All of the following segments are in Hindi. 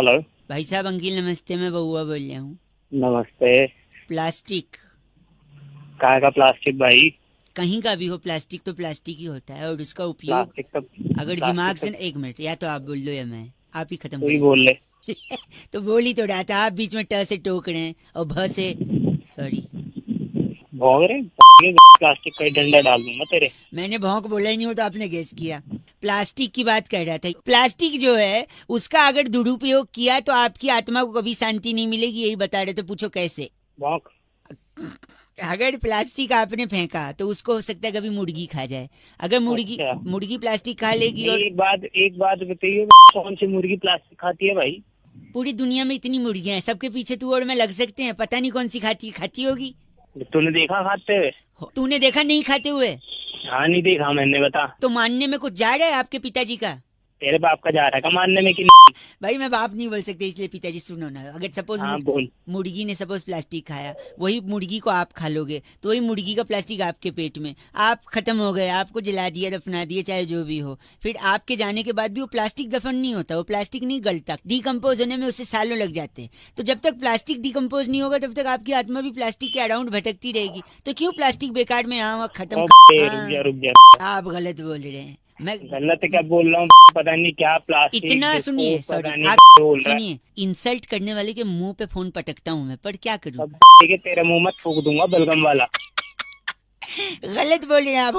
हेलो। भाई साहब अंकिल नमस्ते, मैं बउआ बोल रहा हूँ। नमस्ते। प्लास्टिक कहाँ का प्लास्टिक भाई? कहीं का भी हो, प्लास्टिक तो प्लास्टिक ही होता है और उसका उपयोग प्लास्टिक तो अगर दिमाग प्लास्टिक तो से एक मिनट, या तो आप बोल लो या मैं, आप ही खत्म तू ही करो। बोल ले। तो बोल ही तो रहा था, आप बीच में ट से टोक रहे हैं और भ से सॉरी। भौंक रहे प्लास्टिक का ही डंडा डाल दूंगा तेरे। मैंने भौंक बोला ही नहीं हो तो आपने गेस किया। प्लास्टिक की बात कर रहा था। प्लास्टिक जो है उसका अगर दुरुपयोग किया तो आपकी आत्मा को कभी शांति नहीं मिलेगी, यही बता रहे। तो पूछो कैसे। भौंक। अगर प्लास्टिक आपने फेंका तो उसको हो सकता है कभी मुर्गी खा जाए। अगर मुर्गी अच्छा, मुर्गी प्लास्टिक खा लेगी नहीं और एक बात बताइए, कौन सी मुर्गी प्लास्टिक खाती है भाई? पूरी दुनिया में इतनी मुर्गियां हैं, सबके पीछे तू और मैं लग सकते हैं, पता नहीं कौन सी खाती होगी। तूने देखा खाते हुए? तूने देखा नहीं खाते हुए? हाँ, नहीं देखा मैंने, बता। तो मानने में कुछ जा रहा है आपके पिताजी का? तेरे बाप का जा रहा है का मानने में कि नहीं? भाई मैं बाप नहीं बोल सकते, इसलिए पिताजी सुनो ना। अगर सपोज हाँ बोल। मुर्गी ने सपोज प्लास्टिक खाया, वही मुर्गी को आप खा लोगे तो वही मुर्गी का प्लास्टिक आपके पेट में, आप खत्म हो गए, आपको जला दिया, दफना दिया, चाहे जो भी हो। फिर आपके जाने के बाद भी वो प्लास्टिक दफन नहीं होता, वो प्लास्टिक नहीं गलता, डिकम्पोज होने में उससे सालों लग जाते हैं। तो जब तक प्लास्टिक डिकम्पोज नहीं होगा तब तक आपकी आत्मा भी प्लास्टिक के अराउंड भटकती रहेगी। तो क्यों प्लास्टिक बेकार में यहाँ वहाँ खत्म रुक जा रुक जा। आप गलत बोल रहे हैं। मैं गलत क्या बोल रहा हूँ? पता नहीं क्या प्लास्टिक इतना सुनिए, डिस्पोज, पता सॉरी नहीं आप क्या बोल रहा है। सुनिए, इंसल्ट करने वाले के मुंह पे फोन पटकता हूँ मैं, पर क्या करूँ। अब ठीक है, तेरे मुंह में थूक दूंगा बलगम वाला। गलत बोल रहे हैं आप।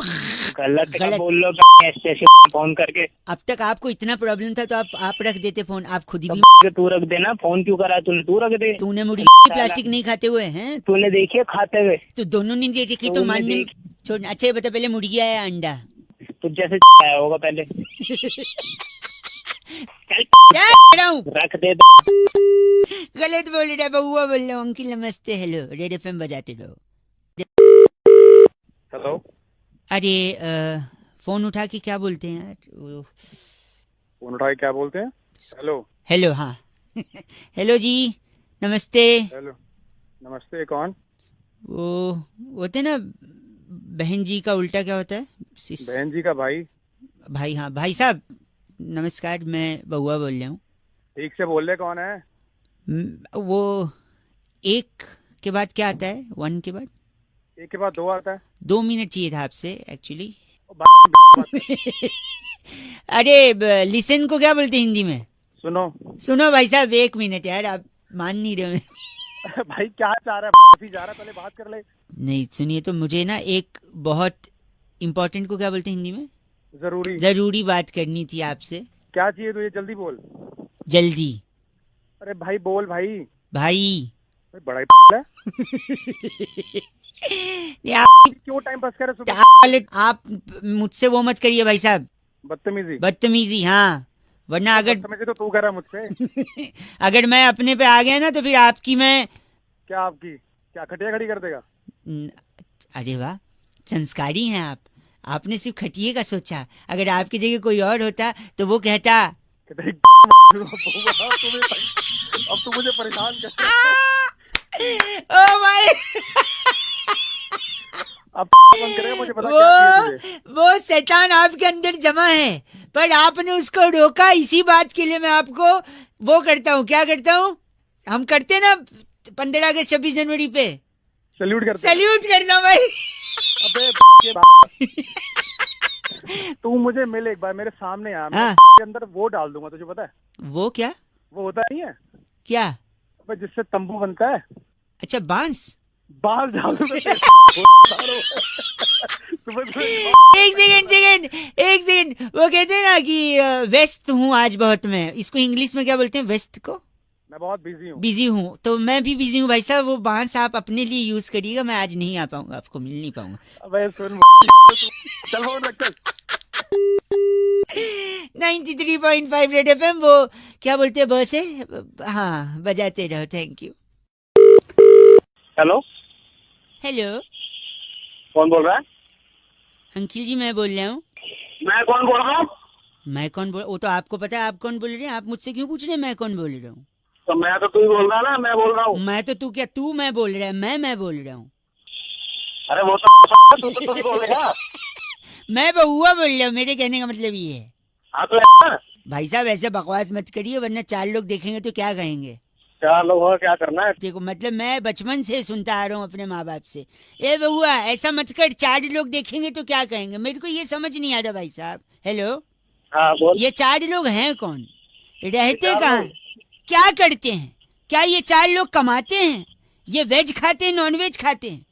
गलत क्या गलत। बोल लो ऐसे ऐसे फोन करके। अब तक आपको इतना प्रॉब्लम था तो आप रख देते फोन, आप खुद तब भी। तू रख देना, फोन क्यों करा तूने? तू रख दे तूने मुर्गी साला। प्लास्टिक नहीं खाते हुए हैं? तूने देखी है खाते हुए? तो दोनों ने देखे कि तो तूने मानने देख छोड़। अच्छा ये बता, पहले मुर्गी आया अंडा? तू जैसे आया होगा पहले। चल क्या कह रहा हूँ? रख दे। गलत बोल रहा है, बउआ बोल रहा हूँ। अंकिल नमस्ते, हेलो, रेड एफएम बजाते रहो। हेलो। अरे फोन उठा के क्या बोलते हैं यार फोन उठा के क्या बोलते हैं? हेलो। हेलो, हाँ। हेलो जी, नमस्ते। हेलो नमस्ते, कौन? वो होते ना, बहन जी का उल्टा क्या होता है? बहन जी का भाई। भाई, हाँ भाई साहब नमस्कार, मैं बउआ बोल रहा हूँ। ठीक से बोल ले, कौन है? वो एक के बाद क्या आता है? वन के बाद? एक के बाद दो आता है। 2 मिनट चाहिए था आपसे एक्चुअली। ओ, बात। अरे लिसन को क्या बोलते हैं हिंदी में? सुनो। सुनो भाई साहब, 1 मिनट यार, आप मान नहीं रहे हो। भाई क्या चाह रहा है? अभी जा रहा है, पहले बात कर ले। नहीं सुनिए तो, मुझे ना एक बहुत इम्पोर्टेंट को क्या बोलते हैं हिंदी में? जरूरी बात करनी थी आपसे। क्या चाहिए तुझे? जल्दी बोल। जल्दी। अरे भाई बोल भाई। भाई बड़ा ही है। नहीं, आप क्यों टाइम पास कर रहे? आप मुझसे वो मत करिए भाई साहब। बदतमीजी। बदतमीजी, हाँ। वरना अगर बदतमीजी तो तू कर रहा मुझसे। अगर मैं अपने पे आ गया ना तो फिर आपकी मैं क्या आपकी? क्या खटिया खड़ी कर देगा? अरे वाह, संस्कारी हैं आप। आपने सिर्फ खटिए का सोचा, अगर आपकी जगह कोई और होता तो वो कहता अब तू मुझे परेशान कर। ओ भाई। अब कौन करेगा मुझे पता, क्या चाहिए तुझे? वो शैतान आपके अंदर जमा है, पर आपने उसको रोका। इसी बात के लिए मैं आपको वो करता हूँ, क्या करता हूँ, हम करते ना 15 अगस्त 26 जनवरी पे सल्यूट करता हूँ भाई। अबे तू मुझे मिल एक बार, मेरे सामने आ, मैं के अंदर वो डाल दूंगा, तुझे पता है? वो क्या? वो होता नहीं है क्या? जिससे तंबू बनता है। अच्छा, बांस डाल दूंगा। एक सेकंड, वो कहते हैं ना कि व्यस्त हूँ आज बहुत। मैं इसको इंग्लिश में क्या बोलते हैं, व्यस्त को? मैं बहुत बिजी हूँ। तो मैं भी बिजी हूँ भाई साहब। वो बांस आप अपने लिए यूज करिएगा, मैं आज नहीं आ पाऊंगा, आपको मिल नहीं पाऊंगा। अबे सुन, चल फोन रख चल। 93.5 रेड एफएम, वो क्या बोलते हैं बस है, हाँ बजाते रहो। Thank you. हेलो। हेलो, कौन बोल रहा है? अंकिल जी मैं बोल रहा हूँ। मैं कौन बोल रहा हूँ? मैं कौन बोल, वो तो आपको पता है आप कौन बोल रहे हैं। आप मुझसे क्यों पूछ रहे हैं मैं कौन बोल रहा हूँ? तो मैं तो तू ही बोल रहा ना, मैं बोल रहा हूँ। मैं तो तू क्या, तू मैं बोल रहा है, मैं बोल रहा हूँ। अरे वो तो तू ही बोलेगा। मैं बउआ बोल रहा हूँ, मेरे कहने का मतलब ये है। हाँ तो भाई साहब ऐसे बकवास मत करिए, वरना 4 लोग देखेंगे तो क्या कहेंगे। 4 लोग हो क्या करना है? देखो मतलब मैं बचपन से सुनता आ रहा हूँ अपने माँ बाप से, ए बउआ ऐसा मत कर, 4 लोग देखेंगे तो क्या कहेंगे। मेरे को ये समझ नहीं आ रहा भाई साहब। हेलो, हाँ बोल। ये 4 लोग हैं कौन, रहते 4 कहाँ, लोग? क्या करते हैं, क्या ये 4 लोग कमाते हैं, ये वेज खाते हैं नॉन वेज खाते हैं?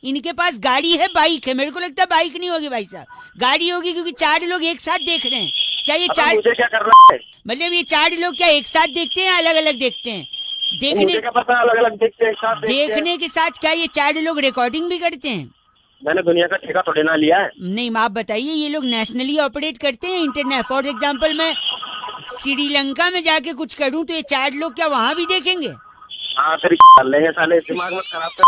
इनके पास गाड़ी है, बाइक है? मेरे को लगता है बाइक नहीं होगी भाई साहब, गाड़ी होगी, क्योंकि 4 लोग एक साथ देख रहे हैं। क्या ये 4 मुझे क्या करना है? मतलब ये 4 लोग क्या एक साथ देखते हैं, अलग अलग देखते हैं? देखने मुझे क्या पता, अलग अलग देखते हैं, एक साथ देखते हैं। देखने के साथ क्या ये 4 लोग रिकॉर्डिंग भी करते हैं? मैंने दुनिया का ठेका थोड़े ना लिया है। नहीं आप बताइए, ये लोग नेशनली ऑपरेट करते हैं इंटरनेट? फॉर एग्जाम्पल मैं श्रीलंका में जाके कुछ करूं तो ये 4 लोग क्या वहां भी देखेंगे? हाँ फिर कर लेंगे साले, दिमाग मत खराब कर।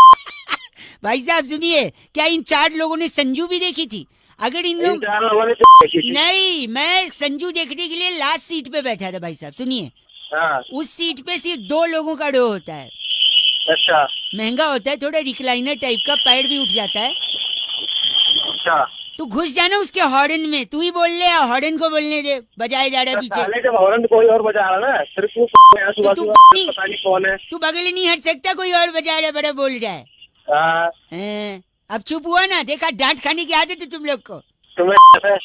भाई साहब सुनिए, क्या इन 4 लोगों ने संजू भी देखी थी? अगर इन इन लोग 4 लोगों ने देखी थी। नहीं, मैं संजू देखने के लिए लास्ट सीट पे बैठा था भाई साहब। सुनिए, हाँ उस सीट पे सिर्फ 2 लोगों का रो होता है, अच्छा महंगा होता है थोड़ा, रिक्लाइनर टाइप का, पैर भी उठ जाता है। अच्छा। तू घुस जाना उसके हॉर्न में, तू ही बोल ले, हॉर्न को बोलने दे, बजाए जा रहा है पीछे। साले जब हॉर्न कोई और बजा रहा ना, सिर्फ तू सुबह तू सुबह पता नहीं कौन है। तू बगल नहीं हट सकता, कोई और बजा रहा है, बड़ा बोल रहा है। हाँ, अब चुप हुआ ना, देखा डांट खाने की आदत है तुम लोग को। तुम्हें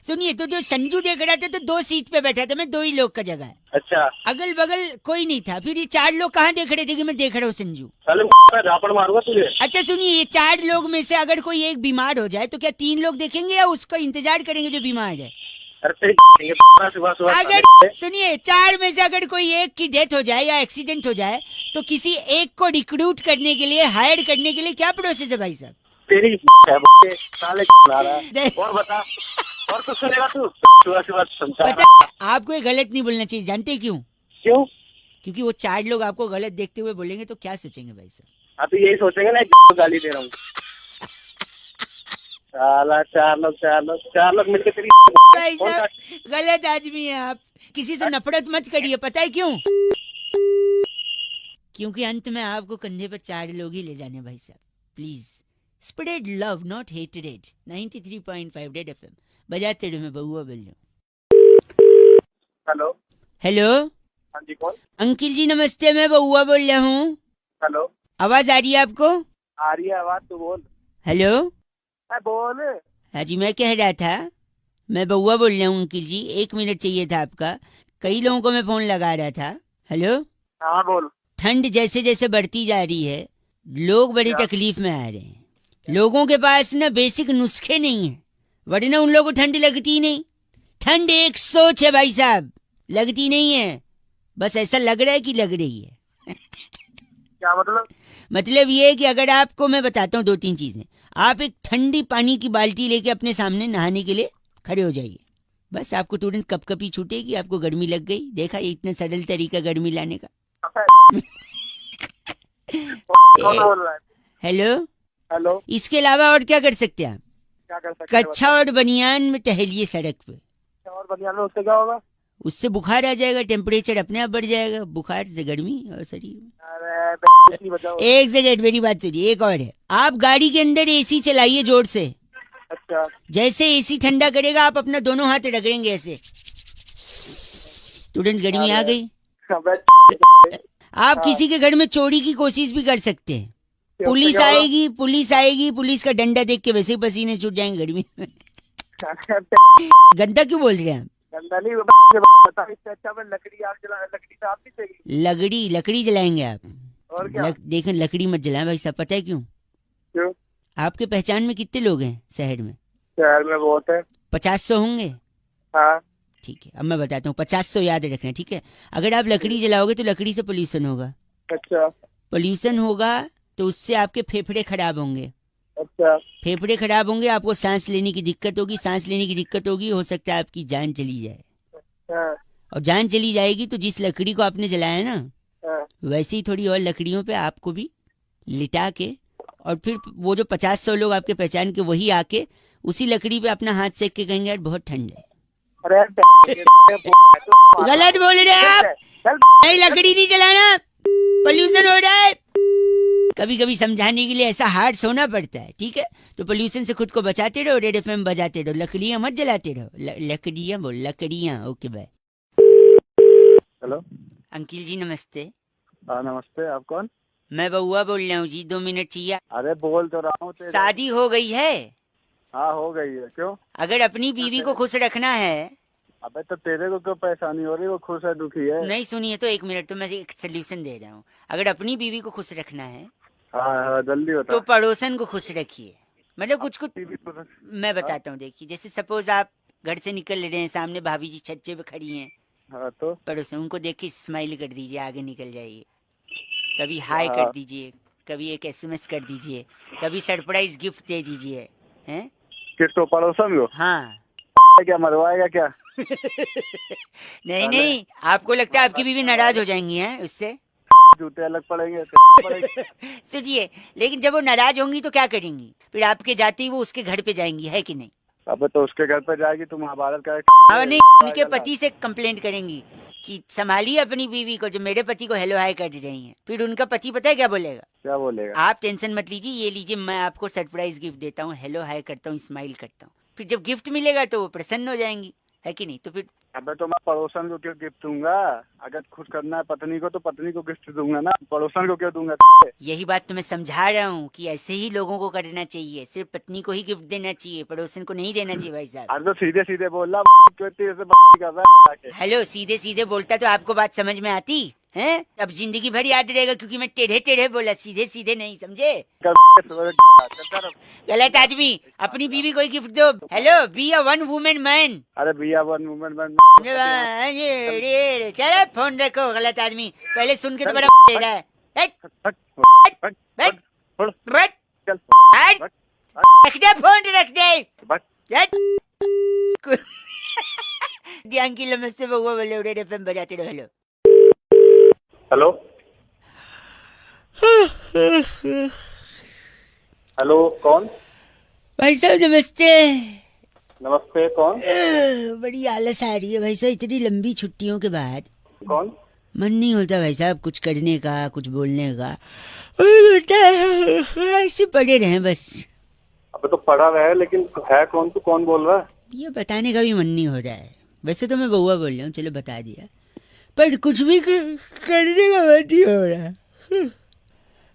सुनिए, तो जो संजू देख रहा था तो 2 सीट पे बैठा था मैं, 2 ही लोग का जगह है, अच्छा अगल बगल कोई नहीं था। फिर ये 4 लोग कहाँ देख रहे थे कि मैं देख रहा हूँ संजू? साले मैं झापड़ मारूंगा तुझे। अच्छा सुनिए, ये 4 लोग में से अगर कोई एक बीमार हो जाए तो क्या 3 लोग देखेंगे या उसका इंतजार करेंगे जो बीमार है? अरे तेरी सुबह सुबह अगर सुनिए, 4 में से अगर कोई एक की डेथ हो जाए या एक्सीडेंट हो जाए तो किसी एक को रिक्रूट करने के लिए, हायर करने के लिए क्या प्रोसेस है भाई साहब? तेरी साले बना रहा है। और बता, और कुछ सुनेगा तू? सुबह सुबह सुनता है। पता, आपको ये गलत नहीं बोलना चाहिए, जानते क्यों? क्यों? क्योंकि वो 4 लोग आपको गलत देखते हुए बोलेंगे तो क्या सोचेंगे भाई साहब? हाँ तो यही सोचेंगे ना, गाली दे रहा हूँ। साला 4 लोग मिलके तेरी भाई साहब गलत आदमी है आप, किसी से नफरत मत करिए। पता है क्यों? क्योंकि अंत में आपको कंधे पर 4 लोग ही ले जाने भाई साहब। Please spread love not hated. 93.5 red FM बजाते रहो, मैं बउआ बोल रहा हूँ। हेलो हेलो, हाँ जी कौन? अंकिल जी नमस्ते, मैं बउआ बोल रहा हूँ। हेलो, आवाज आ रही है आपको? आ रही है आवाज, तू बोल। हेलो, बोल। हाँ जी, मैं कह रहा था, मैं बउआ बोल रहा हूँ अंकिल जी, 1 मिनट चाहिए था आपका, कई लोगों को मैं फोन लगा रहा था। हेलो, हाँ बोल। ठंड जैसे जैसे बढ़ती जा रही है, लोग बड़ी तकलीफ में आ रहे हैं। लोगों के पास ना बेसिक नुस्खे नहीं है, वरना उन लोगों को ठंड लगती ही नहीं। ठंड एक सोच है भाई साहब, लगती नहीं है, बस ऐसा लग रहा है कि लग रही है। क्या मतलब? मतलब ये है कि अगर आपको मैं बताता हूँ 2-3 चीजें, आप एक ठंडी पानी की बाल्टी लेके अपने सामने नहाने के लिए खड़े हो जाइए, बस आपको तुरंत कपकपी छूटेगी, आपको गर्मी लग गई। देखा ये इतना सरल तरीका गर्मी लाने का। कौन बोल रहा है? हेलो, हेलो, इसके अलावा और क्या कर सकते हैं आप? क्या कर सकते हैं? कच्छा और बनियान में टहलिए सड़क पे, और बनियान में उससे क्या होगा? उससे बुखार आ जाएगा, टेम्परेचर अपने आप बढ़ जाएगा, बुखार से गर्मी और शरीर में। अरे नहीं बचाओ। एक सेकंड मेरी बात सुनिए, एक और है, आप गाड़ी के अंदर एसी चलाइए जोर से। अच्छा, जैसे एसी ठंडा करेगा आप अपना दोनों हाथ रगड़ेंगे ऐसे, तुरंत गर्मी आ गई। आप किसी के घर में चोरी की कोशिश भी कर सकते हैं, पुलिस आएगी, पुलिस का डंडा देख के वैसे ही पसीने छूट जाएंगे गर्मी में। गंदा क्यों बोल रहे हैं आप? गंदा नहीं बता, इससे अच्छा मैं लकड़ी आग जला, लकड़ी तो आप नहीं चाहिए। लकड़ी जलाएंगे आप? और क्या? देखें, लकड़ी मत जलाएं भाई साहब, पता है क्यों? क्यों? आपके पहचान में कितने लोग हैं शहर में? शहर में बहुत है। 50-100 होंगे। हाँ ठीक है, अब मैं बताता हूँ, 50-100 याद रखना, ठीक है? अगर आप लकड़ी जलाओगे तो लकड़ी से पोल्यूशन होगा। अच्छा, पोल्यूशन होगा तो उससे आपके फेफड़े खराब होंगे। अच्छा, फेफड़े खराब होंगे, आपको सांस लेने की दिक्कत होगी, सांस लेने की दिक्कत होगी, हो सकता है आपकी जान चली जाए। हाँ, और जान चली जाएगी तो जिस लकड़ी को आपने जलाया ना, हाँ, वैसे ही थोड़ी और लकड़ियों पे आपको भी लिटा के, और फिर वो जो 50-100 लोग आपके पहचान के, वही आके उसी लकड़ी पे अपना हाथ सेक के कहेंगे यार बहुत ठंड है। अरे गलत बोल रहे हैं आप, नहीं लकड़ी नहीं जलाना, पोल्यूशन हो रहा है। कभी कभी समझाने के लिए ऐसा हार्ड होना पड़ता है, ठीक है। तो पोल्यूशन से खुद को बचाते रहो, रेड एफएम बजाते रहो, लकड़ियां मत जलाते रहो। लकड़ियां बोल, लकड़ियां। Okay bye. Hello. Uncle ji नमस्ते। हाँ नमस्ते, आप कौन? मैं बउआ बोल रहा हूँ जी, 2 मिनट चाहिए। अरे बोल तो रहा हूँ तेरे। शादी हो गई है? हाँ हो गई है, क्यों? अगर अपनी बीवी को खुश रखना है। अबे तो तेरे को क्यों परेशानी हो रही है? वो खुश है दुखी है? नहीं सुनिए तो 1 मिनट, तो मैं एक सोल्यूशन दे रहा हूँ। अगर अपनी बीवी को खुश रखना है हाँ हाँ जल्दी बता। तो पड़ोसन को खुश रखिए। मतलब कुछ कुछ टीवी पर। मैं बताता हूँ, देखिए जैसे सपोज आप घर से निकल रहे हैं, सामने भाभी जी छज्जे पे खड़ी हैं, हाँ तो पड़ोसन उनको देख के स्माइल कर दीजिए, आगे निकल जाइए। कभी हाय हाँ। कर दीजिए, कभी एक एसएमएस कर दीजिए, कभी सरप्राइज गिफ्ट दे दीजिए। हैं? किसको? पड़ोसन को? हाँ। क्या मरवाएगा क्या? नहीं नहीं, आपको लगता है आपकी बीवी नाराज हो जाएंगी हैं उससे? जूते अलग पड़ेंगे। सुनिए, लेकिन जब वो नाराज होंगी तो क्या करेंगी? फिर आपके जाते ही वो उसके घर पे जाएंगी, है कि नहीं? अबे तो उसके घर पे जाएगी, तुम महाभारत का हाँ नहीं, उनके पति से कंप्लेंट करेंगी कि संभालिए अपनी बीवी को, जो मेरे पति को हेलो हाय कर रही हैं। फिर उनका पति पता है क्या बोलेगा? क्या बोलेगा? आप टेंशन मत लीजिए, ये लीजिए, मैं आपको सरप्राइज गिफ्ट देता हूँ, हेलो हाय करता हूँ, स्माइल करता हूँ। फिर जब गिफ्ट मिलेगा तो वो प्रसन्न हो जाएंगी, है कि नहीं? तो फिर अबे तो मैं पड़ोसन को क्यों गिफ्ट दूंगा? अगर खुश करना है पत्नी को तो पत्नी को गिफ्ट दूंगा ना, पड़ोसन को क्यों दूंगा? यही बात तो मैं समझा रहा हूँ कि ऐसे ही लोगों को करना चाहिए, सिर्फ पत्नी को ही गिफ्ट देना चाहिए, पड़ोसन को नहीं देना चाहिए भाई साहब। अरे तो सीधे सीधे बोल रहा, क्यों इतनी ऐसे कर रहा है? हेलो, सीधे सीधे बोलता तो आपको बात समझ में आती है? अब जिंदगी भर याद रहेगा, क्योंकि मैं टेढ़े टेढ़े बोला, सीधे सीधे नहीं, समझे? गलत आदमी, अपनी बीवी को ही गिफ्ट दो। Hello, be a one women man. अरे भैया वन वुमेन मैन। चलो फोन रखो, गलत आदमी। पहले सुन के तो बड़ा टेढ़ा है। रख दे फोन, रख दे। ध्यान की नमस्ते बउआ बोले, रेड एफएम बजाते रहो। हेलो हेलो हेलो, कौन? भाई साहब नमस्ते। नमस्ते, कौन? बड़ी आलस आ रही है भाई साहब, इतनी लंबी छुट्टियों के बाद। कौन? मन नहीं होता भाई साहब कुछ करने का, कुछ बोलने का। ऐसे पड़े रहे बस। अबे तो पढ़ा रहा है, लेकिन है कौन? तू कौन बोल रहा है? ये बताने का भी मन नहीं हो रहा है। वैसे तो मैं बउआ बोल रहा हूँ, चलो बता दिया, पर कुछ भी करने का मन नहीं हो रहा है।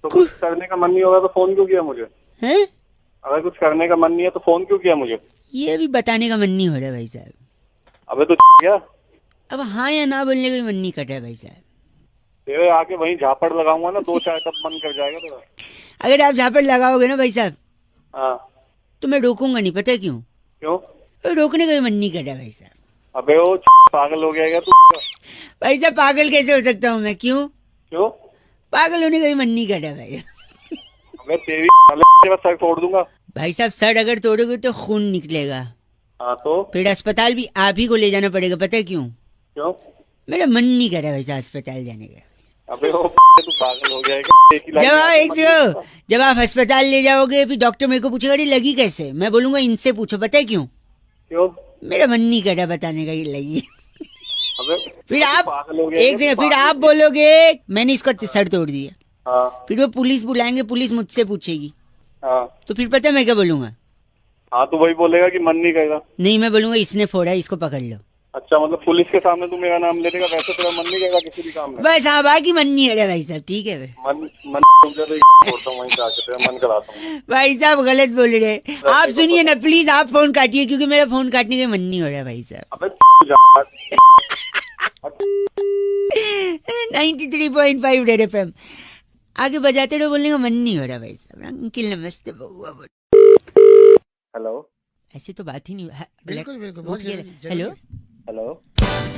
तो कुछ करने का मन नहीं होगा तो फोन क्यों किया मुझे? हैं? अगर कुछ करने का मन नहीं है तो फोन क्यों किया मुझे? ये भी बताने का मन नहीं हो रहा भाई साहब। अबे तो क्या? अब हाँ या ना बोलने का भी मन नहीं कर रहा भाई साहब। तेरे आके वहीं झापड़ लगाऊंगा ना, 2-4 तब मन कर जाएगा तेरा। अगर आप झापड़ लगाओगे ना भाई साहब, हाँ तो मैं रोकूंगा नहीं, पता है क्यों? क्यों? रोकने का भी मन नहीं कर रहा भाई साहब। अबे वो पागल हो गया तू। भाई साहब पागल कैसे हो सकता हूँ मैं? क्यों? क्यों? पागल होने का भी मन नहीं कर रहा भाई। मैं तेरी सर तोड़ दूंगा भाई साहब सर अगर तोड़ोगे तो खून निकलेगा। हाँ तो फिर अस्पताल भी आप ही को ले जाना पड़ेगा, पता है क्यों? क्यों? मेरा मन नहीं कर रहा भाई साहब अस्पताल जाने का। अबे वो तू पागल हो गया। जब आप अस्पताल ले जाओगे फिर डॉक्टर मेरे को पूछेगा अरे लगी कैसे, मैं बोलूंगा इनसे पूछो, पता है क्यों? क्यों? मेरा मन नहीं कर रहा बताने का ये लगी। अबे फिर आप एक जगह फिर आप बोलोगे मैंने इसका सर तोड़ दिया। हाँ फिर वो पुलिस बुलाएंगे, पुलिस मुझसे पूछेगी। हाँ तो फिर पता है मैं क्या बोलूंगा? हाँ तो वही बोलेगा कि मन नहीं करेगा। नहीं, मैं बोलूंगा इसने फोड़ा है, इसको पकड़ लो। अच्छा, मतलब पुलिस के सामने तू मेरा नाम ले देगा, वैसे तेरा मन नहीं करेगा किसी भी काम में? बस हाँ बाकी मन नहीं है भाई साहब, ठीक है फिर मन छोड़ता हूँ, वहीं जाके तेरा मन कराता हूँ। भाई साहब गलत बोल रहे हैं आप, सुनिए ना प्लीज, आप फोन काटिए क्योंकि मेरा फोन काटने का मन नहीं हो रहा है भाई साहब। अबे 93.5 रेड एफएम आगे बजाते रहो, बोलने का मन नहीं हो रहा भाई साहब। अंकिल नमस्ते बउआ बोल। हेलो, ऐसे तो बात ही नहीं। बिल्कुल बिल्कुल बहुत जरूरी। हेलो हेलो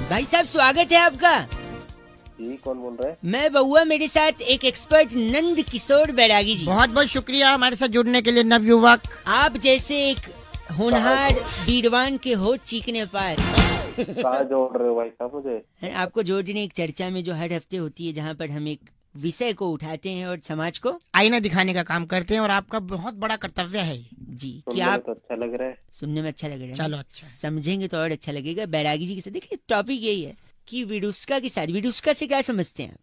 भाई साहब स्वागत है आपका। जी कौन बोल रहा है? मैं बउआ, मेरे साथ एक एक्सपर्ट नंद किशोर बैरागी जी। बहुत बहुत शुक्रिया हमारे साथ जुड़ने के लिए नवयुवक। आप जैसे एक होनहार वीरवान के हो चीखने पार। कहाँ जोड़ रहे हो भाई साहब मुझे? आपको जोड़ने एक चर्चा में जो हर हफ्ते होती है, जहाँ पर हम एक विषय को उठाते हैं और समाज को आईना दिखाने का काम करते हैं, और आपका बहुत बड़ा कर्तव्य है जी। क्या आप तो अच्छा लग रहा है? सुनने में अच्छा लग रहा है? चलो अच्छा समझेंगे तो और अच्छा लगेगा। बैरागी जी के साथ देखिए टॉपिक यही है कि विडुस्का के साथ, विडुस्का से क्या समझते हैं आप?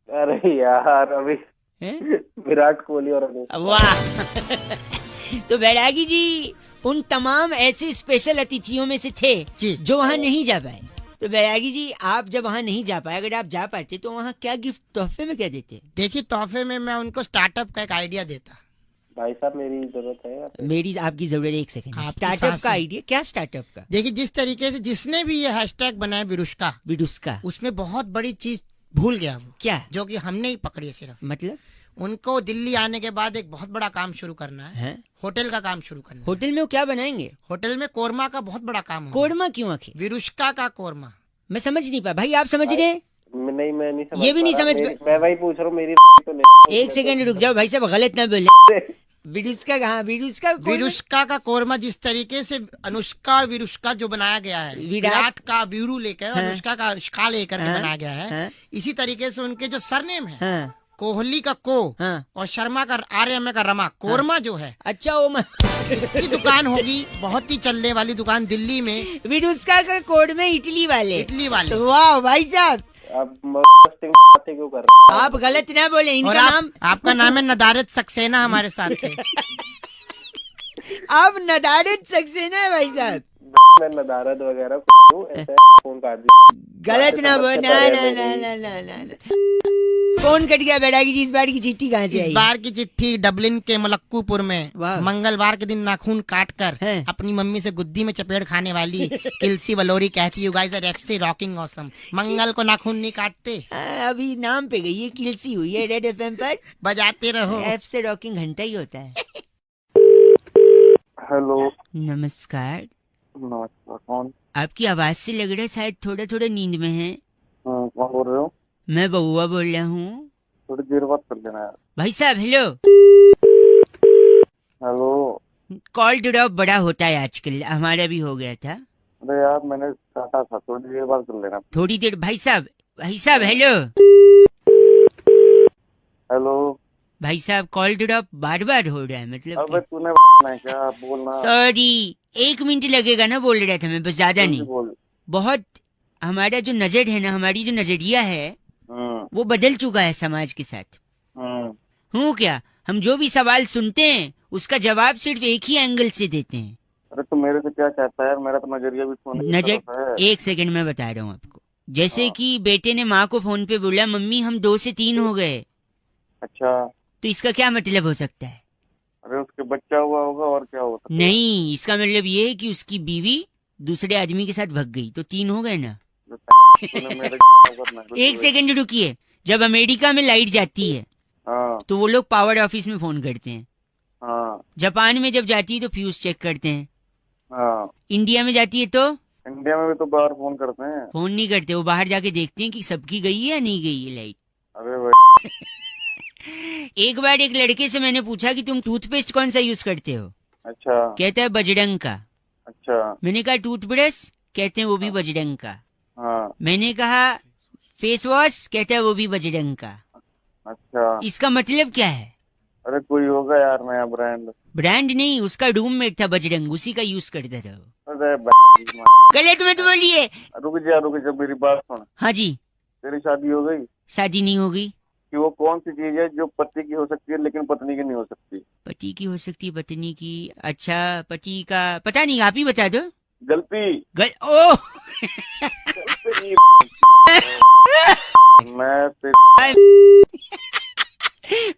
अरे यार अभी विराट कोहली और अनुष्का। वाह। तो बैरागी जी उन तमाम ऐसे स्पेशल अतिथियों में से थे जी। जो वहाँ नहीं जा पाए। तो बैरागी जी आप जब वहाँ नहीं जा पाए, अगर आप जा पाते तो वहाँ क्या गिफ्ट तोहफे में क्या देते? देखिए तोहफे में मैं उनको स्टार्टअप का एक आइडिया देता। भाई साहब मेरी जरूरत है। मेरी आपकी जरूरत है, एक सेकंड। आपकी स्टार्टअप सांस का है। आइडिया क्या? स्टार्टअप का देखिए जिस तरीके से जिसने भी ये हैशटैग बनाया विरुष्का, विडुस्का, उसमें बहुत बड़ी चीज भूल गया वो, क्या जो कि हमने ही पकड़ी है सिर्फ। मतलब? उनको दिल्ली आने के बाद एक बहुत बड़ा काम शुरू करना है, है? होटल का काम शुरू करना है। होटल में वो क्या बनाएंगे? होटल में कोरमा का बहुत बड़ा काम है। कोरमा क्यों आखिर? विरुष्का का कोरमा। मैं समझ नहीं पाया भाई, आप समझ रहे हैं? नहीं मैं नहीं समझ ये भी नहीं पा रहा। समझ मैं वही पूछ रहा हूँ मेरी तो नहीं। एक सेकंड रुक जाओ भाई साहब, गलत ना बोले। विडुस्का कहाँ? विडुस्का कौन है? विरुष्का का कोरमा जिस तरीके से अनुष्का और विरुष्का जो बनाया गया है, विराट का वीरू लेकर, हाँ। अनुष्का का अनुष्का लेकर के हाँ। बनाया गया है, हाँ। इसी तरीके से उनके जो सरनेम है, हाँ कोहली का को हाँ। और शर्मा का आर्यमा का रमा, कोरमा जो है अच्छा वो इसकी दुकान होगी, बहुत ही चलने वाली दुकान दिल्ली में, विडुस्का का कोड में इटली वाले। इटली वाले। वाह भाई साहब, आप बातें क्यों कर रहे आप गलत ना बोले। और इनका नाम आपका नाम है नदारत सक्सेना, हमारे साथ थे। आप नदारत सक्सेना है भाई साहब। मैं नदारत वगैरह कुछ हूँ, ऐसे फोन काट दिया। गलत ना बोल। ना ना ना ना ना ना ना। फोन कट गया। बैरागी जी इस बार की चिट्ठी कहाँ से इस आई? बार की चिट्ठी डबलिन के मलक्कूपुर में वाह। मंगलवार के दिन नाखून काट कर हैं। अपनी मम्मी से गुद्दी में चपेट खाने वाली किलसी वलोरी कहती, you guys are actually rocking awesome. मंगल को नाखून नहीं काटते, अभी नाम पे गई है, किलसी हुई है रेड एफएम पर। बजाते रहो। एफ से रॉकिंग घंटा ही होता है। हेलो नमस्कार। नमस्कार, कौन? आपकी आवाज से लग रहा है शायद थोड़ा थोड़ा नींद में है। कौन बोल रहे हो? मैं बउआ बोल रहा हूँ। थोड़ी देर बात कर लेना यार। भाई साहब हेलो। हेलो। कॉल ड्रॉप बड़ा होता है आजकल, हमारा भी हो गया था। अरे यार मैंने काटा था, थोड़ी देर बात कर लेना। थोड़ी देर। भाई साहब हेलो। हेलो। भाई साहब कॉल ड्रॉप बार बार हो रहा है, मतलब अबे क्या? तूने है क्या बोलना? सॉरी, 1 मिनट लगेगा ना, बोल रहा था मैं, बस ज्यादा नहीं। बोल। बहुत हमारा जो नजर है ना, हमारी जो नजरिया है वो बदल चुका है समाज के साथ। हूँ क्या, हम जो भी सवाल सुनते हैं उसका जवाब सिर्फ एक ही एंगल से देते हैं। अरे तो मेरे से क्या चाहता है यार? मेरा तो नजरिया भी सोने की नजर तरफ है। एक सेकंड में बता रहा हूँ आपको। जैसे कि बेटे ने माँ को फोन पे बोला, मम्मी हम 2 से 3 हो गए। अच्छा। तो इसका क्या मतलब हो सकता है? अरे उसके बच्चा हुआ होगा और क्या होता है? नहीं, इसका मतलब ये है कि उसकी बीवी दूसरे आदमी के साथ भग गई, तो 3 हो गए ना। तूने मेरे करना है। एक सेकंड रुकिए। जब अमेरिका में लाइट जाती है हाँ तो वो लोग पावर ऑफिस में फोन करते हैं। हाँ जापान में जब जाती है तो फ्यूज चेक करते हैं। हाँ। इंडिया में जाती है तो इंडिया में भी तो बाहर फोन करते हैं। फोन नहीं करते, वो बाहर जाके देखते हैं कि सबकी गई है या नहीं गई है लाइट। अरे भाई। एक बार एक लड़के से मैंने पूछा कि तुम टूथपेस्ट कौन सा यूज करते हो? अच्छा कहता है बजरंग का। अच्छा। मैंने कहा टूथब्रश? कहते हैं वो भी बजरंग का। हाँ मैंने कहा फेस वॉश? कहता है वो भी बजरंग का। अच्छा। इसका मतलब क्या है? अरे कोई होगा यार नया ब्रांड। ब्रांड नहीं, उसका रूममेट था बजरंग, उसी का यूज करता था वो। अरे गलत मत बोलिए। रुक जा मेरी बात सुन। हाँ जी। तेरी शादी हो गई? शादी नहीं होगी। कि वो कौन सी चीज है जो पति की हो सकती है लेकिन पत्नी की नहीं हो सकती? पति की हो सकती है, पत्नी की? अच्छा, पति का पता नहीं, आप ही बता दो। गलती। ओ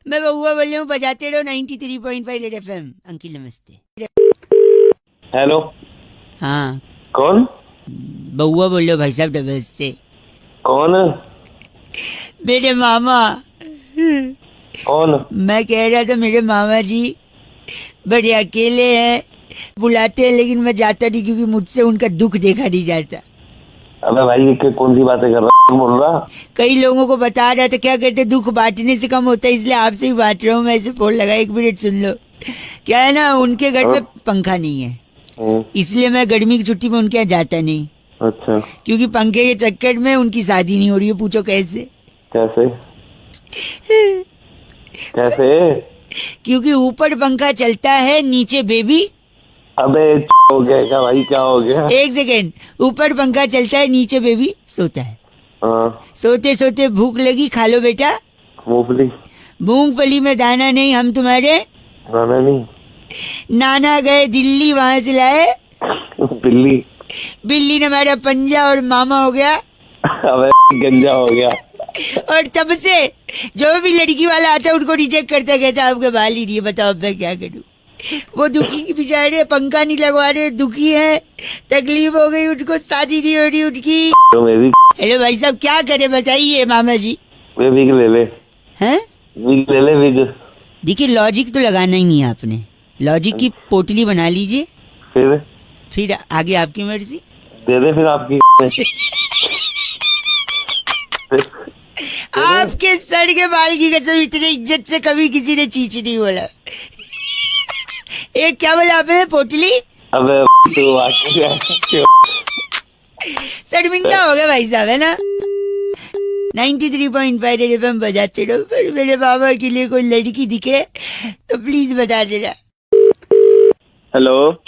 मैं बउआ बोल रहा हूँ, बजाते रहो 93.5 रेड एफएम। अंकिल नमस्ते। हेलो। हाँ कौन? बउआ बोल रहे हो भाई साहब डबल से। कौन? मेरे मामा। कौन? मैं कह रहा था मेरे मामा जी बड़े अकेले हैं, बुलाते हैं लेकिन मैं जाता नहीं क्योंकि मुझसे उनका दुख देखा नहीं जाता। अबे भाई ये कौन सी बातें कर रहा है? बोल रहा। कई लोगों को बता रहा था, क्या कहते दुख बांटने से कम होता है, इसलिए आपसे ही बांट रहा हूँ। मैं ऐसे फोन लगा, 1 मिनट सुन लो। क्या है ना, उनके घर में पंखा नहीं है, इसलिए मैं गर्मी की छुट्टी में उनके यहाँ जाता नहीं। अच्छा। क्योंकि पंखे के चक्कर में उनकी शादी नहीं हो रही है। पूछो कैसे? कैसे? कैसे? क्योंकि ऊपर पंखा चलता है, नीचे बेबी। अबे हो गया क्या भाई? क्या हो गया? एक सेकेंड। ऊपर पंखा चलता है, नीचे बेबी सोता है। हाँ। सोते सोते भूख लगी, खा लो बेटा। मूंगफली। मूंगफली में दाना नहीं, हम तुम्हारे नाना नहीं, नाना गए दिल्ली, वहां से लाए बिल्ली। बिल्ली ने हमारा पंजा और मामा हो गया। अबे गंजा हो गया। और तब से जो भी लड़की वाला आता है उनको रिजेक्ट करता, कहता आपके बाल ही नहीं है, बताओ अब मैं क्या करूं। वो दुखी की बेचारे, पंखा नहीं लगवा रहे, दुखी है, तकलीफ हो गई उनको, शादी नहीं हो रही उनकी। तो मैं भी हेलो भाई साहब, क्या करे बताइए मामा जी। वे विग ले ले, हैं? विग ले ले, विग। देखिए लॉजिक तो लगाना ही नहीं है आपने, लॉजिक की पोटली बना लीजिए, फिर आगे आपकी मर्जी। दे दे फिर आपकी। आपके सर के बाल की कसम, इतने इज्जत से कभी किसी ने चीची नहीं बोला। एक क्या बोला आपने, पोटली? अबे तू शर्मिंदा हो गया भाई साहब, है ना। 93.5 एफएम बजाते रहो। फिर मेरे बाबा के लिए कोई लड़की दिखे तो प्लीज बता देना। हेलो,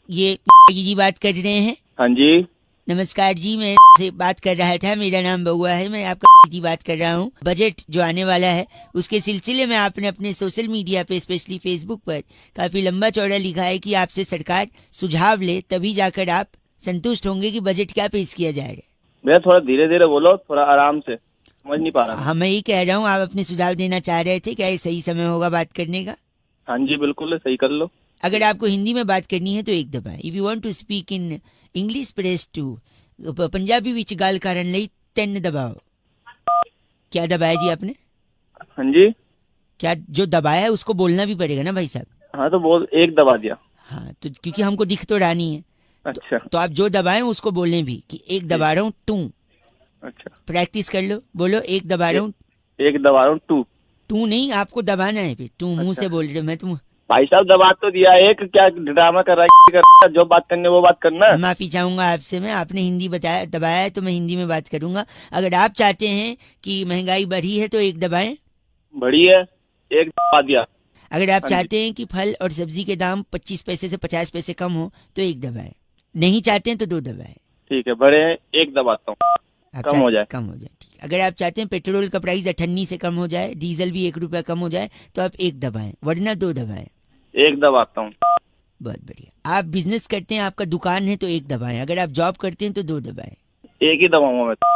ये जी बात कर रहे हैं? हाँ जी। नमस्कार जी, मैं से बात कर रहा था, मेरा नाम बउआ है, मैं आपका जी बात कर रहा हूँ। बजट जो आने वाला है उसके सिलसिले में आपने अपने सोशल मीडिया पे, स्पेशली फेसबुक पर काफी लंबा चौड़ा लिखा है कि आपसे सरकार सुझाव ले तभी जाकर आप संतुष्ट होंगे कि बजट क्या पेश किया जाएगा। भैया थोड़ा धीरे धीरे बोलो, थोड़ा आराम से, समझ नहीं पा रहा। हाँ मैं ही कह रहा हूँ, आप अपने सुझाव देना चाह रहे थे, क्या ये सही समय होगा बात करने का? हाँ जी बिल्कुल, सही कर लो। अगर आपको हिंदी में बात करनी है तो एक दबाएं। If you want to speak in English press 2, Punjabi विच गाल करन लई 3 दबाओ। क्या दबाया जी आपने? हाँ जी, क्या जो दबाया है उसको बोलना भी पड़ेगा ना भाई साहब। हाँ तो बोल, एक दबा दिया। हाँ तो क्योंकि हमको दिख तो रहा नहीं है। अच्छा तो आप जो दबाएं उसको बोलें भी कि एक दबा रहा हूँ टू। अच्छा, प्रैक्टिस कर लो, बोलो एक दबा रहा हूँ। एक दबा रहा हूँ, टू। टू नहीं, आपको दबाना है फिर। टू मुंह से बोल रहे हो, मैं तुम। भाई साहब दबा तो दिया एक, क्या ड्रामा कर रहा है? जो बात करनी है वो बात करना। माफी चाहूंगा आपसे मैं, आपने हिंदी बताया दबाया है तो मैं हिंदी में बात करूंगा। अगर आप चाहते हैं कि महंगाई बढ़ी है तो एक दबाएं। बड़ी है, एक दबा दिया। अगर आप हाँ चाहते हैं कि फल और सब्जी के दाम 25 पैसे से 50 पैसे कम हो तो एक दबाएं। नहीं चाहते हैं तो 2 दबाएं। ठीक है, बड़े हैं, एक दबाता हूँ, कम हो जाए। कम हो जाए, ठीक। अगर आप चाहते हैं पेट्रोल का प्राइस 98 से कम हो जाए, डीजल भी 1 रुपया कम हो जाए तो आप एक दबाएं, वरना 2 दबाएं। एक दबाता हूँ। बहुत बढ़िया। आप बिजनेस करते हैं, आपका दुकान है तो एक दबाएं। अगर आप जॉब करते हैं तो 2 दबाएं। एक ही दबाऊंगा मैं तो।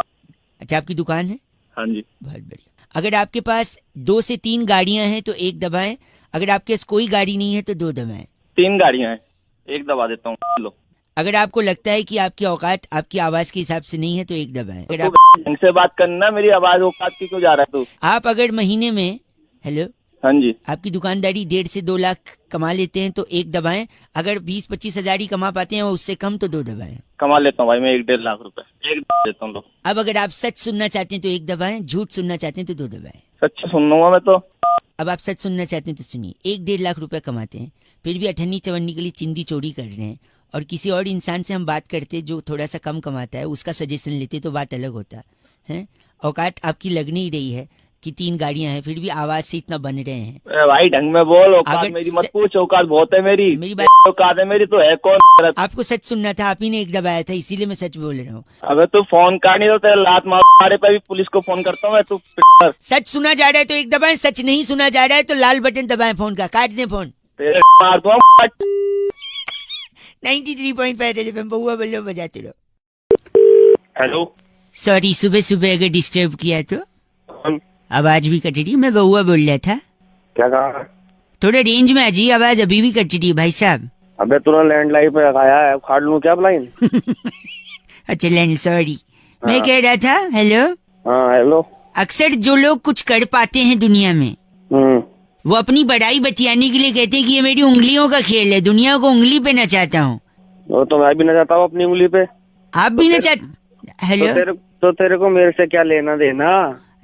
अच्छा, आपकी दुकान है? हाँ जी। बहुत बढ़िया। अगर आपके पास 2 से 3 गाड़ियां हैं तो एक दबाएं। अगर आपके पास कोई गाड़ी नहीं है तो 2 दबाएं। 3 गाड़ियां हैं, एक दबा देता हूँ, लो। अगर आपको लगता है कि आपकी औकात आपकी आवाज के हिसाब से नहीं है तो एक दबाएं। अगर आप ढंग से बात करना, मेरी आवाज औकात की क्यों जा रहा है तू? आप अगर महीने में, हेलो, हाँ जी, आपकी दुकानदारी 1.5 से 2 लाख कमा लेते हैं तो एक दबाएं। अगर 20-25 हजार ही कमा पाते हैं और उससे कम तो 2 दबाएं। कमा लेता हूँ भाई मैं 1-1.5 लाख रुपए, एक दबा देता हूँ, लो। अब अगर आप सच सुनना चाहते हैं तो एक दबाएं, झूठ सुनना चाहते हैं तो 2 दबाएं। सच सुन लूंगा मैं तो। अब आप सच सुनना चाहते हैं तो सुनिए। 1-1.5 लाख रुपए कमाते हैं, फिर भी अठन्नी चवन्नी के लिए चिंदी चोरी कर रहे हैं, और किसी और इंसान से हम बात करते जो थोड़ा सा कम कमाता है, उसका सजेशन लेते तो बात अलग होता है। औकात आपकी लग नहीं रही है कि 3 गाड़ियां हैं, फिर भी आवाज से इतना बन रहे हैं। भाई ढंग में बोल, औकात अगर मेरी मत पूछ, औकात बहुत है मेरी। मेरी बात, औकात है मेरी तो है कौन? आपको सच सुनना था, आप ही ने एक दबाया था, इसीलिए मैं सच बोल रहा हूँ। अगर तू फोन का नहीं तो तेरे लात मारे पे भी पुलिस को फोन करता हूँ मैं, तू पिटर। सच सुना जा रहा है तो एक दबाएं, सच नहीं सुना जा रहा है तो लाल बटन दबाएं फोन का, काट दें फोन। तेरे मार दूंगा। 93.5 एफएम बहुआ बल्लो बजाते रहो। हेलो, सॉरी, सुबह सुबह अगर डिस्टर्ब किया तो। कौन? आवाज भी कट रही है, मैं बहुआ बोल रहा था। क्या कहा? थोड़ा रेंज में आ जाइए, आवाज अभी भी कट रही है भाई साहब। अबे तूने लैंडलाइन पे लगाया है, फाड़ लूं क्या लाइन? अच्छा लैंड, सॉरी। मैं कह रहा था, हेलो। हाँ हेलो। अक्सर जो लोग कुछ कर पाते हैं दुनिया में, वो अपनी बड़ाई बतियाने के लिए कहते हैं कि ये मेरी उंगलियों का खेल है, दुनिया को उंगली पे नचाता हूँ। वो तो मैं भी नचाता हूँ अपनी उंगली पे। आप भी नचा, हेलो। तो तेरे को मेरे से क्या लेना देना?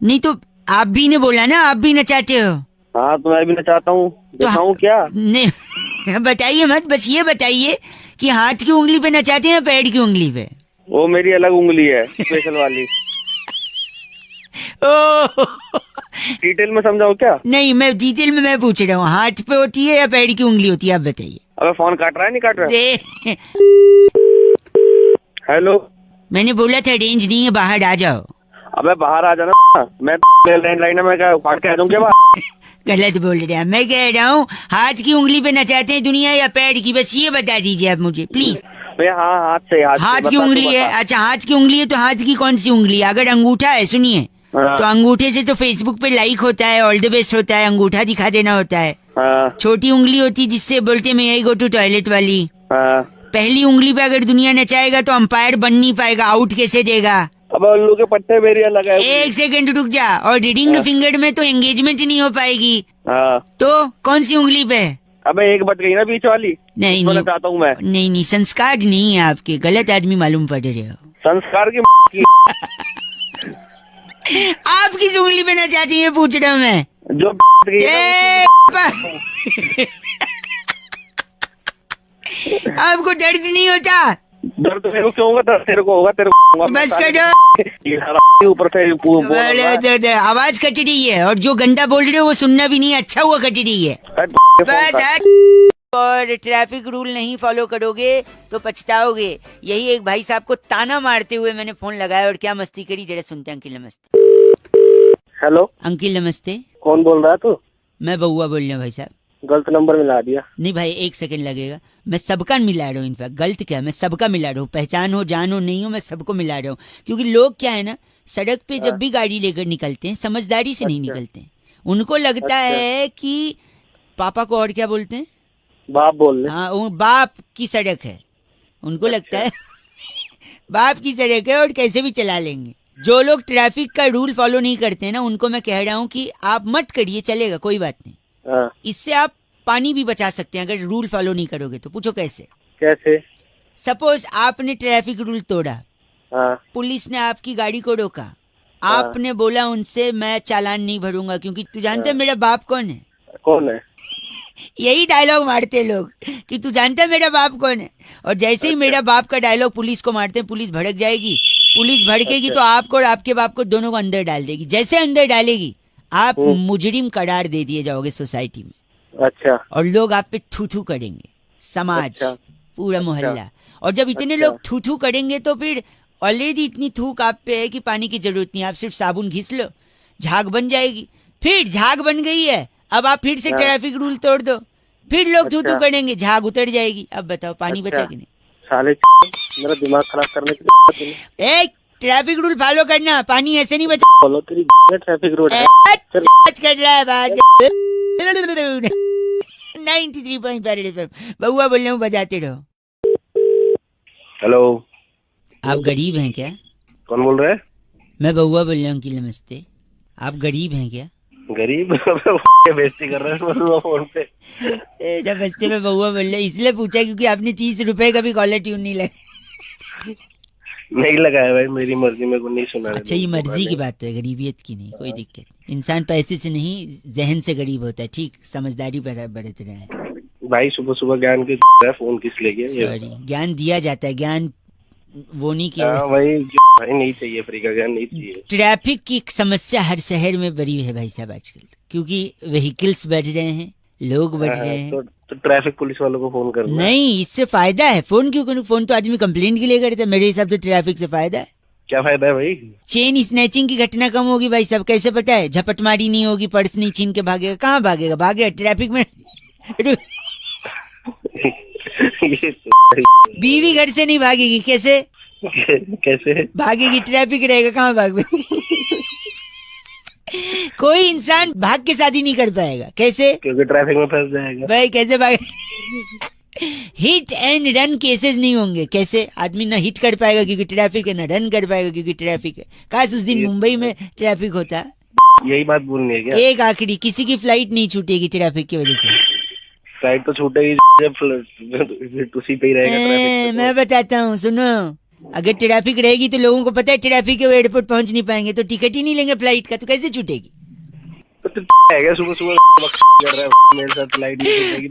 नहीं तो आप भी ने बोला ना, आप भी नचाते हो। हाँ तो मैं भी नचाता हूँ, दिखाऊं क्या? नहीं बताइए मत, बस ये बताइए कि हाथ की उंगली पे नचाते हैं या पैर की उंगली पे? वो मेरी अलग उंगली है, स्पेशल वाली। डिटेल में समझाओ क्या? नहीं, मैं डिटेल में मैं पूछ रहा हूँ, हाथ पे होती है या पैर की उंगली होती है, आप बताइए। अबे फोन काट रहा है, नहीं काट रहा? हेलो, मैंने बोला था रेंज नहीं है, बाहर आ जाओ। अबे बाहर आ जाना, मैं लैंडलाइन में क्या काट के आ जाऊँ क्या? गलत बोल रहे हैं। मैं कह रहा हूँ हाथ की उंगली पे नचाते हैं दुनिया या पैर की, बस ये बता दीजिए आप मुझे प्लीज। भैया हाँ हाथ की उंगली है, अच्छा हाथ की उंगली है तो हाथ की कौन सी उंगली है? अगर अंगूठा है, सुनिए, तो अंगूठे से तो फेसबुक पे लाइक होता है, ऑल द बेस्ट होता है, अंगूठा दिखा देना होता है। छोटी उंगली होती है जिससे बोलते मैं यही गो टू टॉयलेट वाली। पहली उंगली पे अगर दुनिया नचाएगा तो अंपायर बन नहीं पाएगा, आउट कैसे देगा? अब उल्लू के पट्टे मेरी अलग है। एक सेकंड रुक जा। और रीडिंग द फिंगर में तो एंगेजमेंट नहीं हो पाएगी। तो कौन सी उंगली पे? अबे एक बच गई ना बीच वाली। नहीं नहीं चाहता हूँ मैं। नहीं संस्कार नहीं है आपके, गलत आदमी मालूम पड़ रहे हो। संस्कार की आप किस उंगली पे नचाती है पूछ रहा हूँ मैं। जो आपको दर्द नहीं होता? दर्द मेरे को क्यों होगा? दर्द तेरे को होगा, तेरे को होगा। बस करो ऊपर से आवाज कट रही है और जो गंदा बोल रहे हो वो सुनना भी नहीं, अच्छा हुआ कट रही है। और ट्रैफिक रूल नहीं फॉलो करोगे तो पछताओगे। यही एक भाई साहब को ताना मारते हुए मैंने फोन लगाया और क्या मस्ती करी, जरा सुनते हैं। अंकिल नमस्ते। हेलो अंकिल नमस्ते। कौन बोल रहा है तू? मैं बउआ बोल रहा हूँ भाई साहब। गलत नंबर मिला दिया। नहीं भाई एक सेकंड लगेगा, मैं सबका मिला रहा हूँ। इनफैक्ट गलत क्या, मैं सबका मिला रहा हूँ, पहचान हो जान हो नहीं हो मैं सबको मिला रहा हूँ। क्योंकि लोग क्या है ना, सड़क पे जब भी गाड़ी लेकर निकलते हैं समझदारी से नहीं निकलते हैं। उनको लगता है कि पापा को और क्या बोलते हैं, बाप बोल रहे। हाँ वो बाप की सड़क है, उनको लगता है बाप की सड़क है और कैसे भी चला लेंगे। जो लोग ट्रैफिक का रूल फॉलो नहीं करते हैं ना, उनको मैं कह रहा हूँ कि आप मत करिए, चलेगा कोई बात नहीं। इससे आप पानी भी बचा सकते हैं अगर रूल फॉलो नहीं करोगे तो। पूछो कैसे? कैसे? सपोज आपने ट्रैफिक रूल तोड़ा, पुलिस ने आपकी गाड़ी को रोका, आपने बोला उनसे मैं चालान नहीं भरूंगा क्योंकि तू जानते मेरा बाप कौन है? कौन है? यही डायलॉग मारते लोग कि तू जानता है मेरा बाप कौन है। और जैसे ही मेरा बाप का डायलॉग पुलिस को मारते हैं, पुलिस भड़क जाएगी। पुलिस भड़केगी तो आपको और आपके बाप को दोनों को अंदर डाल देगी। जैसे अंदर डालेगी आप मुजरिम करार दे दिए जाओगे सोसाइटी में। अच्छा। और लोग आप पे थू थू करेंगे, समाज, पूरा मोहल्ला। और जब इतने लोग थू थू करेंगे तो फिर ऑलरेडी इतनी थूक आप पे है कि पानी की जरूरत नहीं, आप सिर्फ साबुन घिस लो, झाग बन जाएगी। फिर झाग बन गई है, अब आप फिर से ट्रैफिक रूल तोड़ दो, फिर लोग थू थू करेंगे, झाग उतर जाएगी। अब बताओ पानी बचा कि नहीं? साले मेरा दिमाग खराब करने की। एक ट्रैफिक रूल फॉलो करना, पानी ऐसे नहीं बचा। फॉलो तेरी ट्रैफिक रूल कर रहा है बात। 93.5 FM बउआ बोल रहा हूँ, बजाते रहो। हेलो, आप गरीब हैं क्या? कौन बोल रहा है? मैं बउआ बोल रहा हूँ कि नमस्ते। आप गरीब हैं क्या? गरीब? बेइज्जती कर रहा है फोन पे। जब बस्ते में बउआ बोल रहे इसलिए पूछा क्योंकि आपने 30 रुपए का भी कॉलर ट्यून नहीं लगा। नहीं लगाया भाई, मेरी मर्जी, मेरे को नहीं सुना। अच्छा ये मर्जी की बात है, गरीबियत की नहीं, कोई दिक्कत। इंसान पैसे से नहीं जहन से गरीब होता है, ठीक? समझदारी बरत रहा है भाई। सुबह सुबह ज्ञान की फोन किस लिए किया? सॉरी, ज्ञान दिया जाता है, ज्ञान वो नहीं किया भाई नहीं चाहिए, फ्री का ज्ञान नहीं चाहिए। ट्रैफिक की समस्या हर शहर में बड़ी है भाई साहब आजकल, क्योंकि व्हीकल्स बढ़ रहे हैं, लोग बढ़ रहे हैं। तो ट्रैफिक पुलिस वालों को फोन करना नहीं, इससे फायदा है। फोन क्यों करूं? फोन तो आदमी कंप्लेंट के लिए करते हैं। मेरे हिसाब से ट्रैफिक से फायदा है। क्या फायदा है भाई? चेन स्नैचिंग की घटना कम होगी भाई साहब। कैसे पता है? झपटमारी नहीं होगी, पर्स नहीं छीन के भागेगा। कहाँ भागेगा? भागेगा ट्रैफिक में। बीवी घर से नहीं भागेगी, कैसे कैसे भागेगी? ट्रैफिक रहेगा, कहाँ भाग? कोई इंसान भाग के शादी नहीं कर पाएगा। कैसे? क्योंकि ट्रैफिक में फंस जाएगा भाई। कैसे भाग? हिट एंड रन केसेस नहीं होंगे। कैसे? आदमी ना हिट कर पाएगा क्योंकि ट्रैफिक है, ना रन कर पाएगा क्योंकि ट्रैफिक है। काश उस दिन मुंबई में ट्रैफिक होता। यही बात बोलनी है क्या? एक आखिरी, किसी की फ्लाइट नहीं छूटेगी ट्रैफिक की वजह से। फ्लाइट तो छूटेगी जब उसी पे ही रहेगा। मैं बताता हूँ, सुनो। अगर ट्रैफिक रहेगी तो लोगों को पता है ट्रैफिक है, वो एयरपोर्ट पहुंच नहीं पाएंगे, तो टिकट ही नहीं लेंगे फ्लाइट का, तो कैसे छूटेगी? सुबह सुबह कर रहा है मेरे साथ, फ्लाइट नहीं छूटेगी।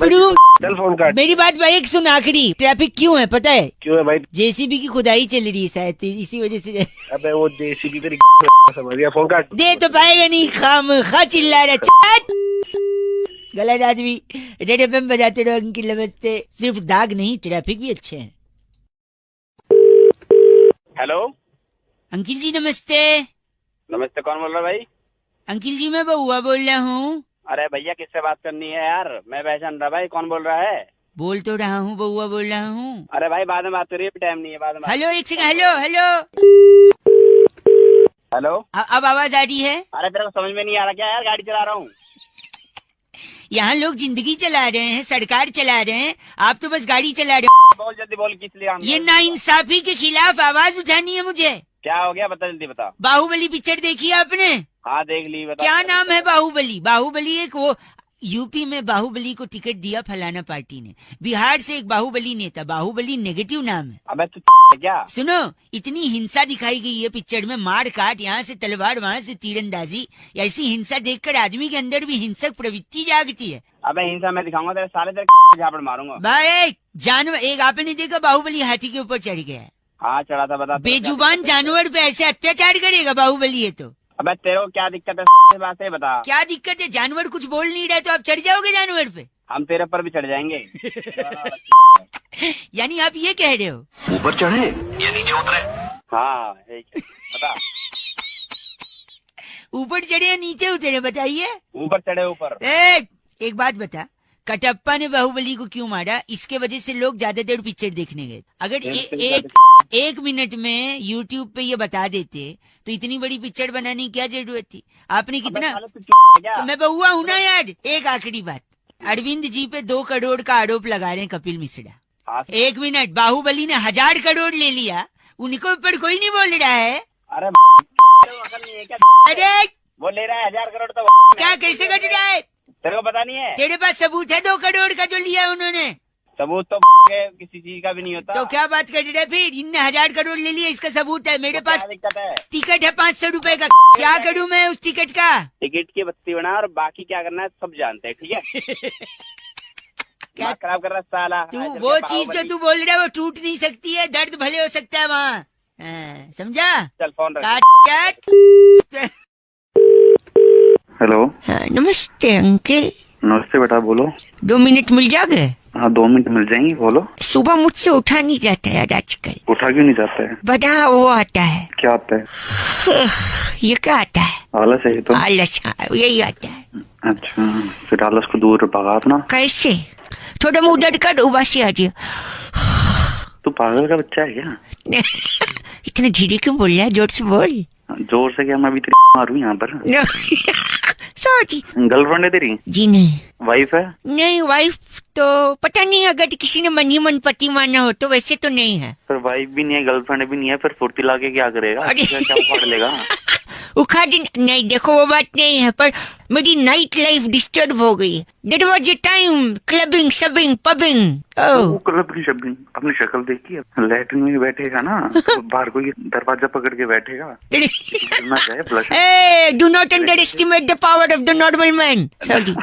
चल फोन काट। मेरी बात भाई एक सुन, आखिरी। ट्रैफिक क्यों है पता है? क्यों है भाई? जेसीबी की खुदाई चल रही है शायद, इसी वजह से। अबे वो जेसीबी तेरी समझ गया। फोन काट। दे तो पाएगा नहीं, खामखा चिल्ला रहा। गलत आदमी। रेड एफएम बजाते रहो अंकिल नमस्ते। सिर्फ दाग नहीं, ट्रैफिक भी अच्छे हैं। हेलो अंकिल जी नमस्ते। नमस्ते, कौन बोल रहा है भाई? अंकिल जी मैं बउआ बोल रहा हूँ। अरे भैया किससे बात करनी है यार? मैं पहचान रहा भाई, कौन बोल रहा है? बोल तो रहा हूँ, बउआ बोल रहा हूँ। अरे भाई बाद में बात करिए, टाइम नहीं है, बाद में हेलो, एक सेकंड, हेलो हेलो। हेलो, अब आवाज आ रही है? अरे तेरे को समझ में नहीं आ रहा क्या यार? गाड़ी चला रहा हूँ। यहाँ लोग जिंदगी चला रहे हैं, सरकार चला रहे हैं, आप तो बस गाड़ी चला रहे हो। बोल जल्दी बोल, किस लिए? ये नाइंसाफी के खिलाफ आवाज उठानी है मुझे। क्या हो गया, बता जल्दी बता। बाहुबली पिक्चर देखी है आपने? हाँ देख ली, बता। क्या नाम है बाहुबली? बाहुबली एक वो यूपी में बाहुबली को टिकट दिया फलाना पार्टी ने, बिहार से एक बाहुबली नेता, बाहुबली नेगेटिव नाम है। अबे तू क्या? सुनो, इतनी हिंसा दिखाई गई है पिक्चर में, मार काट, यहाँ से तलवार वहाँ से तीरंदाजी, ऐसी हिंसा देखकर आदमी के अंदर भी हिंसक प्रवृत्ति जागती है। अबे हिंसा मैं दिखाऊंगा तेरे साले, तेरे झापड़ मारूंगा भाई। जानवर, एक आपने देखा बाहुबली हाथी के ऊपर चढ़ गया है? हाँ चढ़ा था, बता। बेजुबान जानवर पे ऐसे अत्याचार करेगा बाहुबली? है तो अबे तेरे को क्या दिक्कत है? बात है बता। क्या दिक्कत है? जानवर कुछ बोल नहीं रहा तो आप चढ़ जाओगे जानवर पे? हम तेरे पर भी चढ़ जाएंगे। यानी आप ये कह रहे हो ऊपर चढ़े या नीचे उतरे? हाँ बता। ऊपर चढ़े या नीचे उतरे, बताइए। ऊपर चढ़े, ऊपर। एक बात बता, कटप्पा ने बाहुबली को क्यों मारा? इसके वजह से लोग ज्यादा देर पिक्चर देखने गए। अगर एक मिनट में यूट्यूब पे ये बता देते तो इतनी बड़ी पिक्चर बनाने की क्या जरूरत थी? आपने कितना तो मैं बहुआ हूँ ना यार। एक आखिरी बात, अरविंद जी पे 2 करोड़ का आरोप लगा रहे हैं कपिल मिश्रा। एक मिनट, बाहुबली ने 1000 करोड़ ले लिया, उनको ऊपर कोई नहीं बोल रहा है। अरे नहीं है क्या? अरे वो ले रहा है 1000 करोड़ तो क्या, कैसे कट रहा है? तेरे को पता नहीं है? तेरे पास सबूत है 2 करोड़ का जो लिया उन्होंने? सबूत तो किसी चीज का भी नहीं होता। तो क्या बात कर रहे? फिर इनने 1000 करोड़ ले लिया, इसका सबूत है मेरे पास। दिक्कत है? टिकट है 500 रुपए का, क्या करूं मैं उस टिकट का? टिकट की बत्ती बना, और बाकी क्या करना है सब जानते हैं, ठीक है? क्या खराब कर रहा है साला? तू वो चीज जो तू बोल रहा है वो टूट नहीं सकती है, दर्द भले हो सकता है वहाँ, समझा? चल फोन रख। हेलो। नमस्ते अंकल। नमस्ते बेटा, बोलो। 2 मिनट मिल जाओगे? हाँ 2 मिनट मिल जाएंगी, बोलो। सुबह मुझसे उठा नहीं जाता यार आजकल। उठा क्यों नहीं जाता है? बड़ा वो आता है। क्या आता है? ये क्या आता है? आलस है ये तो। आलस, यही आता है। अच्छा, फिर आलस को दूर भगा अपना। कैसे? थोड़ा मुंह उधर कर, उबासी आ रही है। तू पागल का बच्चा है क्या? इतना धीरे क्यों बोल रहा है? जोर से बोल। जोर से क्या, मैं अभी मारू यहाँ पर। सॉरी। गर्लफ्रेंड है तेरी? जी नहीं। वाइफ है? नहीं, वाइफ तो पता नहीं, अगर किसी ने मन ही मन पति माना हो तो, वैसे तो नहीं है। फिर वाइफ भी नहीं है, गर्लफ्रेंड भी नहीं है, फिर फुर्ती ला के क्या करेगा? क्या उखाड़ लेगा? उखाड़ नहीं, देखो वो बात नहीं है, पर मेरी नाइट लाइफ डिस्टर्ब हो गई। That was a time clubbing, शबिंग, पबिंग। क्लबिंग शबिंग अपनी शक्ल देखी? लैट्रिन में बैठेगा ना तो बाहर कोई दरवाजा पकड़ के बैठेगा। ना जाए blush. Do not underestimate the power of the normal man. Sorry.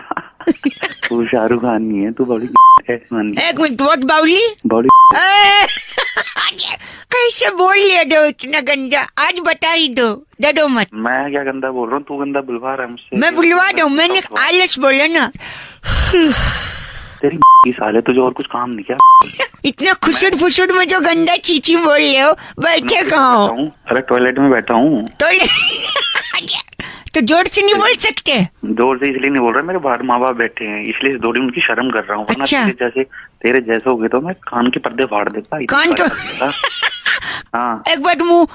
तू शाहरुख खान नहीं है, तू बड़ी एक मिनट, व्हाट बाउली? बड़ी कैसे बोल लिया दो इतना गंदा? आज बता ही दो, डरो मत। मैं क्या गंदा बोल रहा हूँ? तू गंदा बुलवा रहा है मुझसे। मैं बुलवा दूं? मैंने आलस बोला ना। तेरी साले तुझे और कुछ काम नहीं क्या? इतना खुशुर फुसुर में जो गंदा चीची बोल रहे हो, बैठे कहाँ हो? अरे टॉयलेट में बैठा हूँ। तो जोर से नहीं बोल सकते? जोर से इसलिए नहीं बोल रहा, मेरे बाहर माँ बाप बैठे हैं इसलिए थोड़ी उनकी शर्म कर रहा हूँ। अच्छा। तेरे जैसे हो गए तो मैं कान के पर्दे फाड़ देता। कान तो हाँ। एक बार मुँह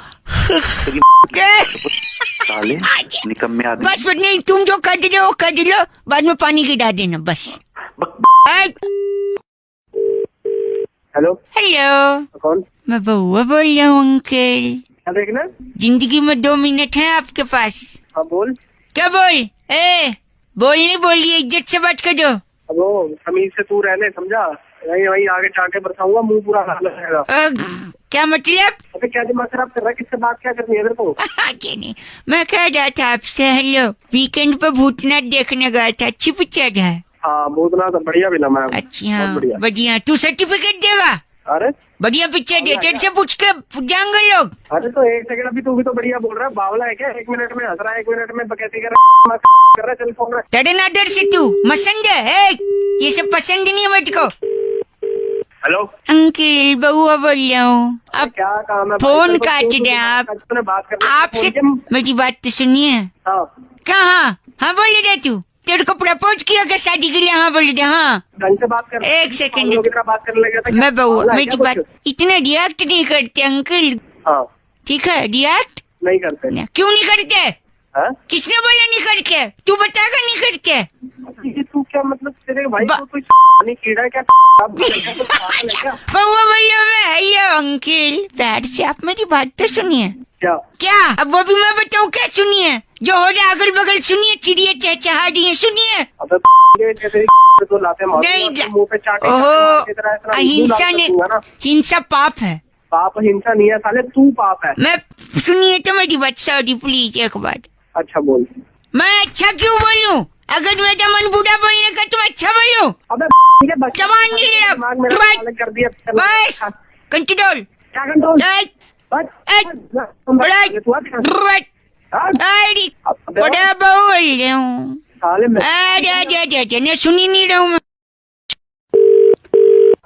साले निकम्मे आदमी। बस नहीं, तुम जो कर रहे हो कर लो, बाद में पानी गिरा देना बस। हेलो। हेलो, कौन? मैं बउआ बोल रहा हूँ अंकल। क्या देखना? जिंदगी में 2 मिनट है आपके पास। हाँ बोल। क्या बोल? बोल नहीं बोलिए, इज्जत से बात करो। अब वो तमीज से तू रहने, समझा? वही आगे चाटे बरसाऊंगा, मुंह पूरा हाल रहेगा। क्या मतलब? अबे क्या दिमाग खराब कर रहा है? किससे बात क्या करनी है तेरे को? नहीं, मैं कह रहा था आपसे, हेलो, वीकेंड पे भूतनाथ देखने गया था, अच्छी पिक्चर है। हाँ भूतनाथ तो बढ़िया भी लगा है। अच्छा, बढ़िया। तू सर्टिफिकेट देगा? अरे बढ़िया पिक्चर है, तेरे से पूछ के जाएंगे लोग। अरे तो एक सेकंड, अभी तू भी तो बढ़िया बोल रहा है। बावला है क्या? 1 मिनट में हंस रहा है, 1 मिनट में बकैती कर रहा है। चल फोन रख। तेरे नादर से तू मसंद है, ये सब पसंद नहीं है मुझको। हेलो अंकल, बउआ बोल रहा हूँ। अब क्या काम है? फोन काट रहे आप। बात कर आपसे मेरी बात तो सुनिए। हाँ कहाँ? हाँ बोल रहे तू तेरे को प्रपोज किया क्या शादी के लिए? हाँ बोल दे। हाँ ढंग से बात कर। एक सेकंड, बात करने लगे था। मैं बहू मेरी बात इतना रिएक्ट नहीं करते अंकल। हाँ ठीक है, रिएक्ट नहीं करते। क्यों नहीं करते? हाँ? किसने बोला नहीं करते? तू बताएगा नहीं करते? ये तू क्या मतलब तेरे भाई को कोई नहीं कीड़ा क्या? बउआ बोलियो मैं। हेलो अंकल, बैठ से आप मेरी बात तो सुनिए। क्या? अब वो भी मैं बताऊँ क्या? सुनिए, जो हो रहा अगल बगल सुनिए, चिड़िया चहचहा रही है, सुनिए। तो लाते नहीं, मुंह पे चाटे। ओहो, अहिंसा ने, हिंसा पाप है। पाप हिंसा नहीं है साले, तू पाप है। मैं सुनिए तो मेरी बात, सॉरी प्लीज एक बार। अच्छा बोल। मैं अच्छा क्यों बोलूं? अगर मेरा मन बुरा बोलने का तो अच्छा बोलूं। अबे जवान नहीं ले दिमाग मेरा कर दिया। बस कंट्रोल। क्या कंट्रोल? बड़ा बोल रहा हूँ। सुनी नहीं रहा हूँ मैं।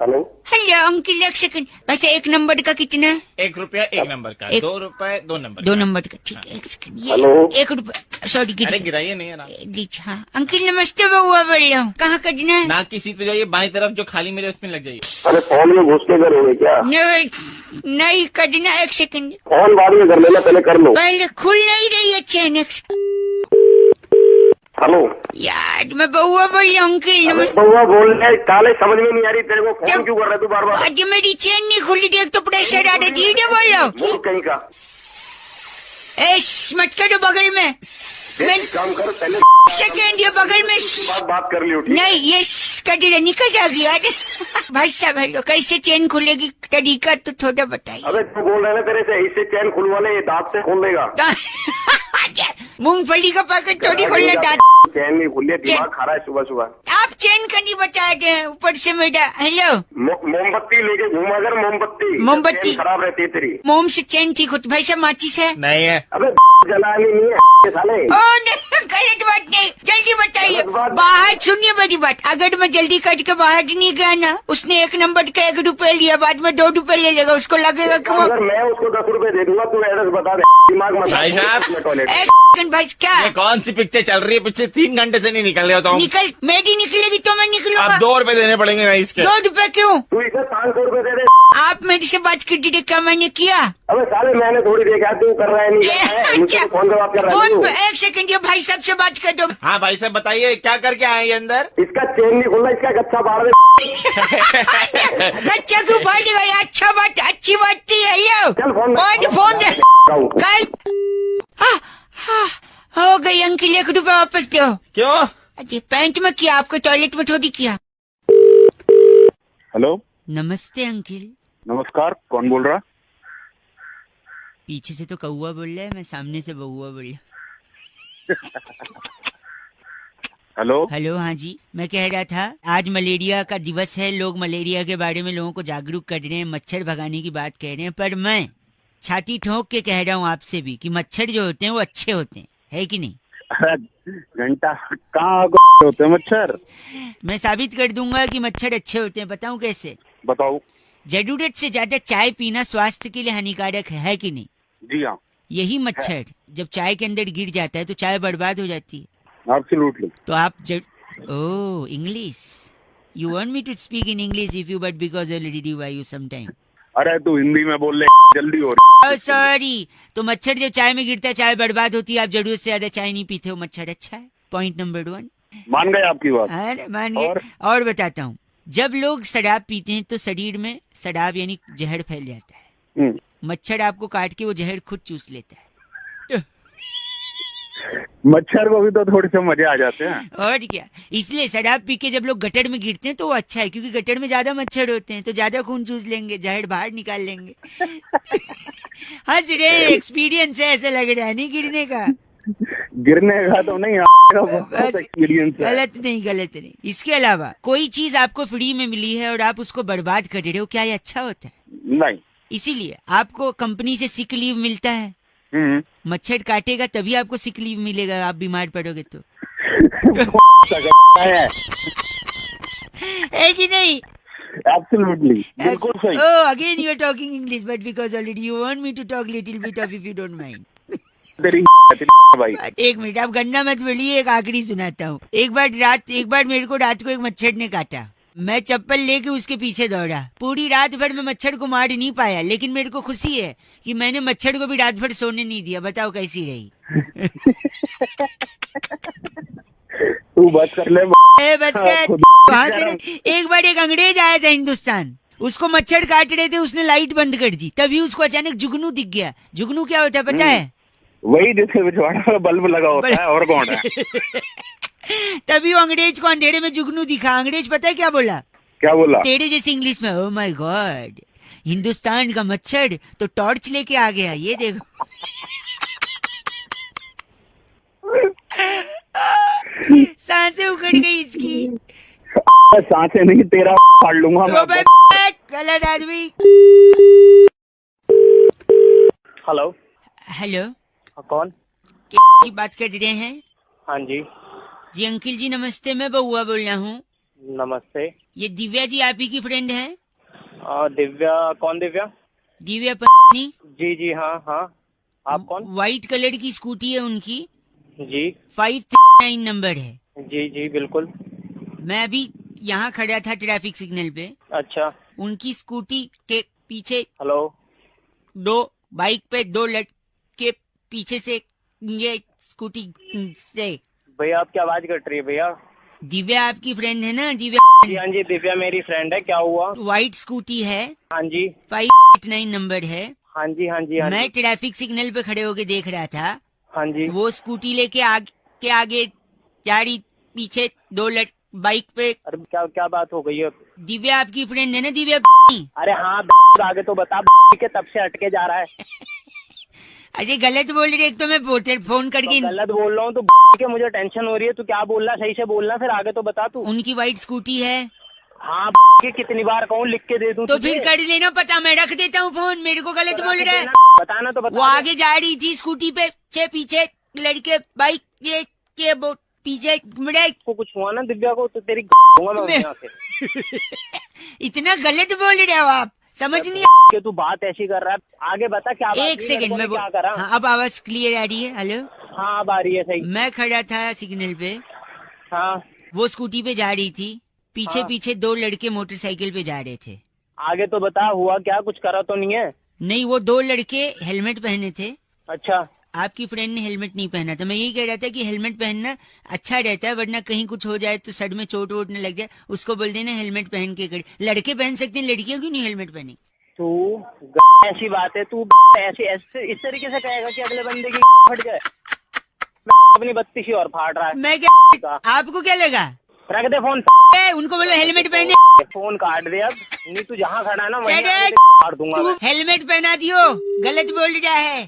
हेलो हेलो अंकल, एक सेकंड। वैसे एक नंबर का कितना है? ₹1 एक नंबर का, ₹2 2 नंबर। 2 नंबर का, ठीक है। एक सेकंड, ये हेलो? ₹1। सॉरी अरे गिराइए नहीं है ना। हाँ अंकल नमस्ते, बउआ बोल रहा हूँ। कहाँ करना है? नाक की सीट पे जाइए, बाईं तरफ जो खाली मिले उसमें लग जाइए। अरे फोन में घुस के करोगे क्या? नहीं करना, एक सेकंड। फोन बाद में कर लेना, पहले कर लो। पहले खुल नहीं रही है चैन। हेलो यार मैं बउआ बोल रहा हूँ अंकल। नमस्ते। बउआ बोल रहे काले, समझ में नहीं आ रही तेरे को। फोन क्यों कर रहा है तू बार बार? आज मेरी चैन नहीं खुली, देख तो प्रेशर आ रहा है। धीरे बोलो। मुंह कहीं का मत करो बगल में। काम कर पहले। सेकेंड, ये बगल में बात कर लियो। नहीं, ये कटी निकल जाएगी यार। भाई साहब हेलो, कैसे चेन खुलेगी तरीका तो थोड़ा बताइए। अबे तू बोल रहे ना तेरे से, इससे चैन खुलवाने, ये दांत से खोल देगा। मूंगफली का पैकेट थोड़ी खोलना दांत। चैन नहीं खुली, दिमाग खा रहा है सुबह सुबह। आप चैन का नहीं बता रहे, ऊपर से मेरा। हेलो, मोमबत्ती लेके घूमा कर। मोमबत्ती चैन खराब रहती है तेरी। मोम से चैन ठीक होती। भाई साहब माचिस है? नहीं है। अबे जलानी नहीं है साले। ओ नहीं, गलत बात नहीं, जल्दी बताइए। बाहर सुनिए मेरी बात, अगर मैं जल्दी कट के बाहर नहीं गया ना, उसने 1 नंबर का ₹1 लिया, बाद में ₹2 ले लेगा। उसको लगेगा कि अगर मैं उसको ₹10 दे दूंगा, तू एड्रेस बता दे। दिमाग मत भाई साहब। टॉयलेट। भाई क्या ये कौन सी पिक्चर चल रही है? पिछले 3 घंटे से नहीं निकल रहे हो। निकल, मेरी निकलेगी तो मैं निकलूंगा। अब ₹2 देने पड़ेंगे ना इसके। ₹2 क्यों? तू इसे ₹500 दे दे। आप मेरे से बात कर दीजिए, क्या मैंने किया? अबे साले मैंने थोड़ी देखा, तू कर रहा है नहीं कर रहा है। मुझसे तो फोन पे बात कर रहा है फोन तू। पे। एक सेकंड, ये भाई साहब से बात कर दो। हाँ भाई साहब बताइए, क्या करके आए ये अंदर? इसका चेन नहीं खुला, इसका गच्छा बाढ़ दे। गच्चा क्यों फाड़ देगा? अच्छा बात, अच्छी बात थी। चल फोन फोन दे। कल हो गई अंकल, ₹1 वापस दो। क्यों? अरे पैंट में किया, आपको टॉयलेट में थोड़ी किया। हेलो नमस्ते अंकल। नमस्कार, कौन बोल रहा? पीछे से तो कौआ बोल रहा है, मैं सामने से बउआ बोल रहा। हेलो हेलो, हाँ जी। मैं कह रहा था, आज मलेरिया का दिवस है, लोग मलेरिया के बारे में लोगों को जागरूक कर रहे हैं, मच्छर भगाने की बात कह रहे हैं, पर मैं छाती ठोक के कह रहा हूँ आपसे भी कि मच्छर जो होते हैं वो अच्छे होते हैं, है कि नहीं? घंटा कहाँ होते हैं मच्छर? मैं साबित कर दूंगा कि मच्छर अच्छे होते हैं। बताऊं कैसे? बताओ। जरूरत से ज्यादा चाय पीना स्वास्थ्य के लिए हानिकारक है कि नहीं? जी हाँ, यही मच्छर जब चाय के अंदर गिर जाता है तो चाय बर्बाद हो जाती है। एब्सोल्युटली। तो आप oh English, you want me to speak in English if you, but because I already do you some time. अरे तू हिंदी में बोल ले, जल्दी हो रही। सॉरी। तो मच्छर जब चाय में गिरता है चाय बर्बाद होती है। आप जरूरत से ज्यादा चाय नहीं पीते हो, मच्छर अच्छा है। Point number 1। मान गए आपकी बात? अरे मान गए। और बताता हूँ, जब लोग शराब पीते हैं तो शरीर में शराब यानी जहर फैल जाता है। मच्छर आपको काट के वो जहर खुद चूस लेता है। मच्छर को भी तो थोड़े से मजे आ जाते हैं। और क्या, इसलिए शराब पी के जब लोग गटर में गिरते हैं तो वो अच्छा है, क्योंकि गटर में ज्यादा मच्छर होते हैं तो ज्यादा खून चूस लेंगे, जहर बाहर निकाल लेंगे। हंस रे, एक्सपीरियंस है, ऐसा लग रहा है नहीं गिरने का। गिरने का तो नहीं, एक्सपीरियंस। गलत नहीं। इसके अलावा कोई चीज आपको फ्री में मिली है और आप उसको बर्बाद कर रहे हो, क्या ये अच्छा होता है? नहीं। इसीलिए आपको कंपनी से सिक लीव मिलता है। मच्छर काटेगा तभी आपको सिक लीव मिलेगा, आप बीमार पड़ोगे तो। है कि नहीं? Absolutely. बिल्कुल सही। Oh, again you are talking English, but because already you want me to talk little bit of, if you don't mind. तेरी भाई। एक मिनट, आप गन्ना मत बोलिए, एक आखिरी सुनाता हूँ। एक बार मेरे को रात को एक मच्छर ने काटा। मैं चप्पल लेके उसके पीछे दौड़ा। पूरी रात भर मैं मच्छर को मार नहीं पाया, लेकिन मेरे को खुशी है कि मैंने मच्छर को भी रात भर सोने नहीं दिया। बताओ कैसी रही? तू बस कर ले। बस कर। वहां से एक बार एक अंग्रेज आया था हिंदुस्तान, उसको मच्छर काट रहे थे, उसने लाइट बंद कर दी, तभी उसको अचानक जुगनू दिख गया। जुगनू क्या होता है पता है? वही जिससे पिछवाड़ा वाला बल्ब लगा होता है, और कौन है? तभी वो अंग्रेज को अंधेरे में जुगनू दिखा। अंग्रेज पता है क्या बोला? क्या बोला? तेरे जैसे इंग्लिश में, ओह माय गॉड, हिंदुस्तान का मच्छर तो टॉर्च लेके आ गया, ये देखो। सांसें उखड़ गई इसकी। सांसें नहीं, तेरा फाड़ लूंगा मैं। गलत आदमी। हेलो हेलो, कौन? की बात कर रहे हैं? हाँ जी। जी अंकिल जी नमस्ते, मैं बउआ बोल रहा हूँ। नमस्ते। ये दिव्या जी आप ही की फ्रेंड है? दिव्या? कौन दिव्या? दिव्या पत्नी। जी जी हाँ हाँ। आप कौन? व्हाइट कलर की स्कूटी है उनकी, जी 539 नंबर है। जी जी बिल्कुल। मैं अभी यहाँ खड़ा था ट्रैफिक सिग्नल पे। अच्छा। उनकी स्कूटी के पीछे हेलो। दो बाइक पे दो लड़के पीछे से ये स्कूटी से। भैया आपकी आवाज कट रही है भैया। दिव्या आपकी फ्रेंड है ना? जी हाँ जी, दिव्या मेरी फ्रेंड है। क्या हुआ? व्हाइट स्कूटी है, हाँ जी 589 नंबर है। हाँ जी हाँ जी हाँ मैं जी ट्रैफिक सिग्नल पे खड़े होके देख रहा था। हाँ जी। वो स्कूटी लेके आगे जा रही, पीछे दो बाइक पे। अरे क्या क्या बात हो गई है? दिव्या आपकी फ्रेंड है ना? दिव्या। अरे हाँ, आगे तो बता के तब से अटके जा रहा है। अरे गलत बोल रही है, एक तो मैं फोन करके तो गलत बोल रहा हूँ तो के मुझे टेंशन हो रही है। तू क्या बोल रहा? सही से बोलना, फिर आगे तो बता तू। उनकी व्हाइट स्कूटी है। हाँ के कितनी बार कहूँ, लिख के दे दूँ तो फिर कर लेना पता, मैं रख देता हूँ फोन। मेरे को गलत बोल रहा है। बताना तो बता। वो आगे जा रही थी स्कूटी पे, पीछे लड़के बाइक के पीछे मुड़े। को कुछ हुआ ना दिव्या को तो तेरी दूंगा मैं यहाँ से। इतना गलत बोल रहे हो आप, समझ नहीं कि तू बात ऐसी कर रहा है। आगे बता क्या बात? एक सेकंड में क्या करा? हाँ, अब आवाज क्लियर आ रही है? हेलो। हाँ अब आ रही है सही। मैं खड़ा था सिग्नल पे। हाँ। वो स्कूटी पे जा रही थी, पीछे हाँ। पीछे दो लड़के मोटरसाइकिल पे जा रहे थे। आगे तो बता, हुआ क्या? कुछ करा तो नहीं है? नहीं, वो दो लड़के हेलमेट पहने थे। अच्छा। आपकी फ्रेंड ने हेलमेट नहीं पहना था। मैं यही कह रहा था कि हेलमेट पहनना अच्छा रहता है, वरना कहीं कुछ हो जाए तो सर में चोट वोट न लग जाए। उसको बोल देना हेलमेट पहन के कर। लड़के पहन सकते हैं, लड़कियां क्यों नहीं हेलमेट पहनी? तू ऐसी बात है, तू ऐसे इस तरीके से कहेगा कि अगले बंदे की फट जाए? अपनी 32 और फाड़ रहा है। मैं क्या, आपको क्या लगा? रख दे फोन। उनको बोलो हेलमेट पहने। फोन काट दे अब। नहीं तू जहाँ खड़ा है ना वहीं चैट, फाड़ दूंगा तू मैं। हेलमेट पहना दियो, गलत बोल रहा है।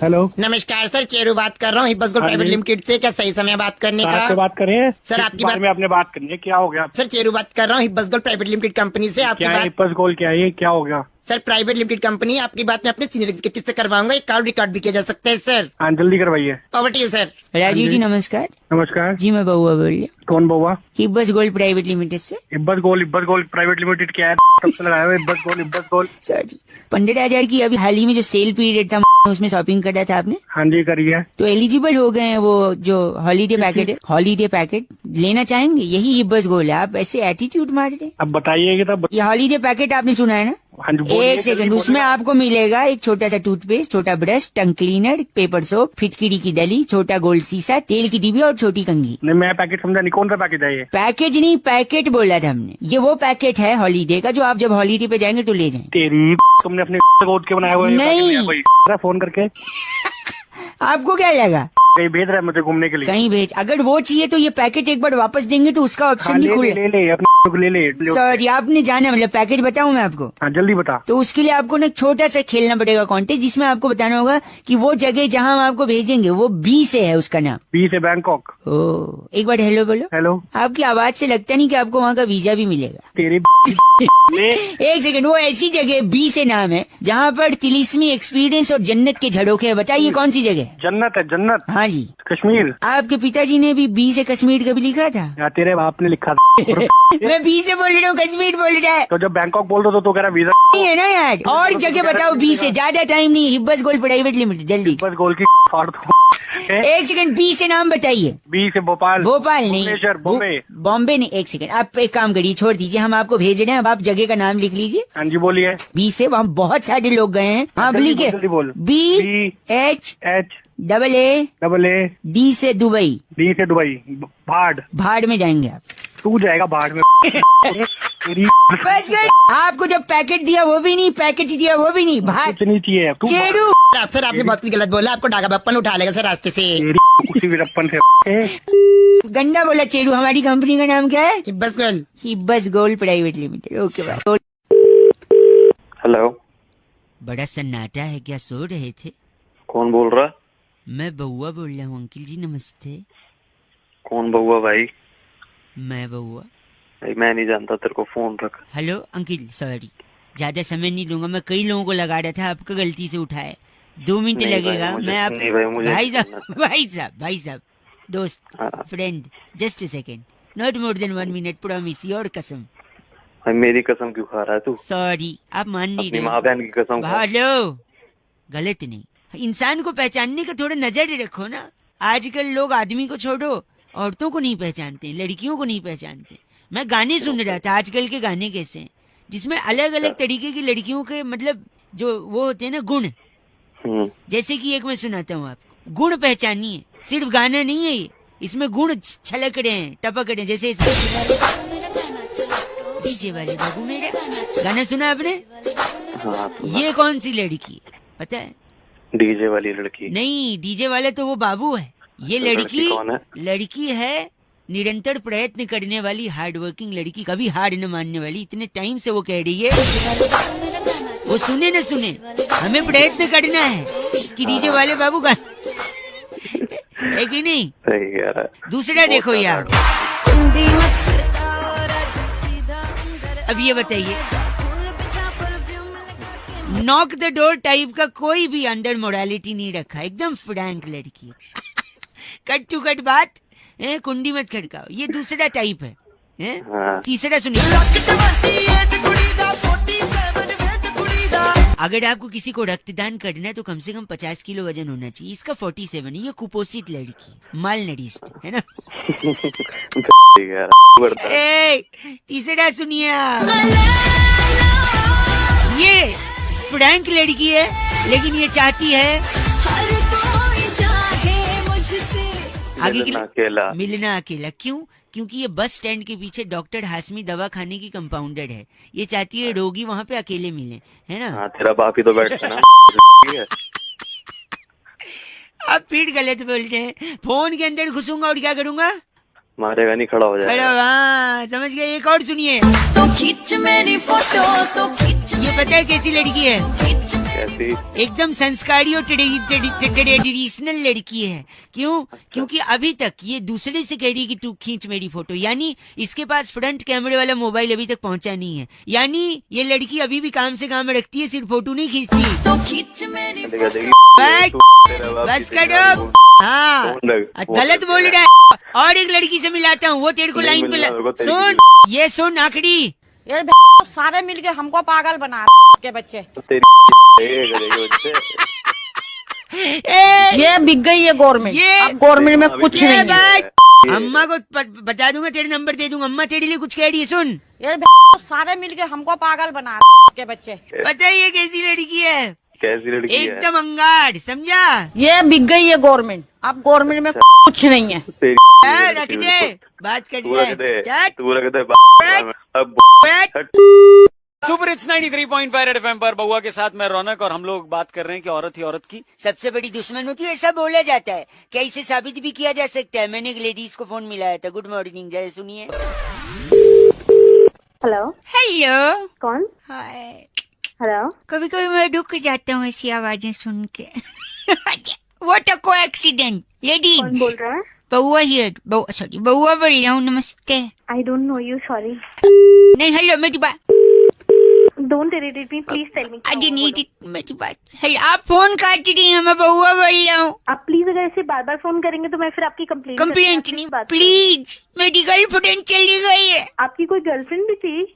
हेलो नमस्कार सर, चेरू बात कर रहा हूँ हिब्बस गोल्ड प्राइवेट लिमिटेड से। क्या सही समय बात करने कहाँ से का? बात कर रहे हैं? सर आपकी बात में आपने बात करनी है, क्या हो गया? सर चेरू बात कर रहा हूँ हिब्बस गोल्ड प्राइवेट लिमिटेड कंपनी से। आपकी क्या है बात हिब्बस गोल्ड? क्या है ये? क्या हो गया? सर प्राइवेट लिमिटेड कंपनी, आपकी बात मैं अपने सीनियर एग्जीक्यूटिव से करवाऊंगा। एक कॉल रिकॉर्ड भी किया जा सकता है सर। हाँ जल्दी करवाइए। Over to you sir. Rajiv ji नमस्कार। नमस्कार जी मैं बउआ बोल रही हूँ, कौन बउआ? हिब्बस गोल्ड प्राइवेट लिमिटेड से। हिब्बस गोल्ड प्राइवेट लिमिटेड क्या है? कब से लगाया हुआ हिब्बस गोल्ड? सर 15,000 की अभी हाल ही में जो सेल पीरियड था उसमें शॉपिंग कर रहा था आपने, हाँ जी करिए। तो एलिजिबल हो गए हैं। वो जो हॉलीडे पैकेट है, हॉलीडे पैकेट लेना चाहेंगे? यही हिब्बस गोल्ड है। आप ऐसे एटीट्यूड मार रहे हैं। अब बताइए तब। ये हॉलीडे पैकेट आपने सुना है ना? हाँ जी बोलिए, एक सेकंड, उसमें आपको मिलेगा एक छोटा सा टूथपेस्ट, छोटा brush, tongue cleaner, paper soap, फिटकिरी की डली, छोटा गोल्ड सीसा, तेल की डिब्बी और छोटी कंघी। नहीं मैं पैकेट समझा नहीं, कौन सा पैकेट है ये? पैकेज नहीं, पैकेट बोला था हमने। ये वो पैकेट है हॉलीडे का जो आप जब हॉलीडे पे जाएंगे तो ले जाएं। तेरी तुमने अपने कोड के बनाया हुआ है? नहीं। फोन करके आपको क्या लगा? कहीं भेज रहा है मुझे घूमने के लिए? कहीं भेज। अगर वो चाहिए तो ये पैकेट एक बार वापस देंगे तो उसका ऑप्शन हाँ, नहीं खुले। ले अपने को ले। सर आपने जाना, मतलब पैकेज बताऊं मैं आपको? हाँ जल्दी बता। तो उसके लिए आपको ना छोटा सा खेलना पड़ेगा कॉन्टेस्ट, जिसमें आपको बताना होगा कि वो जगह जहां हम आपको भेजेंगे वो बी से है, उसका नाम। बी से बैंकॉक। ओ, एक बार हेलो बोलो। हेलो। आपकी आवाज से लगता नहीं कि आपको वहाँ का वीजा भी मिलेगा। तेरी ले। एक सेकंड, वो ऐसी जगह बी से नाम है जहाँ पर तिलिस्मी एक्सपीरियंस और जन्नत के झड़ोखे है। बताइए कौन सी जगह? जन्नत है जन्नत। हाँ जी। कश्मीर। आपके पिताजी ने भी बी से कश्मीर कभी लिखा था? या तेरे बाप ने लिखा था। मैं बी से बोल रहा हूँ, कश्मीर बोल रहा है। तो जब बैंकॉक बोल रहे तो कह रहा वीजा नहीं है ना यार। और जगह बताओ बी से, ज्यादा टाइम नहीं। हिब्बस गोल्ड प्राइवेट लिमिटेड, जल्दी। बस गोल की फाड़ दो। एक सेकंड, बी से नाम बताइए। बी से भोपाल। भोपाल नहीं, भुवनेश्वर, बॉम्बे। बॉम्बे नहीं। एक सेकंड, आप एक काम करिए, छोड़ दीजिए, हम आपको भेज रहे हैं। अब आप जगह का नाम लिख लीजिए। हाँ जी बोलिए। बी से वहाँ बहुत सारे लोग गए हैं। हाँ लिखिए, जल्दी बोल। B H H double A D से दुबई। डी से दुबई। भाड़। भाड़ में जाएंगे आप। तू जाएगा भाड़ में। तेरी बस कर। आपको जब पैकेट दिया वो भी नहीं, पैकेज दिया वो भी नहीं। भाड़ कुछ नहीं चाहिए। तू चेरू। सर आपने बहुत गलत बोला, आपको डाका बप्पन उठा लेगा सर रास्ते से। तेरी उसी वीरप्पन से। गंदा बोला चेरू। हमारी कंपनी का नाम क्या है? हिब्बस गोल्ड। हिब्बस gold private limited. Okay bye. Hello, बड़ा सन्नाटा है, क्या सो रहे थे? कौन बोल रहा? मैं बउआ बोल रहा हूँ अंकिल जी, नमस्ते। कौन बउआ भाई? मैं बउआ। भाई मैं नहीं जानता, तेरे को फोन रख। हेलो अंकिल, सॉरी, ज्यादा समय नहीं लूंगा। मैं कई लोगों को लगा रहा था, आपका गलती से उठाए। 2 मिनट नहीं लगेगा। भाई, मैं आप नहीं भाई, मुझे भाई साहब दोस्त, हाँ। Friend, just a second, not more than 1 minute, promise, your कसम। भाई मेरी कसम क्यों खा रहा है तू? सॉरी, आप मान नहीं अपनी रहे। माँ बहन की कसम खा। हेलो, गलत नहीं। इंसान को पहचानने का थोड़ा नजर रखो ना। आजकल लोग आदमी को छोड़ो, औरतों को नहीं पहचानते, लड़कियों को नहीं पहचानते। मैं गाने सुन रहा था, आजकल के गाने कैसे हैं, जिसमें अलग अलग तरीके की लड़कियों के मतलब जो वो होते हैं ना गुण। जैसे कि एक मैं सुनाता हूँ आपको, गुण पहचानिए। सिर्फ गाना नहीं है ये, इसमें गुण छलक रहे हैं, टपक रहे हैं। जैसे इसमें डीजे वाले बाबू मेरे गाना सुना आपने? हाँ, ये कौन सी लड़की है पता है? डीजे वाली लड़की नहीं, डीजे वाला तो वो बाबू है। ये तो लड़की कौन है? लड़की है निरंतर प्रयत्न करने वाली, हार्ड वर्किंग लड़की, कभी हार न मानने वाली। इतने टाइम से वो कह रही है, वो सुने न सुने, हमें प्रयत्न करना है कि डीजे वाले बाबू का है कि नहीं? सही कह रहा है। दूसरा देखो यार, अब ये बताइए, नॉक द डोर टाइप का कोई भी अंडर मोरालिटी नहीं रखा, एकदम फ्रैंक लड़की। कट टू कट बात है, कुंडी मत खड़काओ, ये दूसरा टाइप है। हाँ। तीसरा सुनिए, अगर आपको किसी को रक्तदान करना है तो कम से कम 50 किलो वजन होना चाहिए। इसका 47 है, ये कुपोषित लड़की, माल नरिष्ट है ना। तीसरा सुनिए आप, ये फ्रैंक लड़की है, लेकिन ये चाहती है आगे के लिए मिलना अकेला। क्यों? क्योंकि ये बस स्टैंड के पीछे डॉक्टर हाशमी दवा खाने की कंपाउंडर है। ये चाहती है रोगी वहाँ पे अकेले मिले, है ना। हाँ, तेरा बाप ही तो बैठता ना। आप फिर गलत बोल रहे हैं। फोन के अंदर घुसूंगा और क्या करूंगा? मारेगा नहीं, खड़ा हो जाएगा। हाँ समझ गए। एक और सुनिए, तो खींच मेरी फोटो, तो खींच। ये पता है कैसी लड़की है? कैसी? एकदम संस्कारी और ट्रेडिशनल लड़की है। क्यों? क्योंकि अभी तक ये दूसरे से कह रही कि तू खींच मेरी फोटो, यानी इसके पास फ्रंट कैमरे वाला मोबाइल अभी तक पहुंचा नहीं है। यानी ये लड़की अभी भी काम से काम रखती है, सिर्फ फोटो नहीं खींचती। तो खींच मेरी बस करो। हाँ गलत बोल रहा है। और एक लड़की से मिलाता हूँ, वो तेरे को लाइन पे सुन, ये सुन आखिरी, ये सारे मिलके हमको पागल बना के बच्चे। ये बिक गई है गवर्नमेंट, अब गवर्नमेंट में कुछ नहीं है। अम्मा को बता दूंगा, तेरे नंबर दे दूंगा, अम्मा तेरे लिए कुछ कह रही है, सुन। ये सारे मिलके हमको पागल बना के बच्चे। बताइए कैसी लड़की है? कैसी लड़की है? एकदम अंगाड़, समझा? ये बिक गई है गवर्नमेंट, अब गवर्नमेंट में कुछ नहीं है। रख दे, बात कर सुपर हिट्स 93.5 रेड एफएम पर बउआ के साथ मैं रौनक, और हम लोग बात कर रहे हैं कि औरत ही औरत की सबसे बड़ी दुश्मन होती है, ऐसा बोला जाता है। क्या इसे साबित भी किया जा सकता है? मैंने एक लेडीज को फोन मिलाया था। गुड मॉर्निंग, जरा सुनिए। हेलो। हेलो, कौन? हाय। हेलो। कभी कभी मैं रुक जाता हूँ ऐसी आवाजें सुन के। What a accident. लेडीज। कौन बोल रहा है? बउआ हियर, सॉरी बउआ बोल रहा हूँ। नमस्ते। I don't know you, sorry. नहीं, हेलो मेरी बात। Don't irritate me, please tell me. अरे नहीं मेरी बात है, आप फोन काट रही हैं, मैं बउआ बोल रहा हूँ। आप प्लीज अगर ऐसे बार बार फोन करेंगे तो मैं फिर आपकी कंप्लेंट नहीं, प्लीज मेरी गर्लफ्रेंड चली गई है। आपकी कोई गर्लफ्रेंड भी थी?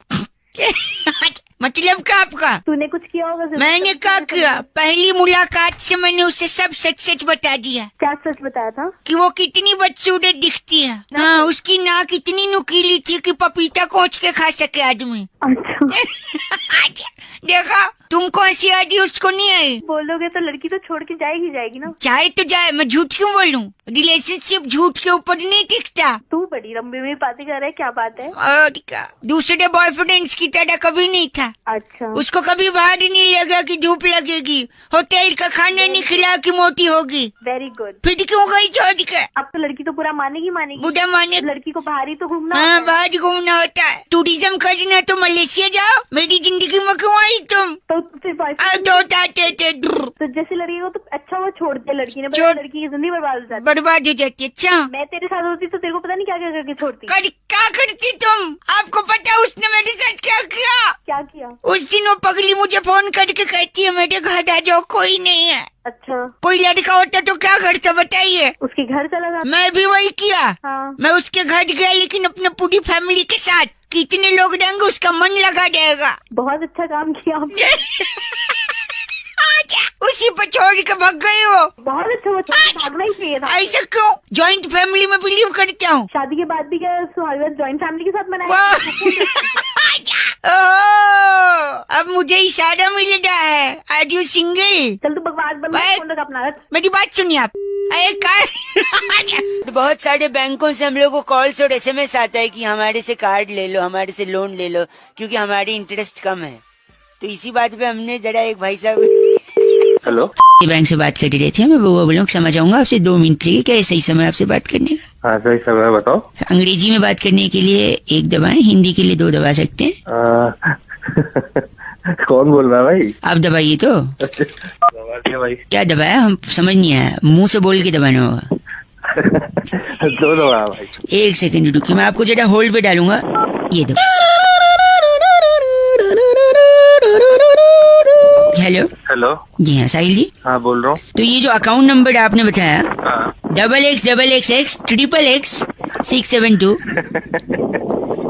मतलब क्या आपका? तूने कुछ किया होगा? मैंने क्या किया? पहली मुलाकात से मैंने उसे सब सच सच बता दिया। क्या सच बताया था? कि वो कितनी बदसूरत दिखती है। हाँ, उसकी नाक इतनी नुकीली थी कि पपीता कोच के खा सके आदमी। अच्छा देखा, तुमको हंसी आ रही, उसको नहीं आई। बोलोगे तो लड़की तो छोड़ के जाएगी ना। चाहे तो जाए, मैं झूठ क्यों बोलूं? रिलेशनशिप झूठ के ऊपर नहीं टिकता। तू बड़ी लंबी में बातें कर रहा है, क्या बात है? और क्या, दूसरे बॉयफ्रेंड्स की तरह कभी नहीं था। अच्छा, उसको कभी बाहर नहीं लगा कि धूप लगेगी, होटल का खाना नहीं खिला कि मोटी होगी। Very good. फिर क्यों गई छोड़ के? अब तो लड़की तो पूरा मानेगी। बुढ़ा माने, लड़की को बाहर ही तो घूमना। हाँ, बाहर घूमना होता है। टूरिज्म करना तो मलेशिया जाओ, मेरी जिंदगी में क्यों आई तुम? तो फिर तो जैसे लड़की को तो अच्छा वो छोड़ दिया लड़की ने, लड़की की जिंदगी बर्बाद हो जाती। अच्छा, मैं तेरे साथ होती तो तेरे को पता नहीं क्या क्या करके छोड़ती। क्या करती तुम? आपको पता है उसने मेरे साथ क्या किया? क्या किया? उस दिन वो पगली मुझे फोन करके कहती है मेरे घर आ जाओ, कोई नहीं है। अच्छा, कोई लड़का होता तो क्या करता बताइए? उसके घर चला गया। मैं भी वही किया। हाँ। मैं उसके घर गया, लेकिन अपने पूरी फैमिली के साथ। कितने लोग रहेंगे उसका मन लगा रहेगा। बहुत अच्छा काम किया आपने। उसी पर छोड़ के भाग गई हो। बहुत अच्छा, वो भागना ही चाहिए था। ऐसा क्यों? जॉइंट फैमिली में बिलीव करता हूँ। शादी के बाद भी क्या जॉइंट फैमिली के साथ मनाया? अब मुझे इशारा मिल रहा है। Are you single? चल तू बकवास बंद कर अपना। मेरी बात सुनिए आप। बहुत सारे बैंकों से हम लोग को कॉल्स और SMS आता है कि हमारे से कार्ड ले लो, हमारे से लोन ले लो, क्योंकि हमारी इंटरेस्ट कम है। तो इसी बात पे हमने जरा एक भाई साहब हेलो, ये बैंक से बात कर रहे थे। मैं वो बोलूँ समझ आऊंगा आपसे 2 मिनट लिए, क्या सही समय आपसे बात करने का? हाँ सही समय, बताओ। अंग्रेजी में बात करने के लिए 1 दबाएं, हिंदी के लिए 2 दबा सकते हैं। कौन बोल रहा है भाई? आप दबाइए तो। दबा दिया भाई। क्या दबाया? हम समझ नहीं आया, मुंह से बोल के दबाना होगा। 2 दबाया भाई। 1 सेकंड रुकिए, मैं आपको जरा होल्ड पे डालूंगा। ये दबा। हेलो जी हाँ, साहिल जी। हाँ बोल रहा हूँ। तो ये जो अकाउंट नंबर आपने बताया, XXXX 672।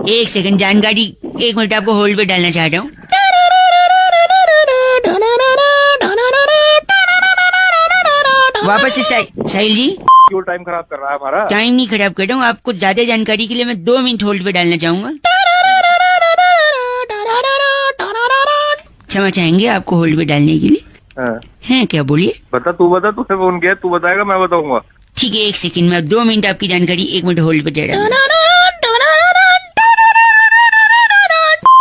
1 सेकंड, जानकारी 1 मिनट आपको होल्ड पे डालना चाह रहा हूँ। वापस से साहिल जी। क्यों टाइम खराब कर रहा है हमारा? टाइम नहीं खराब कर रहा हूँ, आपको ज्यादा जानकारी के लिए मैं 2 मिनट होल्ड पे डालना चाहूंगा। क्षमा चाहेंगे आपको होल्ड पे डालने के लिए। हाँ। हैं क्या? बोलिए। बता, तू बता, तूने फोन किया, तू बताएगा मैं बताऊंगा। ठीक है, 1 सेकंड में 2 मिनट आपकी जानकारी 1 मिनट होल्ड पे दे रहा हूँ।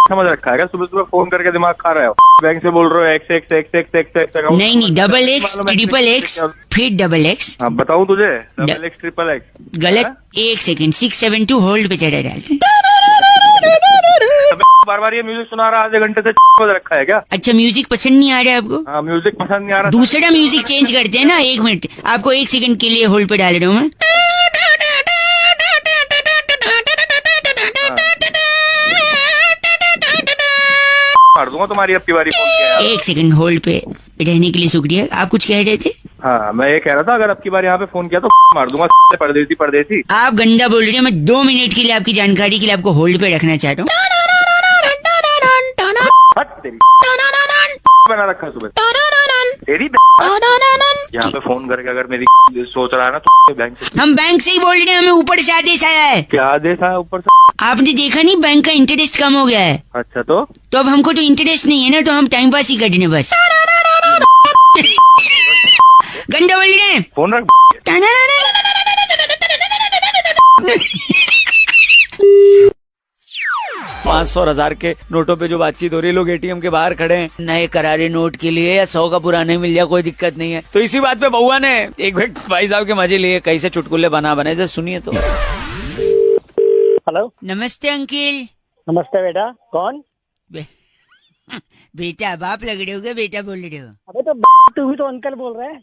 समझ रखा है क्या? सुबह सुबह फोन करके दिमाग खा रहे हो? बैंक से बोल रहे हो XXXX। नहीं, XX XXX फिर XX। हाँ बताऊँ तुझे? XX XXX गलत। 1 सेकंड, 672 होल्ड पे चढ़ा डाल। बार बार ये म्यूजिक सुना रहा, आधे घंटे से बज रखा है क्या? अच्छा, म्यूजिक पसंद नहीं आ रहा है आपको? हाँ, म्यूजिक पसंद नहीं आ रहा। दूसरा म्यूजिक चेंज करते हैं ना। 1 मिनट, आपको 1 सेकंड के लिए होल्ड पे डाल रहा हूँ मैं। मार दूंगा तुम्हारी अब की बारी फोन किया। 1 सेकंड होल्ड पे रहने के लिए शुक्रिया। आप कुछ कह रहे थे? हाँ, मैं ये कह रहा था अगर अब की बार यहाँ पे फोन किया तो मार दूंगा। परदेसी। आप गंदा बोल रहे हैं। मैं 2 मिनट के लिए आपकी जानकारी के लिए आपको होल्ड पे रखना चाहता हूँ। बना रखा सुबह तेरी यहाँ पे फोन करके अगर मेरी सोच रहा है ना तो बैंक से। हम बैंक से ही बोल रहे हैं, हमें ऊपर से आदेश आया है। क्या आदेश आया ऊपर से? आपने देखा नहीं, बैंक का इंटरेस्ट कम हो गया है। अच्छा, तो अब हमको तो इंटरेस्ट नहीं है ना, तो हम टाइम पास ही कर रहे हैं बस। गंदा बोल रहे हैं। फोन रख। 500 और 1000 के नोटों पे जो बातचीत हो रही है, लोग ATM के बाहर खड़े हैं नए करारे नोट के लिए, या 100 का पुराने मिल जाए कोई दिक्कत नहीं है। तो इसी बात पे बउआ ने एक भाई साहब के मजे लिए, कैसे चुटकुले बने जरा सुनिए तो। हेलो, नमस्ते अंकिल। नमस्ते बेटा। कौन? बेटा बाप लग रहे हो क्या? बेटा बोल रहे हो? अबे तो तू भी तो अंकल बोल रहा है।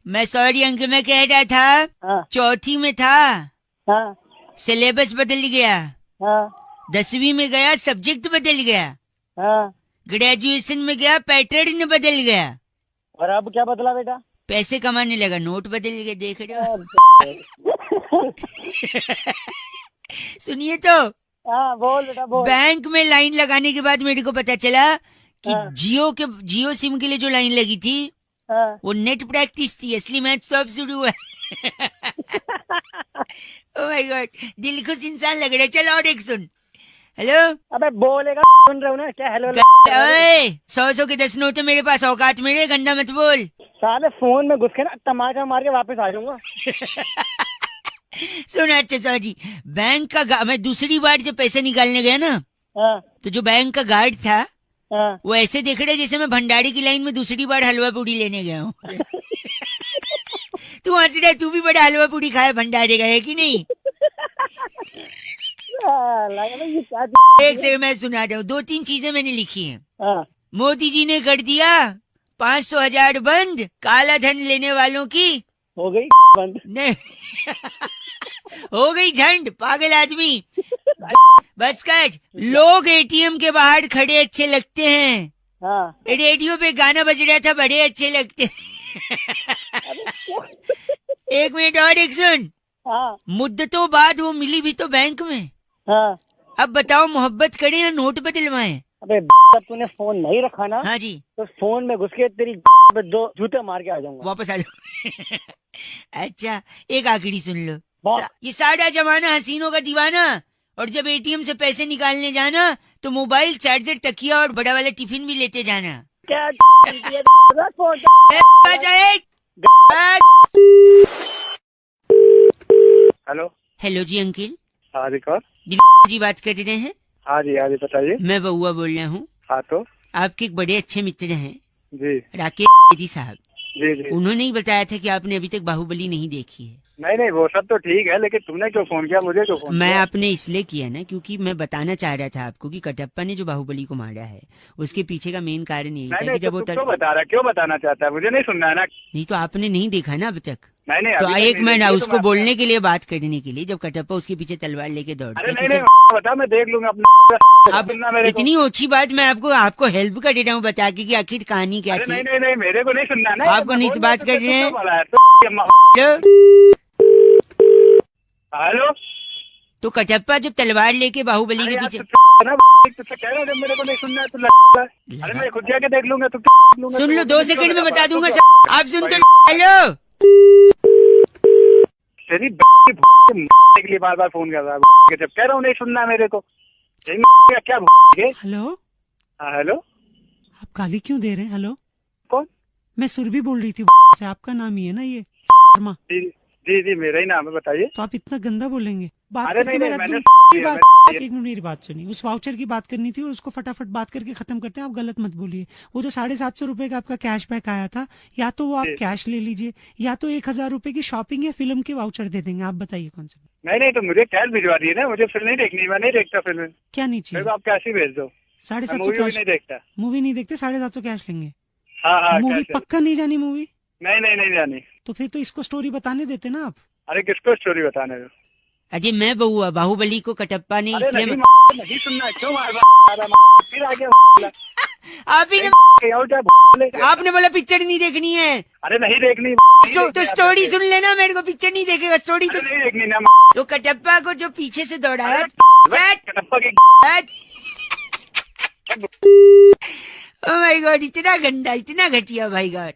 मैं सॉरी अंकल, मैं कह रहा था। हाँ। 4th में था। हाँ। सिलेबस बदल गया। हाँ। 10वीं में गया, सब्जेक्ट बदल गया। हाँ। ग्रेजुएशन में गया, पैटर्न बदल गया। और अब क्या बदला बेटा? पैसे कमाने लगा, नोट बदल गए, देख रहे हो। सुनिए तो, हाँ बोल बेटा बोल। बैंक में लाइन लगाने के बाद मेरे को पता चला कि जियो सिम के लिए जो लाइन लगी थी वो नेट प्रैक्टिस थी, असली मैच तो अब शुरू हुआ। ओह माय गॉड, दिल खुश इंसान लग रहा है। चल और एक सुन। हेलो। अबे बोलेगा सुन रहे हो ना क्या? हेलो। 100 के 10 नोट है मेरे पास, औकात मेरे, गंदा मत बोल। साले फोन में घुस के ना टमाटर मार के वापस आ जाऊंगा। सुना, अच्छा सॉरी, बैंक का मैं दूसरी बार जब पैसे निकालने गया ना, तो जो बैंक का गार्ड था वो ऐसे देख रहा है जैसे मैं भंडारी की लाइन में दूसरी बार हलवा पूड़ी लेने गया हूँ। तू हंस रहा है, तू भी बड़ा हलवा पूड़ी खाया भंडारे का, है कि नहीं? एक से मैं सुना रहा हूँ, 2-3 चीजें मैंने लिखी हैं। मोदी जी ने कर दिया 500,000 बंद, काला धन लेने वालों की हो गई बंद। नहीं हो गई झंड, पागल आदमी। बस कट। लोग एटीएम के बाहर खड़े अच्छे लगते हैं। रेडियो पे गाना बज रहा था, बड़े अच्छे लगते हैं। एक मिनट और एक सुन। मुद्दतों बाद वो मिली भी तो बैंक में। अब बताओ, मोहब्बत करें या नोट बदलवाएं? अबे जब तूने फोन नहीं रखा ना, हाँ जी, तो फोन में घुस के तेरी पे 2 जूते मार के आ जाऊंगा। वापस आ जाओ। अच्छा, एक आखिरी सुन लो। ये सारा जमाना हसीनों का दीवाना, और जब एटीएम से पैसे निकालने जाना तो मोबाइल, चार्जर, तकिया और बड़ा वाला टिफिन भी लेते जाना। क्या हेलो। हेलो जी अंकिल। हाँ जी कौन? जी बात कर रहे हैं? हाँ जी बताइए। मैं बउआ बोल रहा हूँ। हाँ तो आपके एक बड़े अच्छे मित्र हैं जी, राकेश जी साहब। जी। उन्होंने ही बताया था कि आपने अभी तक बाहुबली नहीं देखी है। नहीं वो सब तो ठीक है, लेकिन तुमने क्यों फोन किया मुझे? क्यों फोन मैं किया? आपने इसलिए किया ना, क्योंकि मैं बताना चाह रहा था आपको कि कटप्पा ने जो बाहुबली को मारा है उसके पीछे का मेन कारण यही था कि जब वो क्यों बता रहा, क्यों बताना चाहता है? मुझे नहीं सुनना है ना। नहीं तो आपने नहीं देखा ना अब तक। नहीं तो एक मिनट, उसको बोलने के लिए, बात करने के लिए, जब कटप्पा उसके पीछे तलवार लेके दौड़ता है। नहीं बता, मैं देख लूंगा अपना। अब इतनी ओछी बात मैं आपको हेल्प कर रहा हूँ बता के कि आखिर कहानी क्या थी। नहीं मेरे को नहीं सुनना है। आपको नहीं बात कर रहे हैं। हेलो। तो कटप्पा जब तलवार लेके बाहुबली के पीछे, मेरे को नहीं सुनना है तो अरे मैं खुद जाके देख लूंगा। तो सुन लो, 2 सेकंड में बता दूंगा सब। आप सुन तो। हेलो। तेरी के लिए बार फोन कर रहा है, जब कह रहा हूँ नहीं सुनना मेरे को। क्या? हेलो। हाँ हेलो। आप गाली क्यों दे रहे हैं? हेलो कौन? मैं सुरभि बोल रही थी से। आपका नाम ही है ना ये शर्मा? जी मेरा ही नाम है, बताइए। तो आप इतना गंदा बोलेंगे? बात अरे करके नहीं, एक मिनट मेरी बात सुनिए। उस वाउचर की बात करनी थी और उसको फटाफट बात करके खत्म करते हैं। आप गलत मत बोलिए। वो जो 750 रुपए का आपका कैशबैक आया था, या तो वो आप कैश ले लीजिए, या तो 1000 रुपए की शॉपिंग या फिल्म के वाउचर दे देंगे। आप बताइए कौन सा? नहीं तो मुझे कैश भिजवा दिए ना, मुझे फिल्म नहीं देखनी, मैं नहीं देखता फिल्म। क्या नहीं चाहिए? आप कैश ही भेज दो। 750 कैश नहीं देखता। मूवी नहीं देखते? 750 कैश लेंगे? हाँ मूवी पक्का नहीं जानी मूवी? नहीं जानी। तो फिर तो इसको स्टोरी बताने देते ना आप। अरे किसको स्टोरी बताने दो? अरे मैं बउआ, बाहुबली को कटप्पा ने इसलिए नहीं सुनना। क्यों फिर आगे आप ही ने आपने बोला पिक्चर नहीं देखनी है। अरे नहीं देखनी तो स्टोरी सुन लेना, मेरे को पिक्चर नहीं देखेगा, स्टोरी तो नहीं देखनी ना। तो कटप्पा को जो पीछे से दौड़ाया, कटप्पा की ओह माय गॉड, इतना गंदा, इतना घटिया भाई गॉड।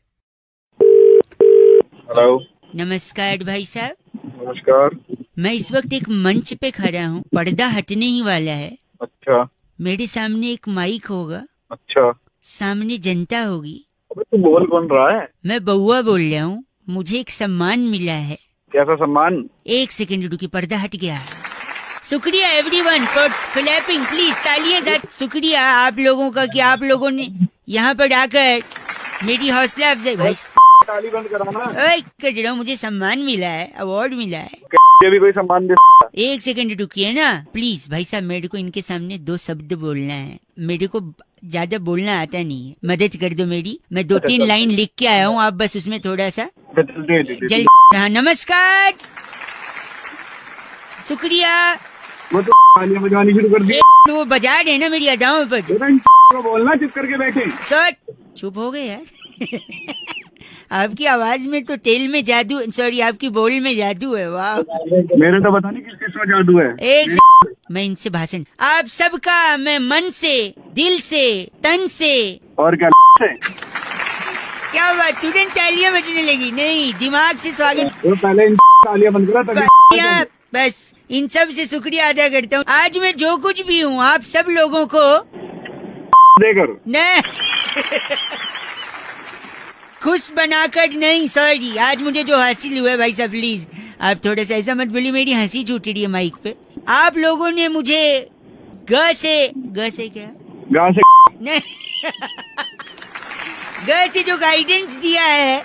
हेलो। नमस्कार भाई साहब। नमस्कार। मैं इस वक्त एक मंच पे खड़ा हूँ, पर्दा हटने ही वाला है। अच्छा। मेरे सामने एक माइक होगा। अच्छा। सामने जनता होगी। अबे तू बोल कौन रहा है? मैं बउआ बोल रहा हूँ। मुझे एक सम्मान मिला है। कैसा सम्मान? एक सेकंड रुकी, पर्दा हट गया। शुक्रिया एवरीवन फॉर क्लैपिंग, प्लीज तालियां साथ। शुक्रिया आप लोगों का कि आप लोगों ने यहाँ पर आकर मेरी हौसला अफजाई। भाई ताली बंद कराना। कर रहा हूँ, मुझे सम्मान मिला है, अवार्ड मिला है। ये भी कोई सम्मान दे? एक सेकंड रुकिए ना प्लीज भाई साहब, मेरे को इनके सामने 2 शब्द बोलना है। मेरे को ज्यादा बोलना आता नहीं है, मदद कर दो मेरी। मैं 2-3 लाइन लिख के आया हूँ, आप बस उसमें थोड़ा सा जल्दी। हाँ नमस्कार, शुक्रिया। वो तो बजानी शुरू कर दी। वो बजा रहे हैं ना मेरी अदाओं पर। को बोलना चुप करके बैठे। सर चुप हो गए यार। आपकी आवाज में तो तेल में जादू, सॉरी आपकी बोल में जादू है। वाह, मेरे तो पता नहीं किस चीज में जादू है। एक मैं इनसे भाषण, आप सबका मैं मन से, दिल से, तन से और क्या से? क्या बात, तुरंत तालियां बजने लगी। नहीं, दिमाग से स्वागत। तो पहले इन तालियां बंद करा तभी। बस इन सब से शुक्रिया अदा करता हूँ। आज मैं जो कुछ भी हूँ आप सब लोगों को देकर नहीं खुश बनाकर नहीं, सॉरी आज मुझे जो हासिल हुआ है भाई साहब प्लीज आप थोड़ा सा ऐसा मत बोलिए, मेरी हंसी छूट रही है माइक पे। आप लोगों ने मुझे ग से क्या गाँव से नहीं ग से जो गाइडेंस दिया है,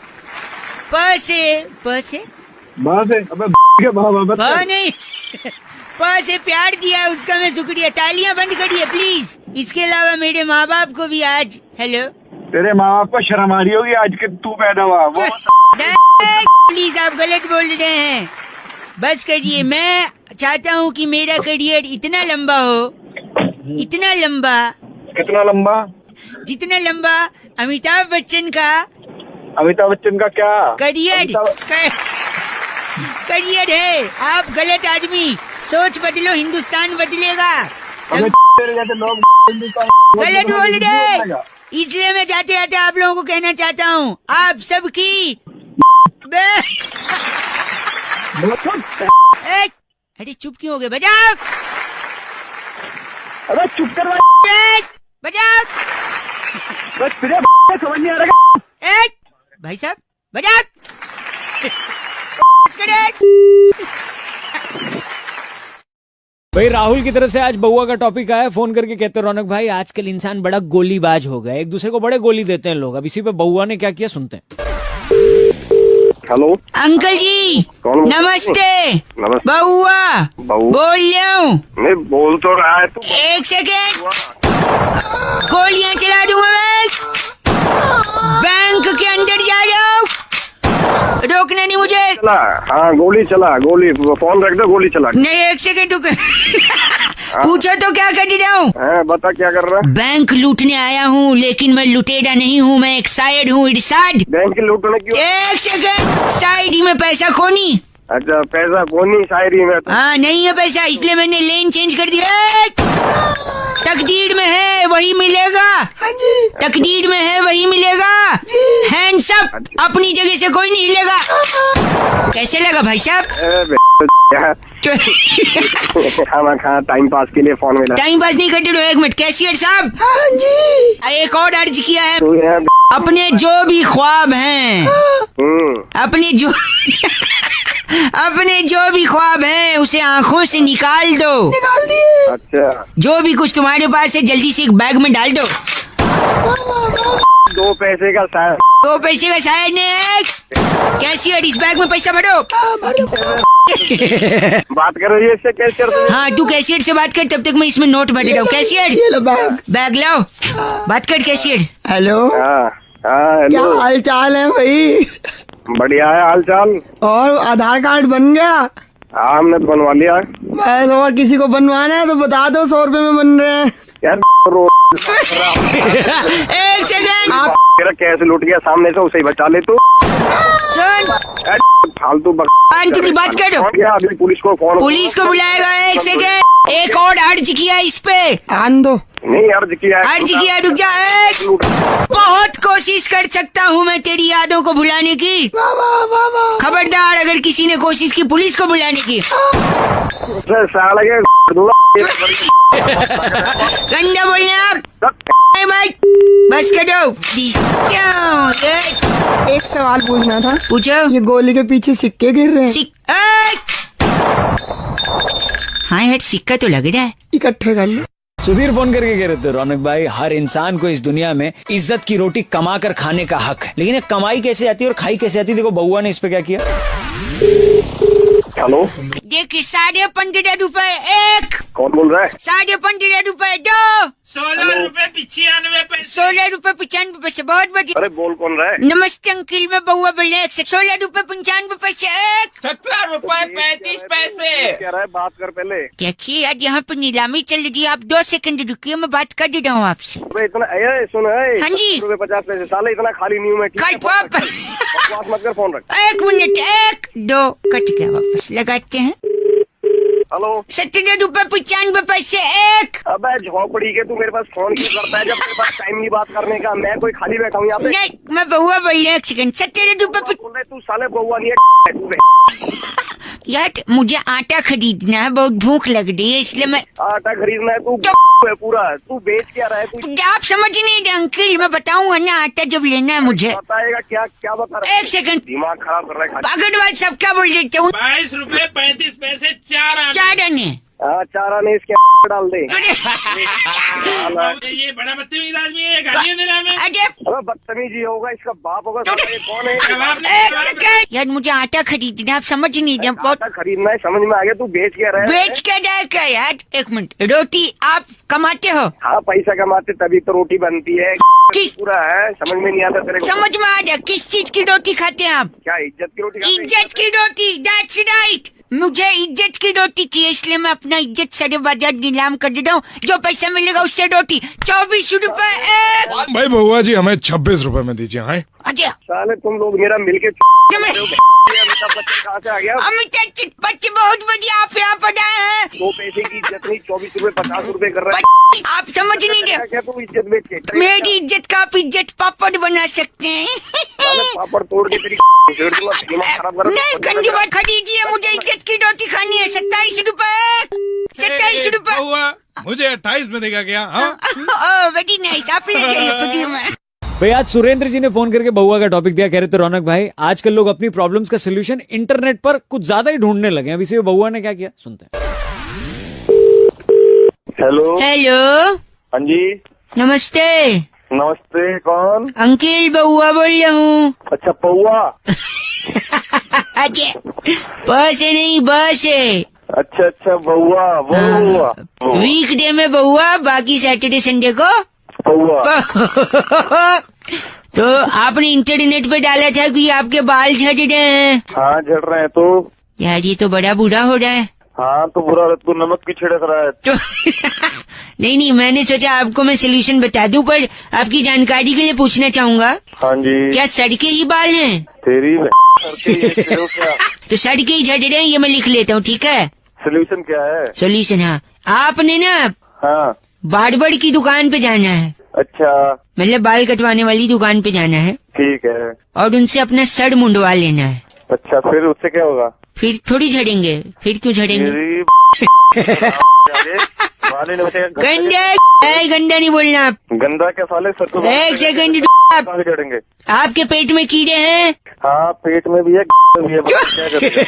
प से अबे नहीं प से प्यार दिया है, उसका मैं शुक्रिया। तालियां बंद करिए प्लीज। इसके अलावा मेरे माँ बाप को भी आज, हेलो, तेरे माँ बाप को शर्म आ रही होगी आज के तू पैदा हुआ वो। प्लीज आप गलत बोल रहे हैं, बस करिए। मैं चाहता हूँ कि मेरा करियर इतना लंबा हो, इतना लंबा, कितना लंबा? जितना लंबा अमिताभ बच्चन का क्या करियर है। आप गलत आदमी, सोच बदलो, हिंदुस्तान बदलेगा। गलत बोल रहे, इसलिए मैं जाते जाते आप लोगों को कहना चाहता हूँ, आप सबकी अरे चुप क्यों हो गए? बजाओ, अरे चुप कर बजाओ, समझ नहीं आ रहा भाई साहब बजाओ। भाई राहुल की तरफ से आज बउआ का टॉपिक आया, फोन करके कहते रौनक भाई आजकल इंसान बड़ा गोलीबाज हो गया, एक दूसरे को बड़े गोली देते हैं लोग। अब इसी पे बउआ ने क्या किया सुनते हैं। हेलो अंकल जी, नमस्ते। बउआ बोल रहा हूँ। नहीं बोल तो रहा है तू। एक सेकेंड, गोलियां चला दूंगा मैं। बैंक के अंदर जा रहा हूँ, रोकना नहीं मुझे। हाँ गोली चला, गोली फोन रख दो, गोली चला। नहीं एक सेकेंड रुक। पूछो तो क्या कर रहा हूँ? बता क्या कर रहा है? बैंक लूटने आया हूँ, लेकिन मैं लुटेरा नहीं हूँ, मैं एक शायर हूँ। इरशाद। बैंक लूटने क्यों? एक सेकेंड, शायरी में पैसा खोनी। अच्छा पैसा खोनी शायरी में? हाँ नहीं है पैसा, इसलिए मैंने लेन चेंज कर दिया। तकदीर में है वही मिलेगा। हाँ जी। तकदीर में है वही मिलेगा। हैंड्स अप, अपनी जगह से कोई नहीं हिलेगा। कैसे लगा भाई साहब? खाना टाइम पास के लिए फोन मिला। टाइम पास नहीं करते रहो। एक मिनट, कैशियर साहब। हाँ जी। एक और अर्ज किया है, अपने जो भी ख्वाब हैं, अपने जो भी ख्वाब हैं उसे आँखों से निकाल दो। निकाल दिए। अच्छा। जो भी कुछ तुम्हारे पास है जल्दी से एक बैग में डाल दो। 2 पैसे का शायर। 2 पैसे का शायर ने। कैशियर इस बैग में पैसा भरो। बात कर रही है इससे कैशियर से? हाँ तू कैशियर से बात कर, तब तक मैं इसमें नोट भर रहा हूँ। कैशियर बैग लाओ, बात कर कैशियर। हेलो। क्या हाल चाल है भाई? बढ़िया है हाल चाल। और आधार कार्ड बन गया? हाँ हमने तो बनवा लिया। मैं तो और किसी को बनवाना है तो बता दो, 100 रुपए में बन रहे हैं यार। एक सेकंड, आप मेरा कैसे लूट गया सामने से, उसे ही बचा ले तू। सुन फालतू बात कर। अभी पुलिस को बुलाएगा। एक सेकंड, एक और अर्ज किया इस पे। आन दो। नहीं अर्ज किया, रुक जा। बहुत कोशिश कर सकता हूँ मैं तेरी यादों को भुलाने की। खबरदार अगर किसी ने कोशिश की पुलिस को बुलाने की। गंदा बोलने आप। बस करो। एक सवाल पूछना था। पूछो। ये गोली के पीछे सिक्के गिर रहे हैं। हाँ यार सिक्का तो लग रहा है। इकट्ठे कर लो। सुधीर फोन करके कह रहे थे रौनक भाई हर इंसान को इस दुनिया में इज्जत की रोटी कमा कर खाने का हक है, लेकिन कमाई कैसे आती है और खाई कैसे आती है? देखो बउआ ने इस पे क्या किया। हेलो। देखो एक 15.5 रुपए एक। कौन बोल रहा है? 15.5 रुपए दो। 16 रुपए 95 पैसे। 16 रुपए 95 पैसे, बहुत बढ़िया। अरे बोल कौन रहा है? नमस्ते अंकिल, मैं बउआ बोल रहा हूँ। 16 रुपए 95 पैसे एक। 17 रुपए 35 पैसे। क्या रहा है? बात कर पहले। देखिए आज यहाँ पे नीलामी चल रही है, आप 2 सेकंड रुकिए, मैं बात कर रहा हूँ आपसे। अबे इतना सुन है। हाँ जी। 50 पैसे साले, इतना खाली नहीं हूँ मैं। बकवास मत कर, फोन रख। 1 मिनट 1 2 कट गया, वापस लगाते हैं। हेलो। 17 रुपए 95 पैसे एक। अबे झोपड़ी के तू मेरे पास फोन क्यों करता है जब मेरे पास टाइम नहीं बात करने का? मैं कोई खाली बैठा हूँ यहाँ पे। नहीं, मैं बउआ बोल रहा हूँ। 1 सेकंड। 17 रुपए। तू साले बउआ नहीं है। यार मुझे आटा खरीदना है, बहुत भूख लग रही है, इसलिए मैं। आटा खरीदना है? तू है पूरा। तू बेच क्या रहा है? तू आप समझ नहीं रहे अंकल, मैं बताऊंगा ना आटा जब लेना है मुझे। बताएगा क्या? क्या बता रहा है? 1 सेकंड। दिमाग खराब कर रहा है। अगरवाल सब क्या बोल रहे थे? 22 रुपए 35 पैसे 4 आने। 4 आने। हाँ 4 आने इसके डाल दे। ये बड़ा बदतमीज आदमी है, गालियाँ दे रहा है। अबे बदतमीजी होगा, इसका बाप होगा। ये कौन है? 1 सेकंड। यार मुझे आटा खरीदना है, आप समझ नहीं रहे। आटा खरीदना है, समझ में आ गया। तू बेच क्या रहा है? बेच क्या जाए क्या यार? 1 मिनट। रोटी आप कमाते हो? हाँ पैसा कमाते तभी तो रोटी बनती है। किस पूरा है, समझ में नहीं आता तेरे को? समझ में आ गया। किस चीज की रोटी खाते हैं आप? क्या इज्जत की रोटी खाते हैं? इज्जत की रोटी, दैट्स राइट। मुझे इज्जत की रोटी चाहिए, इसलिए मैं अपना इज्जत सारे बाजार नीलाम कर देता हूँ। जो पैसा मिलेगा उससे रोटी। 24 रुपए एक। भाई बउआ जी हमें 26 रुपए में दीजिए। हाँ अच्छा साले तुम लोग मेरा मिलके अमिताभ बच्चन कहाँ से आ गया? अमिताभ बच्चन बहुत बढ़िया, आप यहाँ पर आए हैं। 2 पैसे की इज्जत नहीं, 24 रुपए 50 रुपए कर रहा है। आप समझ नहीं रहे। क्या तू इज्जत बेच के? मेरी इज्जत का आप इज्जत पापड़ बना सकते हैं। पापड़ तोड़ के तेरी दिमाग खराब कर। नहीं गंजी बात खरीदिए, मुझे इज्जत की रोटी खानी है। 27 रुपए 27 रुपए। मुझे 28 में देगा क्या? वेरी नाइस, आप ले जाइए फ्री में। भाई आज सुरेंद्र जी ने फोन करके बहुआ का टॉपिक दिया, कह रहे थे रौनक भाई आजकल लोग अपनी प्रॉब्लम्स का सोल्यूशन इंटरनेट पर कुछ ज्यादा ही ढूंढने लगे हैं। अब इसी में बहुआ ने क्या किया सुनते हैं। हेलो। हेलो। हाँ जी नमस्ते। नमस्ते, कौन? अंकिल बहुआ बोल रहा हूँ। अच्छा पौआ। अच्छा बस है नहीं बस है। अच्छा बउआ बउआ। वीकडे में बहुआ, बाकी सैटरडे संडे को बउआ। तो आपने इंटरनेट पे डाला था कि आपके बाल झड़ रहे हैं। हाँ झड़ रहे हैं। तो यार ये तो बड़ा बुरा हो रहा है। हाँ तो बुरा, तू नमक की छिड़क रहा है तो नहीं मैंने सोचा आपको मैं सोल्यूशन बता दूं, पर आपकी जानकारी के लिए पूछना चाहूंगा। हाँ जी। क्या सड़के ही बाल हैं? तेरी क्या? तो सड़के ही झड़ रहे हैं, ये मैं लिख लेता हूँ, ठीक है? सोल्यूशन क्या है? सोल्यूशन हाँ, आपने ना हाँ बार्बर की दुकान पे जाना है। अच्छा मतलब बाल कटवाने वाली दुकान पे जाना है। ठीक है। और उनसे अपना सर मुंडवा लेना है। अच्छा फिर उससे क्या होगा? फिर थोड़ी झड़ेंगे। फिर क्यों झड़ेंगे? गंदा नहीं बोलना आप। गंदा क्या साले? सर 1 सेकंड झड़ेंगे। आपके पेट में कीड़े हैं? हाँ पेट में भी है, भी है। क्या करेंगे?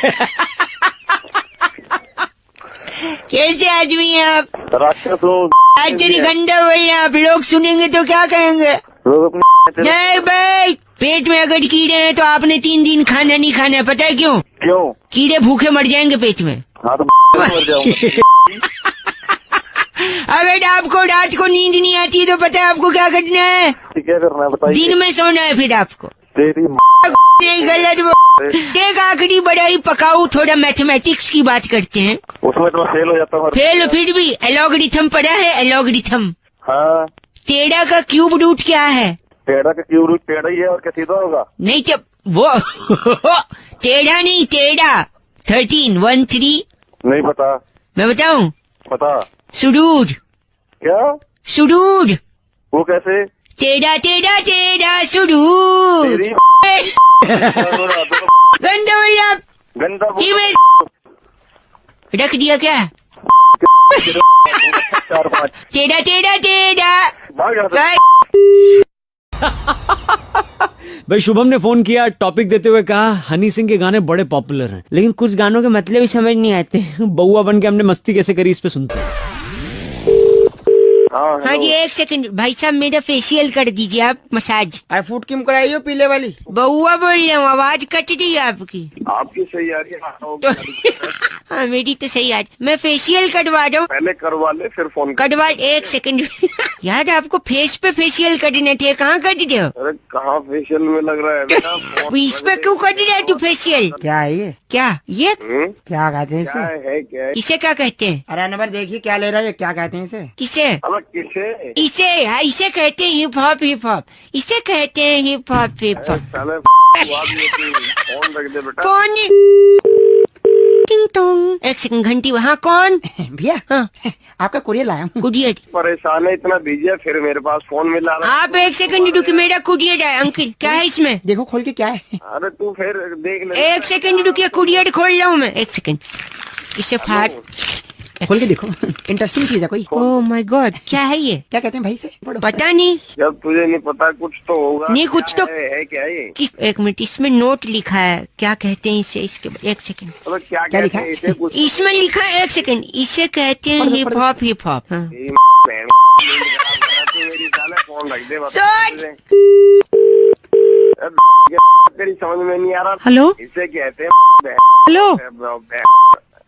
कैसे आदमी हैं आप? राक्षस हो। एक्चुअली गंदा बोल रहे आप, लोग सुनेंगे तो क्या कहेंगे? नहीं भाई, पेट में अगर कीड़े हैं तो आपने 3 दिन खाना नहीं खाना है, पता है क्यों? क्यों? कीड़े भूखे मर जाएंगे पेट में। हाँ तो मर जाऊंगा। अगर आपको रात को नींद नहीं आती है तो पता है आपको क्या करना है? क्या करना है बताइए? दिन में सोना है फिर आपको। तेरी गलत। एक आखिरी बड़ा ही पकाऊ थोड़ा मैथमेटिक्स की बात करते हैं। उसमें तो फेल हो जाता हूँ। फेल फिर भी एलॉगरिथम पढ़ा है? एलॉगरिथम। हाँ। टेढ़ा का क्यूब रूट क्या है? टेढ़ा का क्यूब रूट टेढ़ा ही है, और क्या सीधा होगा? नहीं तो वो टेढ़ा नहीं, टेढ़ा 13 1 3। नहीं पता। मैं बताऊं? पता। सुरूर। क्या? सुरूर। वो कैसे? टेढ़ा टेढ़ा टेढ़ा सुरूर। गंदा बोलिए आप। गंदा रख दिया क्या? 4-5 टेढ़ा टेढ़ा टेढ़ा। भाई शुभम ने फोन किया, टॉपिक देते हुए कहा हनी सिंह के गाने बड़े पॉपुलर हैं, लेकिन कुछ गानों के मतलब ही समझ नहीं आते। बउआ बन के हमने मस्ती कैसे करी, इस पे सुनते हैं। हाँ जी, एक सेकंड भाई साहब, मेरा फेशियल कर दीजिए आप, मसाज। आई फूड क्यों कराई हो पीले वाली? बउआ बोल रहा हूँ, आवाज कट रही है आपकी। आपकी सही आ रही है। हाँ मेरी तो सही आ रही। मैं फेशियल करवा रहा हूँ। पहले करवा ले फिर फोन करवा, एक सेकंड। यार आपको फेस पे फेशियल करने थे, कहाँ कर रहे हो? अरे कहाँ फेशियल में लग रहा है बेटा? इस पे क्यों कर रहा है तू फेशियल? क्या है ये? क्या ये क्या कहते हैं इसे? क्या है? इसे क्या कहते हैं? अरे नंबर देखिए क्या ले रहा है, क्या कहते हैं इसे? किसे? किसे? इसे, हाँ इसे कहते हैं हिप हॉप, हिप हॉप इसे कहते हैं hip hop, hip hop. Phone रख दे बेटा। कौन? टिंग टोंग। एक सेकंड, घंटी वहाँ कौन? भैया हाँ आपका कुरियर लाया हूँ। कुरियर? परेशान है, इतना बिजी है, फिर मेरे पास फोन मिला। आप एक सेकंड रुकिए, मेरा कुरियर है। अंकल क्या है इसमें? देखो खोल के क्या है। अरे तू फिर देख ले। एक सेकंड रुकिए, कुरियर खोल रहा हूँ मैं, एक सेकंड। इसे फाड़, खोल के देखो, इंटरेस्टिंग चीज है कोई। ओह माय गॉड, क्या है ये? क्या कहते हैं भाई से? पता नहीं। जब तुझे नहीं पता कुछ तो होगा। नहीं कुछ तो है क्या ये? एक मिनट, इसमें नोट लिखा है, क्या कहते हैं इसे? इसके एक सेकंड, क्या लिखा है? इसमें लिखा है, एक सेकंड, इसे कहते हैं hip hop, hip hop. Phone रख दे। तेरी समझ में नहीं आ रहा। हेलो, इसे कहते हैं। हेलो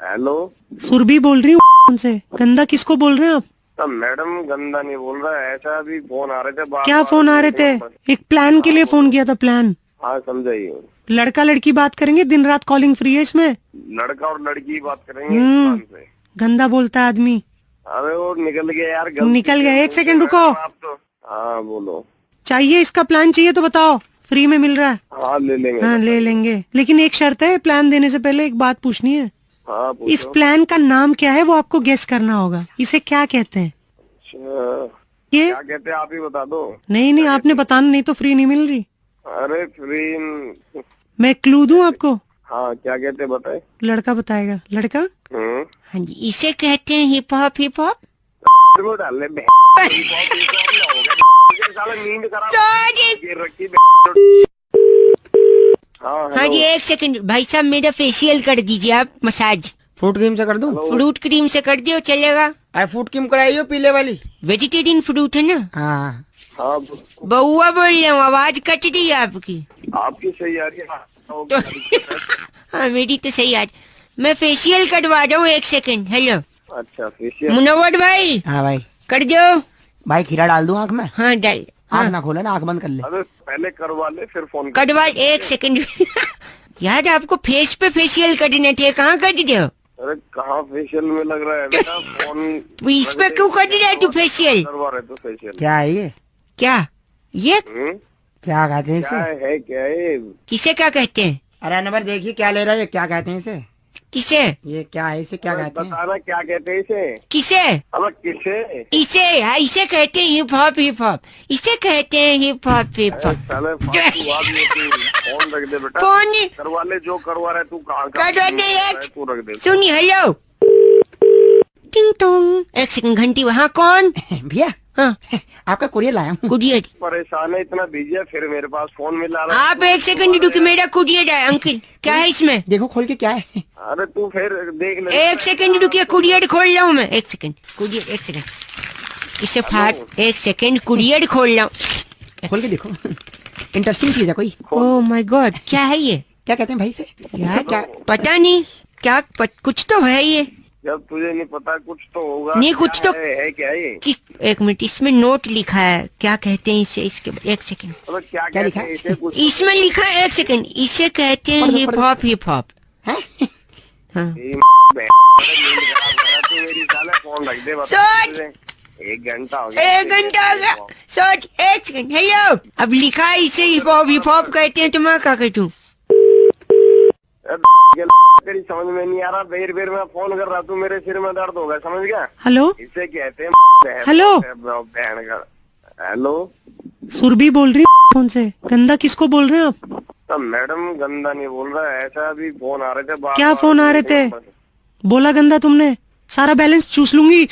हेलो, सुरभि बोल रही हूँ उनसे। गंदा किसको बोल रहे हैं आप? तो मैडम गंदा नहीं बोल रहा है, ऐसा भी फोन आ रहे थे। क्या फोन आ रहे थे? एक प्लान के लिए फोन किया था, प्लान। हाँ समझाइए। लड़का लड़की बात करेंगे, दिन रात कॉलिंग फ्री है इसमें। लड़का और लड़की बात करेंगे। गंदा बोलता है आदमी। अरे वो निकल गया यार, निकल गया। एक सेकंड रुको। आप तो हाँ बोलो। चाहिए इसका प्लान चाहिए तो बताओ, फ्री में मिल रहा है। हाँ ले लेंगे। हाँ ले लेंगे, लेकिन एक शर्त है, प्लान देने से पहले एक बात पूछनी है। हाँ, इस प्लान का नाम क्या है वो आपको गेस करना होगा। इसे क्या कहते हैं? ये क्या कहते हैं आप ही बता दो। नहीं आपने बताना, नहीं तो फ्री नहीं मिल रही। अरे फ्री मैं क्लू दूं आपको? हाँ क्या कहते हैं बताए। लड़का बताएगा। लड़का? हाँ जी, इसे कहते हैं हिप हॉप, हिप हॉप। डाल ले हाँ जी, एक सेकंड भाई साहब, मेरा फेशियल कर दीजिए आप, मसाज। फ्रूट क्रीम से कर दूं? फ्रूट क्रीम से कर दियो, चलेगा। आई फूड क्रीम कराई हो पीले वाली? वेजिटेरियन फ्रूट है ना? हाँ। बउआ बोल रहा हूँ, आवाज कट रही है आपकी। आपकी सही आ रही है। हाँ मेरी तो सही आ रही। मैं फेशियल करवा रहा हूँ, एक सेकंड। हेलो। अच्छा फेशियल। मुनव्वर भाई। हाँ भाई कर दो भाई। खीरा डाल दूं आँख में? हाँ डाल। आँख ना खोले ना, आँख बंद कर ले। अरे पहले करवा ले फिर फोन करवा। एक सेकंड। यार आपको फेस पे फेशियल करने थे, कहाँ कर रहे हो? अरे कहाँ फेशियल में लग रहा है बेटा? फोन इस पे क्यों कर रहा है तू फेशियल? करवा रहे तो फेशियल। क्या है ये? क्या ये? क्या कहते हैं इसे? क्या है? किसे क्या कहते हैं? अरे नंबर देखिए क्या ले रहा है, क्या कहते हैं इसे? किसे? ये क्या है, इसे क्या कहते हैं? बताना क्या कहते हैं इसे? किसे? अब किसे? इसे, हाँ इसे कहते हैं हिप हॉप, हिप हॉप इसे कहते हैं hip hop, hip hop. Phone रख दे बेटा। फोन करवा ले, जो करवा रहे तू कहाँ करवा दे। तू रख दे। सुनिए, हेलो। टिंग टोंग। एक सेकंड, घंटी वहाँ कौन? भैया हाँ आपका कुरियर लाया हूँ। कुरियर? परेशान है, इतना बिजी है, फिर मेरे पास फोन मिला। आप एक सेकंड रुकिए, मेरा कुरियर है। अंकल क्या है इसमें? देखो खोल के क्या है। अरे तू फिर देख ले। एक सेकंड रुकिए, कुरियर खोल रहा हूँ मैं। एक सेकंड, कुरियर, एक सेकंड। इसे फाड़, एक सेकंड, कुरियर खोल रहा हूँ। खोल के देखो, इंटरेस्टिंग चीज है कोई। ओह माय गॉड, क्या है ये? क्या कहते हैं भाई से? यार क्या पता नहीं, क्या कुछ तो है ये। जब तुझे नहीं पता कुछ तो होगा। नहीं कुछ तो है क्या ये? एक मिनट, इसमें नोट लिखा है, क्या कहते हैं इसे? इसके एक सेकंड, क्या लिखा है? इसमें लिखा है, एक सेकंड, इसे कहते हैं hip hop, hip hop. Phone रख दे। सोच, 1 घंटा हो गया। 1 घंटा हो गया। सोच, एक सेकंड। हेलो, अब लिखा है इसे हिप हॉप, हिप हॉप कहते हैं, तो मैं क्या कहूँ? तेरी समझ में नहीं आ रहा, बेर बेर में फोन कर रहा, तू मेरे सिर में दर्द होगा, समझ गया? हेलो, इसे कहते हैं हेलो, बहन का। हेलो, सुरभि बोल रही हूँ फोन से। गंदा किसको बोल रहे हैं आप? तो मैडम गंदा नहीं बोल रहा है, ऐसा भी फोन आ रहे थे। क्या फोन आ रहे थे? बोला गंदा तुमने, सारा बैलेंस चूस लूंगी।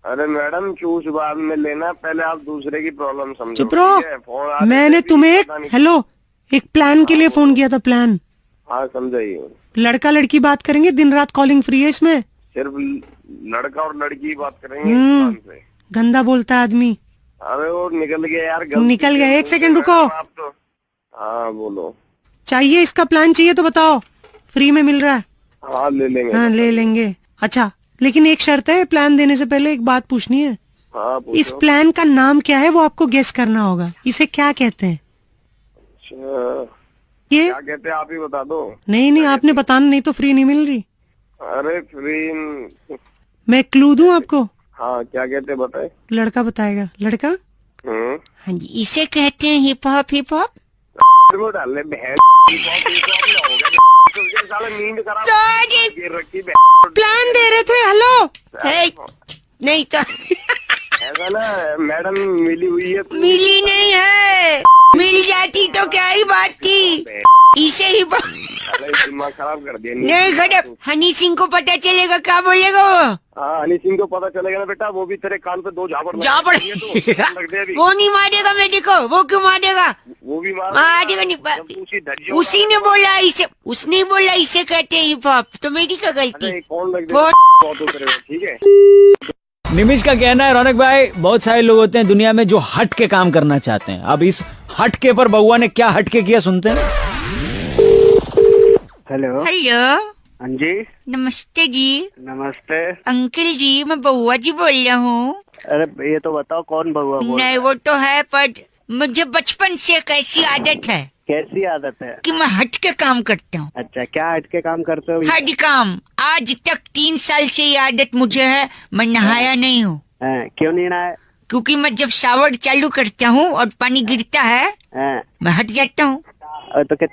अरे मैडम चूस बाद में लेना, पहले आप दूसरे की प्रॉब्लम समझो। चुप रहो, मैंने तुम्हें हेलो एक प्लान के लिए फोन किया था, प्लान। हाँ समझाइए। लड़का लड़की बात करेंगे, दिन रात कॉलिंग फ्री है इसमें। सिर्फ लड़का और लड़की बात करेंगे। गंदा बोलता है आदमी। अरे वो निकल गया यार। निकल गया, 1 सेकंड रुको। आप तो हाँ बोलो। चाहिए इसका प्लान चाहिए तो बताओ, फ्री में मिल रहा है। हाँ ले लेंगे। हाँ ले लेंगे। अच्छा लेकिन एक शर्त है, प्लान देने से पहले एक बात पूछनी है। हाँ पूछो। इस प्लान का नाम क्या है वो आपको गेस करना होगा। इसे क्या कहते हैं? ये क्या कहते हैं आप ही बता दो। नहीं आपने बताना, नहीं तो फ्री नहीं मिल रही। अरे फ्री मैं क्लू दूं आपको? हाँ क्या कहते हैं बताए। लड़का बताएगा। लड़का? हाँ जी, इसे कहते हैं हिप हॉप। हिप हॉप डालने प्लान दे रहे थे। हेलो नहीं तो ऐसा ना मैडम मिली हुई है। मिली नहीं है, मिल जाती तो क्या ही बात थी। इसे ही दिमाग खराब कर दिया। नहीं खराब। हनी सिंह को पता चलेगा क्या बोलेगा वो? हाँ हनी सिंह को पता चलेगा ना बेटा, वो भी तेरे कान पे 2 झापड़ वो नहीं मारेगा मेरे को। वो क्यों मारेगा? वो भी मारेगा नहीं। उसी ने बोला इसे, उसने बोला इसे कहते हैं हिप हॉप, तो मेरी क्या गलती? कौन लग ठीक है। निमिष का कहना है रौनक भाई, बहुत सारे लोग होते हैं दुनिया में जो हट के काम करना चाहते हैं। अब इस हटके पर बउआ ने क्या हटके किया, सुनते हैं। हेलो। हेलो। हाँ जी। नमस्ते जी। नमस्ते अंकल जी, मैं बउआ जी बोल रहा हूँ। अरे ये तो बताओ कौन बउआ बोल? नहीं वो तो है, पर मुझे बचपन से एक ऐसी आदत है। कैसी आदत है? कि मैं हट के काम करता हूँ। अच्छा क्या हट के काम करते हो? हट काम। आज तक 3 साल से ये आदत मुझे है। मैं नहाया नहीं हूँ। क्यों नहीं नहाया? क्योंकि मैं जब शावर चालू करता हूँ और पानी गिरता है मैं हट जाता हूँ। तो क्या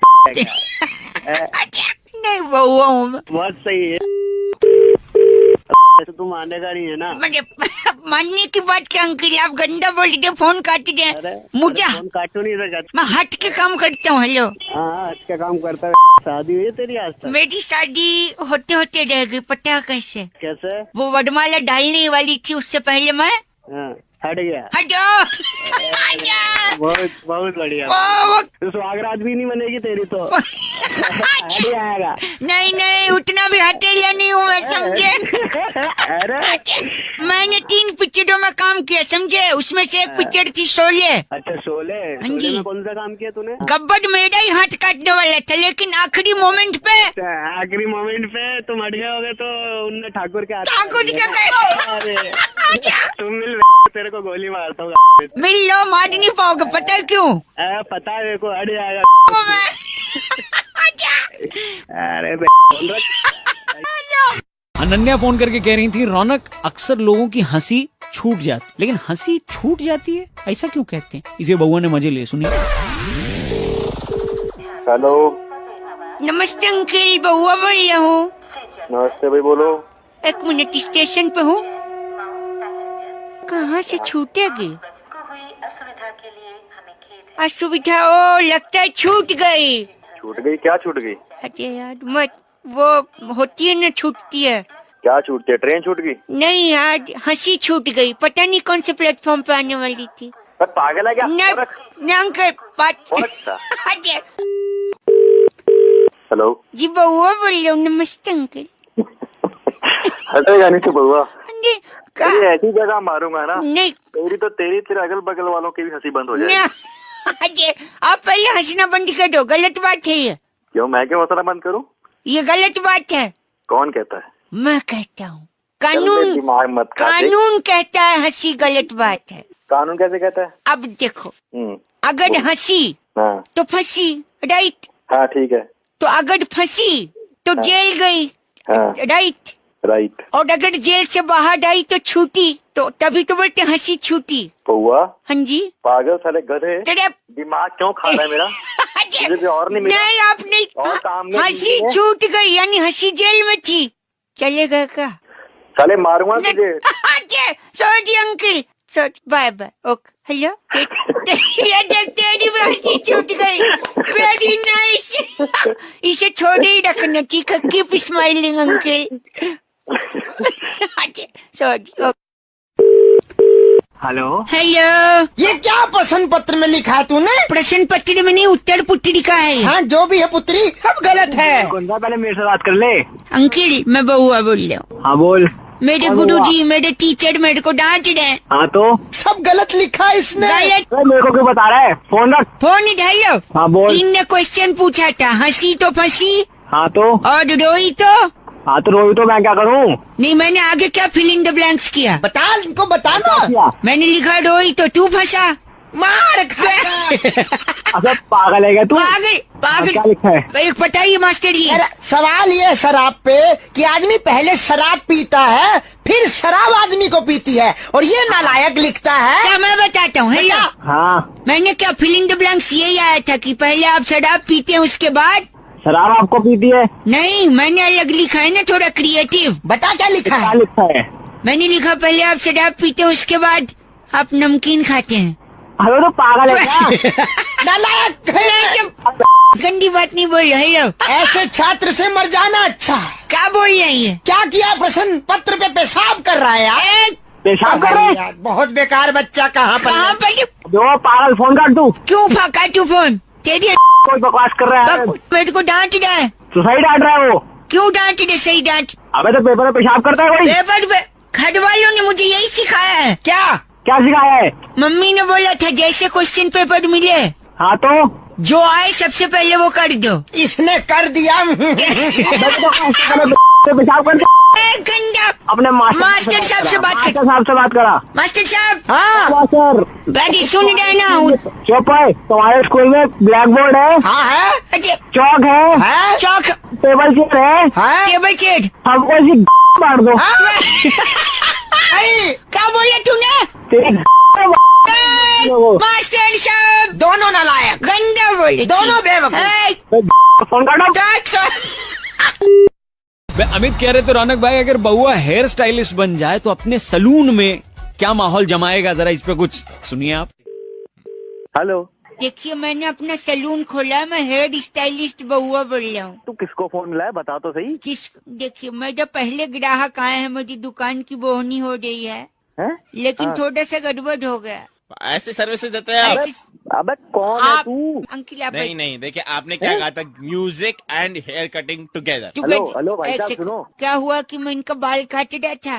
नहीं बउआ हूँ। बहुत सही है। तो तुम मानेगा नहीं है ना? मानने की बात क्या अंकल, आप गंदा बोल दे, फोन काट दे। मुझे फोन काटो नहीं रहा। मैं हट के काम करता हूँ। हेलो। हाँ हट के काम करता है। शादी हुई है तेरी आज तक? मेरी शादी होते होते रह गई, पता है कैसे? कैसे? वो वडमाला डालने वाली थी, उससे पहले मैं हट गया। हट जाओ। बहुत बहुत बढ़िया। तो सुहागरात भी नहीं बनेगी तेरी तो। हट आएगा। नहीं उतना भी हटेला नहीं हूँ मैं, समझे? मैंने 3 पिक्चरों में काम किया, समझे? उसमें से एक पिक्चर थी शोले। अच्छा शोले। हाँ जी। कौन सा काम किया तूने? गब्बर मेरा ही हाथ काटने वाला था, लेकिन आखिरी मोमेंट पे तुम हट गए होगे तो उनने ठाकुर के तुम मिल, तेरे को गोली मारता हूँ। मिल लो, मार नहीं पाओगे, पता है क्यों? पता है मेरे को। हट जाएगा। अरे अनन्या फोन करके कह रही थी रौनक, अक्सर लोगों की हंसी छूट जाती, लेकिन हंसी छूट जाती है, ऐसा क्यों कहते हैं? इसे बउआ ने मजे लिए, सुनिए। हेलो। नमस्ते अंकल, बउआ बोल रहा हूँ। नमस्ते भाई, बोलो। 1 मिनट, स्टेशन पे हूँ। कहाँ से छूटेगी? असुविधा? ओ लगता है छूट गई। छूट गई? क्या छूट गई? अरे यार मत, वो होती है ना, छूटती है। क्या छूटती है? ट्रेन छूट गई? नहीं यार, हंसी छूट गई। पता नहीं कौन से प्लेटफॉर्म पे आने वाली थी। पागल है क्या? नहीं अंकल बात। हेलो जी, बउआ बोल रहा हूँ। नमस्ते अंकल। हटेगा नहीं तो बउआ। ऐसी जगह मारूंगा ना। नहीं तेरे अगल बगल वालों की भी हंसी बंद हो जाएगी। आप पहले हंसना बंद कर दो, गलत बात है ये। क्यों? मैं क्यों हंसना बंद करूं? ये गलत बात है। कौन कहता है? मैं कहता हूँ। कानून कहता है हंसी गलत बात है। कानून कैसे कहता है? अब देखो, अगर हंसी तो फंसी, राइट? हाँ ठीक है। तो अगर फंसी तो जेल गई, राइट? राइट। और अगर जेल से बाहर आई तो छूटी, तो तभी तो बोलते हंसी छूटी। हुआ? हाँ जी। पागल साले गधे, दिमाग क्यों खा रहा है मेरा? मुझे और नहीं आप नहीं। हंसी छूट गई यानी हंसी जेल में थी। चलेगा क्या? साले मारूंगा तुझे। Sorry uncle, bye bye. Okay. Hello. ये देखते हैं हंसी छूट गई। Very nice. इसे छोड़ ही रखना, ठीक है? Keep smiling uncle. Sorry. Hello. Hello. ये क्या प्रश्न पत्र में लिखा है तूने? प्रश्न पत्र में नहीं, उत्तर पुत्री का है। हाँ जो भी है पुत्री, सब गलत है। पहले मेरे से बात कर ले। अंकल मैं बउआ बोल रहा हूँ। हाँ बोल। मेरे गुरुजी, मेरे टीचर मेरे को डांट रहे हैं। हाँ तो सब गलत लिखा इसने। गलत। मेरे को क्यों बता रहा है? फोन रख। फोन इधर लो। हाँ बोल। इनने क्वेश्चन पूछा था, हंसी तो फंसी हाँ तो और रोई तो। हाँ तो रोई तो मैं क्या करूँ? नहीं, मैंने आगे क्या फिल इन द ब्लैंक्स किया? बता, इनको बताना। मैंने लिखा रोई तो तू फंसा। मार खा। अच्छा पागल है क्या तू? पागल क्या लिखा है? एक पता ही मास्टर जी। सवाल ये शराब पे कि आदमी पहले शराब पीता है फिर शराब आदमी को पीती है, और ये नालायक लिखता है। क्या मैं बताता हूँ? हाँ मैंने क्या फिल इन द ब्लैंक्स यही आया था कि पहले आप शराब पीते हैं उसके बाद। शराब आपको पीती है? नहीं, मैंने अलग लिखा है ना, थोड़ा क्रिएटिव। बता क्या लिखा है? क्या लिखा है? मैंने लिखा पहले आप शराब पीते हैं उसके बाद आप नमकीन खाते हैं। अरे तो पागल है क्या? नालायक है। गंदी बात नहीं बोल रहे हो। ऐसे छात्र से मर जाना अच्छा है। क्या बोल रही है? क्या किया? प्रश्न पत्र पे पेशाब कर रहा है यार। पेशाब कर रहा है यार, बहुत बेकार बच्चा। कहाँ पर? जो पागल, फोन काट तू। क्यों काटू फोन? तेरी कोई बकवास कर रहा है। मेरे को डांट रहा है। तो सही डांट रहा है वो। क्यों डांट रहे? सही डांट। अबे तो पेपर में पेशाब करता है कोई? पेपर पे घर वालों ने मुझे यही सिखाया है। क्या सिखाया है? मम्मी ने बोला था जैसे क्वेश्चन पेपर मिले, हाँ तो जो आए सबसे पहले वो कर दो। इसने कर दिया। पेशाब कर गंदा। अपने मास्टर साहब से बात कर। साहब से बात करा। मास्टर साहब। हाँ सर। बैठी सुन रहे ना। चुप है। तुम्हारे स्कूल में ब्लैक बोर्ड है? हाँ है। चौक है? चौक। टेबल चेयर है? Table chair. सबको ऐसी मार दो। क्या बोला तूने? तेरी मास्टर साहब दोनों नालायक, गंदा बोले, दोनों बेवकूफ। फोन काटो। अमित कह रहे थे रौनक भाई, अगर बउआ हेयर स्टाइलिस्ट बन जाए तो अपने सलून में क्या माहौल जमाएगा, जरा इस पे कुछ सुनिए आप। हेलो। देखिए, मैंने अपना सलून खोला है, मैं हेयर स्टाइलिस्ट बउआ बोल रहा हूँ। तू किसको फोन मिला है बता तो सही। देखिए, मेरे पहले ग्राहक आए हैं, मेरी दुकान की बोहनी हो रही है, लेकिन थोड़ा सा गड़बड़ हो गया। ऐसे सर्विसेज देते हैं आप? अबे कौन है तू? अंकिल आप नहीं, देखिए आपने क्या कहा था, music and hair cutting together. Hello भाई साहब सुनो। क्या हुआ कि मैं इनका बाल काट रहा था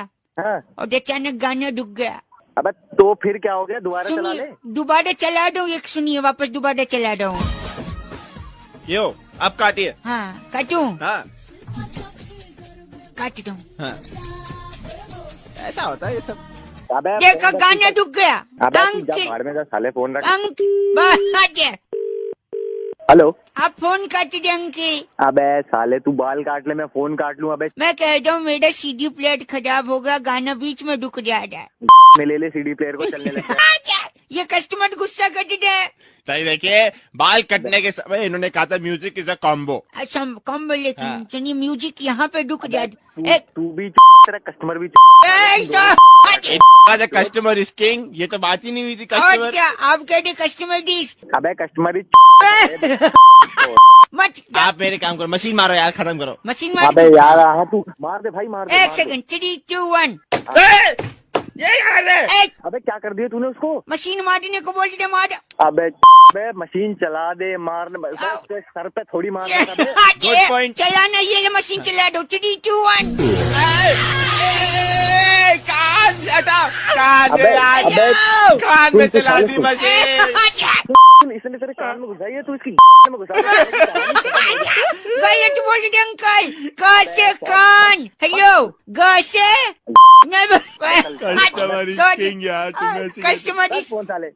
और अचानक गाना रुक गया। अबे तो फिर क्या हो गया? दोबारा चला ले। दोबारा चला दो, एक सुनिए, वापस दोबारा चला रहा हूँ। यो अब काटिए। हाँ काटूं? हाँ काट दूं। हाँ ऐसा होता है ये सब। देखा गाना रुक गया। साले फोन रख। हेलो, आप फोन काट दे अंकिल। अबे साले तू बाल काट ले, मैं फोन काट लूं। अबे मैं कह रहा हूँ मेरा सीडी प्लेयर खराब होगा, गाना बीच में रुक जा रहा है। मैं ले सीडी प्लेयर को चलने लगा। ये कस्टमर गुस्सा कर दे। सही देखिए, बाल कटने के समय इन्होंने कहा था म्यूजिक इज अ कॉम्बो। अच्छा कॉम्बो, लेकिन चलिए म्यूजिक यहाँ पे रुक जा। तू भी तेरा कस्टमर भी। कस्टमर इज किंग, ये तो बात ही नहीं हुई थी। कस्टमर क्या आप कह रहे? कस्टमर डिस। अबे कस्टमर ही मत। आप मेरे काम करो, मशीन मारो यार, खत्म करो मशीन मार। अबे यार हाँ तू मार दे भाई, मार दे। एक सेकंड, 3, 2, 1। अबे क्या कर दिया तूने उसको? मशीन मारने को बोल रहे, मार। अबे मशीन चला दे, मारने सर पे थोड़ी मारना। Good point. चलाना ये मशीन चला दो। 3, 2, 1। कान में चला दी मशीन। इसने तेरे कान में घुसाई है, तू इसकी में घुसा। गलत बोल रहे अंकल। ग से कान। हेलो, ग से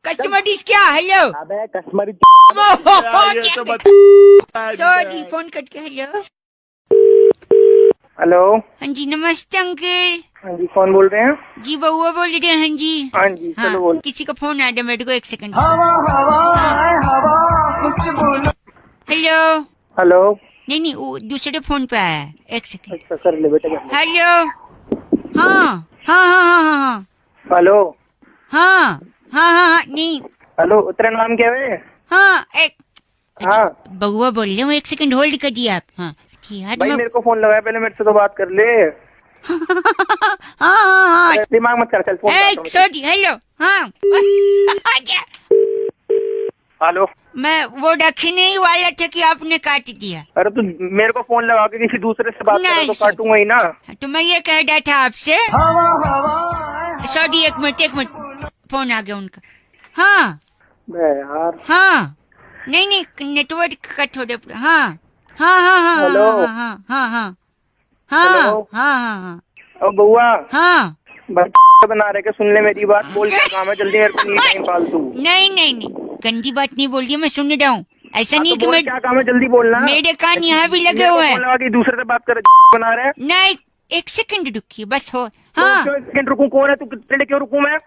कस्टमर डिस क्या? हेलो अबे कस्टमर सॉरी, फोन कट के। Hello hello. हाँ जी नमस्ते अंकल। हाँ जी कौन बोल रहे हैं? जी बउआ बोल रहे हैं। हाँ जी हाँ जी चलो बोल। किसी का फोन आ रहा, मेरे को एक सेकंड। Hello hello. नहीं वो दूसरे फोन पे आया है, एक सेकंड। अच्छा कर ले बेटा। हेलो हाँ हाँ हाँ हाँ हाँ। हेलो हाँ हाँ हाँ नहीं। हेलो तेरा नाम क्या है? हाँ एक हाँ बउआ बोल रहे हूँ, एक सेकंड होल्ड कर दिया आप। हाँ भाई मेरे को फोन लगाया, पहले मेरे से तो बात कर ले। हाँ दिमाग मत कर, चल फोन। सॉरी। हेलो हाँ हेलो, मैं वो रखने ही वाला था कि आपने काट दिया। अरे तू मेरे को फोन लगा के किसी दूसरे से बात कर तो काटूंगा ही ना। तो मैं ये कह रहा था आपसे। सॉरी, एक मिनट, फोन आ गया उनका। हाँ यार, हाँ, नहीं, नेटवर्क कट हो रहा। हाँ, हेलो, हाँ, अब बउआ, हाँ, बना रहे के सुन ले मेरी बात, बोल क्या काम है, जल्दी मेरे को नहीं टाइम फालतू। नहीं, गंदी बात नहीं बोल रही, मैं सुन रहा हूँ। ऐसा नहीं कि मैं क्या काम है, जल्दी बोलना। मेरे कान यहाँ भी लगे हुए हैं। दूसरे से बात कर बना रहे। नहीं, 1 सेकंड रुकिए बस। हो हाँ, 1 सेकंड रुकूं? कौन है तू? कितने क्यों रुकूं मैं?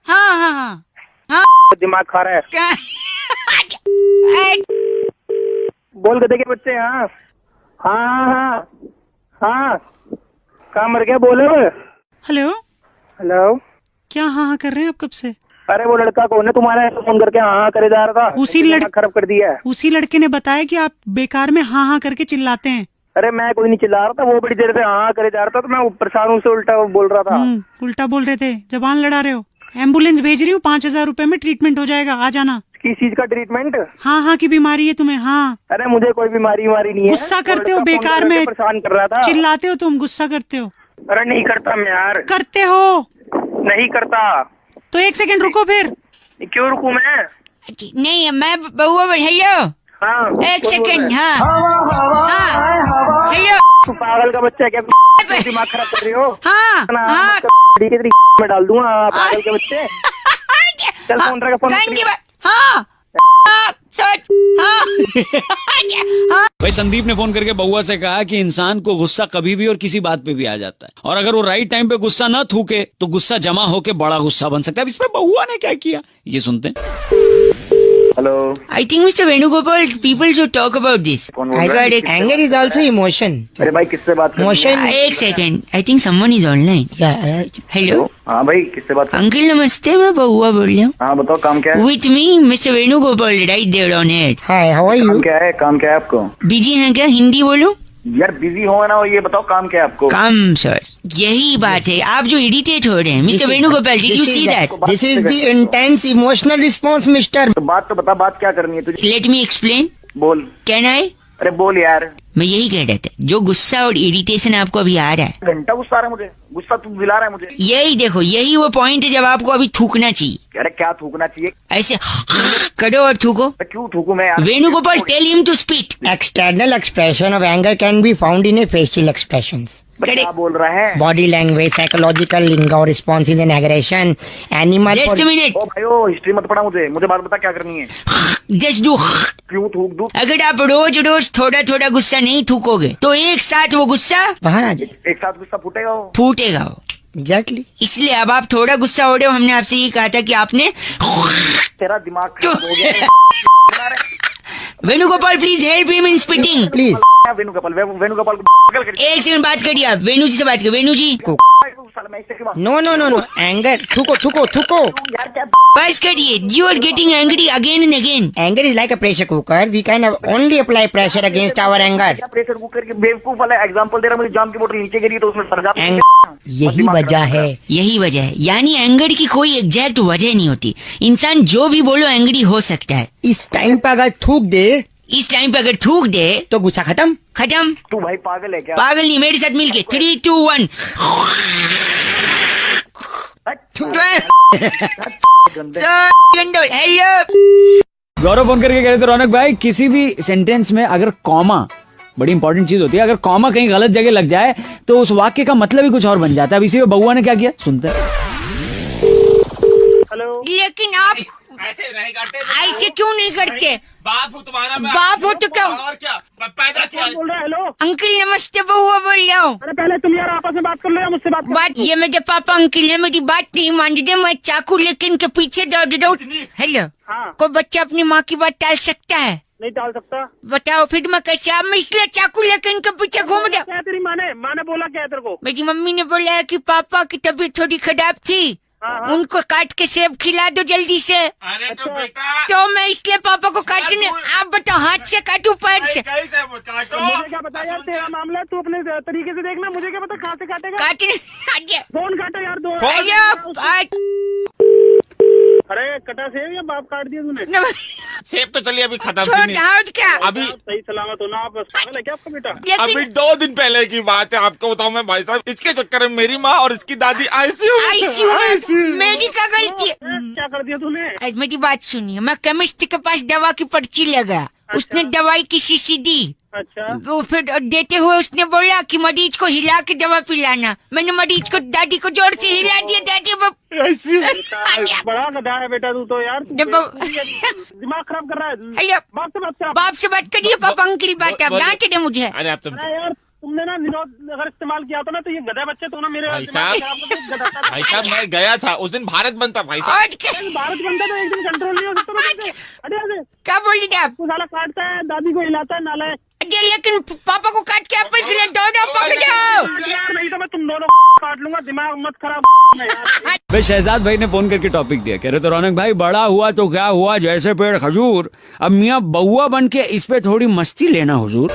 हाँ, दिमाग खा रहा है। बोल गधे के बच्चे। हाँ, काम मर गया, बोलो। हेलो, क्या हाँ कर रहे हैं आप कब से? अरे वो लड़का कौन है तुम्हारा, फोन करके हाँ करे जा रहा था। उसी लड़का खराब कर दिया है। उसी लड़के ने बताया कि आप बेकार में हाँ करके चिल्लाते हैं। अरे मैं कोई नहीं चिल्ला रहा था, वो बड़ी देर से हाँ करे जा रहा था, तो मैं परेशान हूँ, से उल्टा बोल रहा था। उल्टा बोल रहे थे, जबान लड़ा रहे हो। एम्बुलेंस भेज रही हूँ, 5,000 रुपए में ट्रीटमेंट हो जाएगा, आ जाना। किस चीज का ट्रीटमेंट? हाँ की बीमारी है तुम्हें। हाँ, अरे मुझे कोई बीमारी नहीं है। गुस्सा करते हो बेकार में, परेशान कर रहा था। चिल्लाते हो तुम, गुस्सा करते हो। अरे नहीं करता मैं यार। करते हो? नहीं करता। तो 1 सेकंड रुको फिर। क्यों रुकूं मैं? नहीं, मैं बउआ। हेलो, हाँ, 1 सेकंड। हाँ, हेलो, तू पागल का बच्चा है क्या? दिमाग खराब कर रही हो? हाँ, मैं डाल दूंगा, पागल के बच्चे। चल फोन रखा, फोन। हाँ, भाई संदीप ने फोन करके बउआ से कहा कि इंसान को गुस्सा कभी भी और किसी बात पे भी आ जाता है, और अगर वो राइट टाइम पे गुस्सा न थूके तो गुस्सा जमा होके बड़ा गुस्सा बन सकता है। अब इसमें बउआ ने क्या किया, ये सुनते हैं। Hello, I think Mr. Venugopal, people should talk about this. Anger is also emotion. अरे भाई किससे बात कर रही है? 1 second, I think someone is online. Hello, हाँ भाई, किससे बात कर रही अंकल नमस्ते, मैं बउआ बोल रहा हूँ। हाँ बताओ, काम क्या है? With me, Mr. Venugopal, right there on it. Hi, how are you? काम क्या है आपको? बिजी है क्या? हिंदी बोलो। यार बिजी हो ना, ये बताओ काम क्या है आपको? काम सर, यही बात है, आप जो इरिटेट हो रहे हैं। Mister Venugopal, did you see that? This is the intense emotional response, mister. तो बात तो बता, बात क्या करनी है तुझे? Let me explain. बोल। कहना है? अरे बोल यार। मैं यही कह रहा था, जो गुस्सा और इरिटेशन आपको अभी आ रहा है, घंटा गुस्सा आ रहा है मुझे, गुस्सा तू दिला रहा है मुझे। यही देखो, यही वो पॉइंट है जब आपको अभी थूकना चाहिए। अरे क्या थूकना चाहिए? ऐसे करो और थूको। क्यों थूकू मैं यार? Venugopal, tell him to speak. External expression of anger can be found in a facial expressions. क्या बोल रहा है? Body language, psychological lingo, responses and aggression, animal. Just a minute. ओ भाई, ओ हिस्ट्री मत पढ़ा मुझे बात बता क्या करनी है। Just do. क्यों थूक दूं? अगर आप रोज रोज थोड़ा थोड़ा गुस्सा नहीं थूकोगे तो एक साथ वो गुस्सा बाहर आ जाए। एक साथ गुस्सा फूटेगा फूटेगा। Exactly. इसलिए अब आप थोड़ा गुस्सा हो रहे हो, हमने आपसे ये कहा था कि आपने। तेरा दिमाग खराब हो गया। Venugopal, please help him in speaking. Please. Venugopal को 1 सेकंड बात करिए आप, वेणु जी से बात करिए। वेणु जी, No. Anger. थूको. बस करिए। You are getting angry again and again. Anger is like a pressure cooker. We can only apply pressure against our anger. Pressure cooker के बेवकूफ वाला एग्जांपल दे रहा, मुझे जाम की बोतल नीचे गिरी तो उसमें सर जाता। यही वजह है। यानी एंगर की कोई एग्जैक्ट वजह नहीं होती। इंसान जो भी बोलो एंग्री हो सकता है। इस टाइम पे अगर थूक दे तो गुस्सा खत्म। तू भाई पागल है क्या? पागल नहीं, मेरे साथ मिलके 3, 2, 1। गौरव फोन करके कह रहे थे, रौनक भाई किसी भी सेंटेंस में अगर कॉमा, बड़ी इंपॉर्टेंट चीज होती है, अगर कॉमा कहीं गलत जगह लग जाए तो उस वाक्य का मतलब ही कुछ और बन जाता है। अब इसी में बउआ ने क्या किया, सुनते हैं। लेकिन आप ऐसे नहीं करते, ऐसे क्यों नहीं करते? बाप हो तुम्हारा, बाप हो तो क्या? और क्या पैदा किया? बोल रहा है? हेलो अंकल नमस्ते, बउआ बोल रहा हूँ। अरे पहले तुम यार आपस में बात कर लो या मुझसे बात ये मेरे पापा अंकल है, मेरी बात नहीं मान रहे, मैं चाकू लेके इनके पीछे दौड़ रहा हूँ। हेलो, कोई बच्चा अपनी माँ की बात टाल सकता है? नहीं टाल सकता। बताओ फिर मैं कैसे? अब मैं इसलिए चाकू लेके इनके पीछे घूम रहा। क्या तेरी माँ ने बोला क्या तेरे को? मेरी मम्मी ने बोला है कि पापा की तबीयत थोड़ी खराब थी, उनको काट के सेब खिला दो जल्दी से। अरे तो बेटा, तो मैं इसलिए पापा को काटने। आप बताओ, हाथ से काटू पैर से? काटो। मुझे क्या पता यार, तेरा मामला तू अपने तरीके से देखना, मुझे क्या पता कहाँ से काटेगा। काटने फोन काटो यार, दो। अरे अरे कटा से या बाप काट दिया तूने? सेब तो चलिए अभी खत्म छोड़ भी हाँ, क्या अभी सही सलामत हो ना आप? पागल है क्या आपका बेटा? अभी 2 दिन पहले की बात है, आपको बताऊं मैं भाई साहब, इसके चक्कर में मेरी माँ और इसकी दादी आईसीयू मेरी क्या गलती है? क्या कर दिया तूने? मेरी बात सुनिए, मैं केमिस्ट के पास दवा की पर्ची लगा, उसने दवाई की शीशी दी। अच्छा। वो फिर देते हुए उसने बोला कि मरीज को हिला के दवा पिलाना। मैंने मरीज को दादी को जोर से हिला दिया। दादी बड़ा गधा है बेटा तू तो यार, दिमाग खराब कर रहा है। बाप से बात करिए, पापा अंकल बात आप डांटे दे मुझे। अरे आप तुम यार तुमने ना निरोध अगर इस्तेमाल किया था ना तो ये गधा बच्चे तो ना मेरे भाई साहब मैं गया था उस दिन भारत बंद था भाई साहब। भारत बनता तो एक दिन कंट्रोल नहीं हो सकता। अरे क्या बोल रही आप? तू साला काटता है, दादी को हिलाता है, नाला है। लेकिन पापा को काट के एप्पल खिला दो यार नहीं तो मैं तुम दोनों काट लूंगा, दिमाग मत खराब यार। भाई शहजाद भाई ने फोन करके टॉपिक दिया, कह रहे तो रौनक भाई बड़ा हुआ तो क्या हुआ, जैसे पेड़ खजूर, अब मियाँ बउआ बन के इस पे थोड़ी मस्ती लेना हुजूर।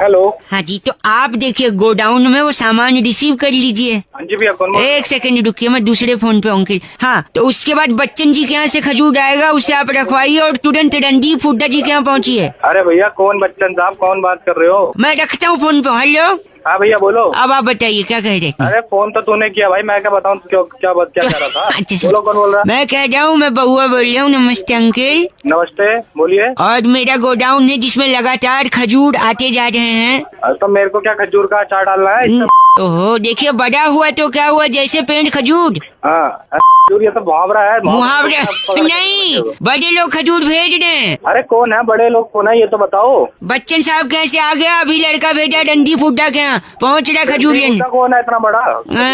हेलो। हाँ जी, तो आप देखिए गोडाउन में वो सामान रिसीव कर लीजिए। हाँ जी भैया कौन? एक सेकंड रुकिए, मैं दूसरे फोन पे अंकिल। हाँ, तो उसके बाद बच्चन जी के यहाँ से खजूर आएगा, उसे आप रखवाइए और तुरंत रणदीप हुड्डा जी के यहाँ पहुँचिए। अरे भैया कौन बच्चन साहब, कौन बात कर रहे हो? मैं रखता हूँ फोन पे। हेलो। हाँ भैया बोलो। अब आप बताइए क्या कह रहे? अरे फोन तो तूने किया भाई, मैं क्या बताऊँ क्या कह रहा था? अच्छा बोलो कौन बोल रहा है? मैं कह रहा हूँ, मैं बउआ बोल रहा हूँ। नमस्ते अंकल। नमस्ते, बोलिए। और मेरा गोडाउन है जिसमें लगातार खजूर आते जा रहे हैं। तो मेरे को क्या खजूर का अचार डालना है? ओहो, देखिए बड़ा हुआ तो क्या हुआ, जैसे पेड़ खजूर। हाँ ये तो मुहावरा है। मुहावरा नहीं, बड़े लोग खजूर भेज रहे हैं। अरे कौन है बड़े लोग, कौन है ये तो बताओ। बच्चन साहब कैसे आ गया? अभी लड़का भेजा रणदीप हुड्डा के यहाँ, पहुँच रहा खजूर लेने। कौन है इतना बड़ा?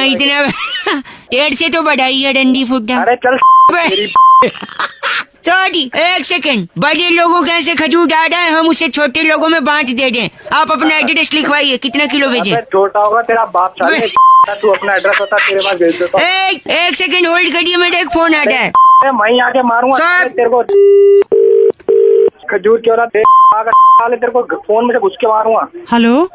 इतना पेड़ से तो बड़ा ही है रणदीप हुड्डा। अरे चल सॉरी, एक सेकंड। बड़े लोगों के ऐसे खजूर आ रहा है, हम उसे छोटे लोगों में बांट दे दें। आप अपना एड्रेस लिखवाइए, कितना किलो भेजे? छोटा होगा तेरा बाप, तू अपना एड्रेस बता, तेरे पास भेज देता हूं। एक सेकंड होल्ड करिए, मेरा एक फोन आ रहा है। मैं आके मारूंगा तेरे को खजूर क्यों रहा, तेरे को फोन में से घुस के मारूंगा। हेलो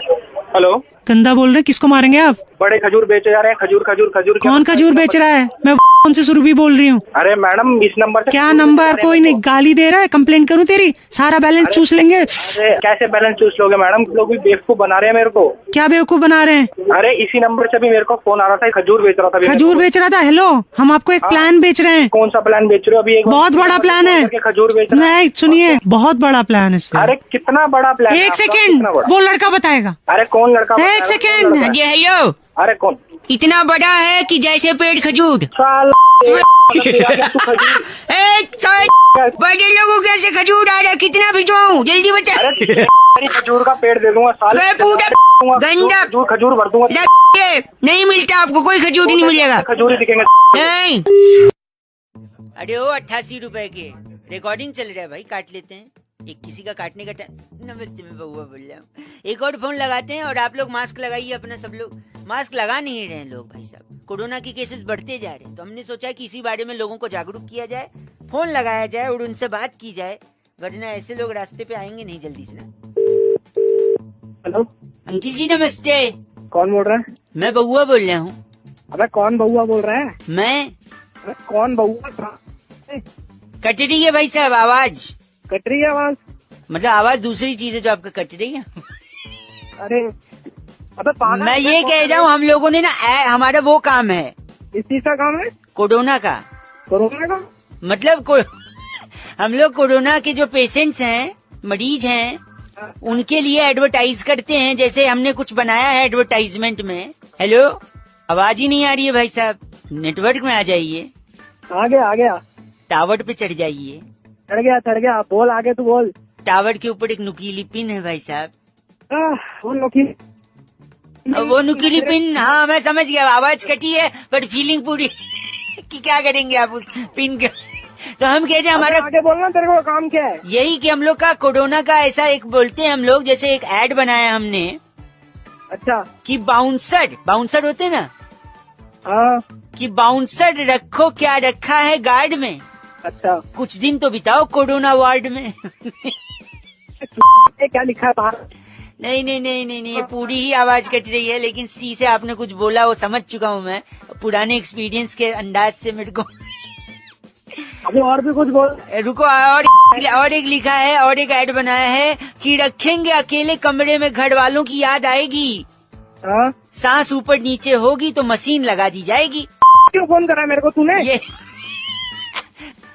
हेलो, गंदा बोल रहे हैं, किसको मारेंगे आप? बड़े खजूर बेचे जा रहे हैं। खजूर खजूर खजूर कौन खजूर बेच रहा है? मैं कौन से सुरभि बोल रही हूँ। अरे मैडम इस नंबर से क्या नंबर? कोई नहीं, गाली दे रहा है, कंप्लेंट करूँ तेरी? सारा बैलेंस चूस लेंगे। अरे कैसे बैलेंस चूस लोगे मैडम, लोग भी बेवकूफ बना रहे हैं मेरे को। क्या बेवकूफ बना रहे हैं? अरे इसी नंबर से भी मेरे को फोन आ रहा था, खजूर बेच रहा था। खजूर बेच रहा था? हेलो, हम आपको एक प्लान बेच रहे हैं। कौन सा प्लान बेच रहे हो? अभी एक बहुत बड़ा प्लान है। खजूर बेच रहा है? नहीं सुनिए, बहुत बड़ा प्लान है। अरे कितना बड़ा प्लान? एक सेकेंड, वो लड़का बताएगा। अरे कौन लड़का? एक सेकेंड। हेलो। अरे कौन? इतना बड़ा है कि जैसे पेड़ खजूर। बड़े लोगों के ऐसे खजूर आ रहा है, कितना भिजवाऊं? जल्दी बता। खजूर का पेड़ दे दूंगा साले, पूरा गंदा खजूर भर दूंगा। नहीं मिलता आपको, कोई खजूर नहीं मिलेगा। खजूर ही दिखेंगे नहीं। अरे ओ 88 रुपए के रिकॉर्डिंग चल रहा है भाई, काट लेते हैं। एक किसी का काटने का नमस्ते, मैं बउआ बोल रहा हूँ। एक और फोन लगाते हैं और आप लोग मास्क लगाइए अपना। सब लोग मास्क लगा नहीं रहे हैं लोग भाई साहब, कोरोना के केसेस बढ़ते जा रहे हैं। तो हमने सोचा कि इसी बारे में लोगों को जागरूक किया जाए, फोन लगाया जाए और उनसे बात की जाए, वरना ऐसे लोग रास्ते पे आएंगे नहीं जल्दी से ना। हेलो अंकिल जी नमस्ते। कौन बोल रहा है? मैं बउआ बोल रहा हूँ। अबे कौन बउआ बोल रहा है? मैं। कौन बउआ? कट रही है भाई साहब आवाज। कट रही है आवाज? मतलब आवाज दूसरी चीज है जो आपका कट रही है। अरे अबे पागल, मैं ये कह रहा हूँ, हम लोगों ने ना हमारा वो काम है। इस चीज का काम है? कोरोना का। कोरोना का मतलब हम लोग कोरोना के जो पेशेंट्स हैं, मरीज हैं, उनके लिए एडवर्टाइज करते हैं। जैसे हमने कुछ बनाया है एडवर्टाइजमेंट में। हेलो, आवाज ही नहीं आ रही है भाई साहब, नेटवर्क में आ जाइए। आ गया। टावर पे चढ़ जाइए। चढ़ गया, बोल आगे तू बोल। टावर के ऊपर एक नुकीली पिन है भाई साहब। वो नुकीली पिन, हाँ मैं समझ गया। आवाज कटी है पर फीलिंग पूरी कि क्या करेंगे आप उस पिन का। तो हम कह रहे हैं हमारा आगे बोलना, तेरे को काम क्या है? यही कि हम लोग का कोरोना का ऐसा एक बोलते हैं हम लोग, जैसे एक एड बनाया हमने। अच्छा। कि बाउंसर होते ना। हाँ। कि बाउंसर रखो, क्या रखा है गार्ड में। अच्छा। कुछ दिन तो बिताओ कोरोना वार्ड में। क्या लिखा है बाहर? नहीं, ये पूरी ही आवाज कट रही है। लेकिन सी से आपने कुछ बोला वो समझ चुका हूँ मैं, पुराने एक्सपीरियंस के अंदाज से मेरे को। अभी और भी कुछ बोल। रुको, और एक लिखा है, और एक ऐड बनाया है कि रखेंगे अकेले कमरे में घर वालों की याद आएगी, सांस ऊपर नीचे होगी तो मशीन लगा दी जाएगी। क्यों फोन करा मेरे को तूने? ये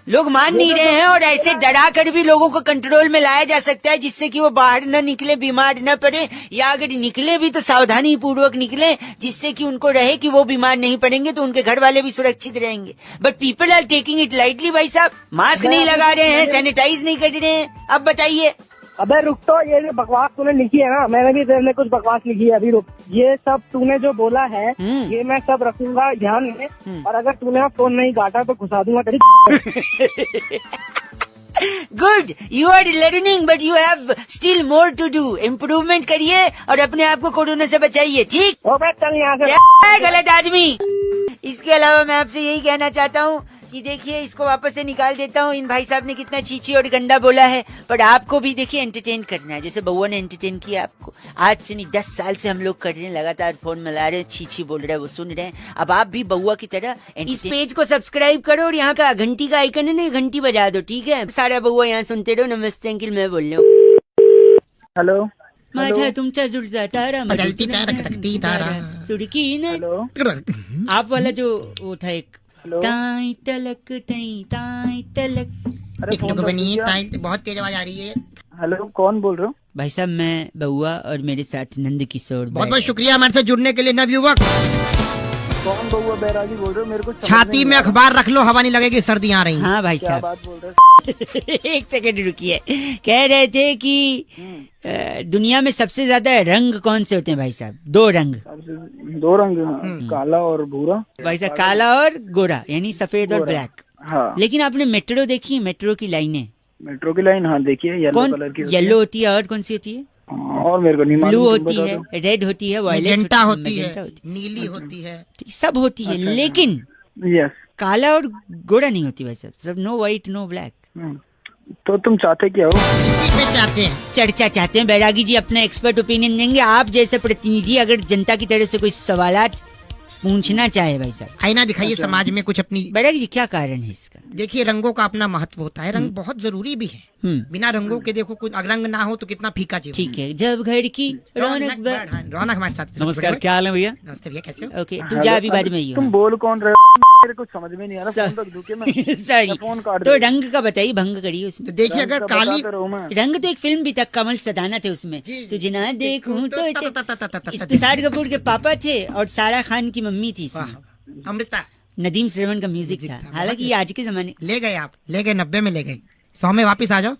लोग मान नहीं रहे हैं, और ऐसे डरा कर भी लोगों को कंट्रोल में लाया जा सकता है जिससे कि वो बाहर न निकले, बीमार न पड़े, या अगर निकले भी तो सावधानी पूर्वक निकले, जिससे कि उनको रहे कि वो बीमार नहीं पड़ेंगे तो उनके घर वाले भी सुरक्षित रहेंगे। But people are taking it lightly. भाई साहब, मास्क नहीं लगा रहे हैं, सैनिटाइज नहीं कर रहे हैं। अब बताइए। अबे रुक तो, ये जो बकवास तूने लिखी है ना, मैंने भी तेरे में कुछ बकवास लिखी है, अभी रुक। ये सब तूने जो बोला है ये मैं सब रखूंगा ध्यान में, और अगर तूने फोन नहीं काटा तो घुसा दूंगा तेरी। Good, you are learning but you have still more to do. Improvement करिए और अपने आप को कोरोना से बचाइए, ठीक? चल यहाँ से। गलत आदमी। इसके अलावा मैं आपसे यही कहना चाहता हूँ कि देखिए, इसको वापस से निकाल देता हूँ। इन भाई साहब ने कितना चीची और गंदा बोला है, पर आपको भी देखिए एंटरटेन करना है, जैसे बउआ ने एंटरटेन किया आपको। आज से नहीं, 10 साल से हम लोग कर रहे हैं, लगातार फोन मिला रहे हैं, चीची बोल रहे हैं, वो सुन रहे हैं। अब आप भी बउआ की तरह इस पेज को सब्सक्राइब करो और यहाँ का घंटी का आइकन है ना, घंटी बजा दो, ठीक है? सारा बउआ यहाँ सुनते रहो। नमस्ते अंकिल, मैं बोल रहा हूँ। हेलो। माझा तुमचा जुळता तारा, बदलती तारा सुड़की न, आप वाला जो वो था एक ताई तलक ताई तलक। बहुत तेज आवाज आ रही है। हेलो, कौन बोल रहे हो? भाई साहब, मैं बउआ और मेरे साथ नंद किशोर। बहुत बहुत शुक्रिया हमारे साथ जुड़ने के लिए नवयुवक। कौन बउआ बैरागी बोल रहे हो? मेरे को छाती में अखबार रख लो, हवा नहीं लगेगी, सर्दी आ रही। हाँ भाई साहब, बात बोल रहे एक सेकंड रुकिए। कह रहे थे कि दुनिया में सबसे ज्यादा रंग कौन से होते हैं भाई साहब? 2 रंग। 2 रंग, काला और भूरा। भाई साहब, काला और गोरा, यानी सफेद और ब्लैक। हाँ। लेकिन आपने मेट्रो देखी? मेट्रो की लाइनें। मेट्रो की लाइन, हाँ देखिए, येलो कलर की। येलो होती है, और कौन सी होती है? और मेरे को नहीं मालूम। ब्लू होती है, रेड होती है, वायलेट होती है, नीली होती है, सब होती है। लेकिन यस, काला और गोरा नहीं होती भाई साहब। सब नो व्हाइट नो ब्लैक। तो तुम चाहते क्या हो? इसी पे चाहते हैं, चर्चा चाहते हैं। बैरागी जी अपना एक्सपर्ट ओपिनियन देंगे। आप जैसे प्रतिनिधि अगर जनता की तरफ से कोई सवालात पूछना चाहे भाई साहब, आईना दिखाइए समाज में कुछ अपनी। बैरागी जी, क्या कारण है इसका? देखिए, रंगों का अपना महत्व होता है, रंग बहुत जरूरी भी है। बिना रंगों के देखो, कुछ रंग ना हो तो कितना फीका जीवन। ठीक है, जब घर की रौनक हमारे साथ। नमस्कार, क्या हाल है भैया? नमस्ते भैया, कैसे हो? ओके, तू जा, अभी बाद में। तुम बोल कौन रहे हो? मेरे कुछ समझ में नहीं आ रहा। फोन रख दूं क्या मैं? सॉरी, फोन काट तो रंग का बताइए, भंग करिए उसमें। तो देखिए, अगर काली रंग तो एक फिल्म भी था, कमल सदाना थे उसमें। तुझे ना देखूं तो तुषार कपूर के पापा थे और सारा खान की मम्मी थी। अमृता, नदीम श्रवण का म्यूजिक था। हालांकि ये आज के जमाने। ले गए आप, ले गए 90 में, ले गए 100 में वापस आ जाओ।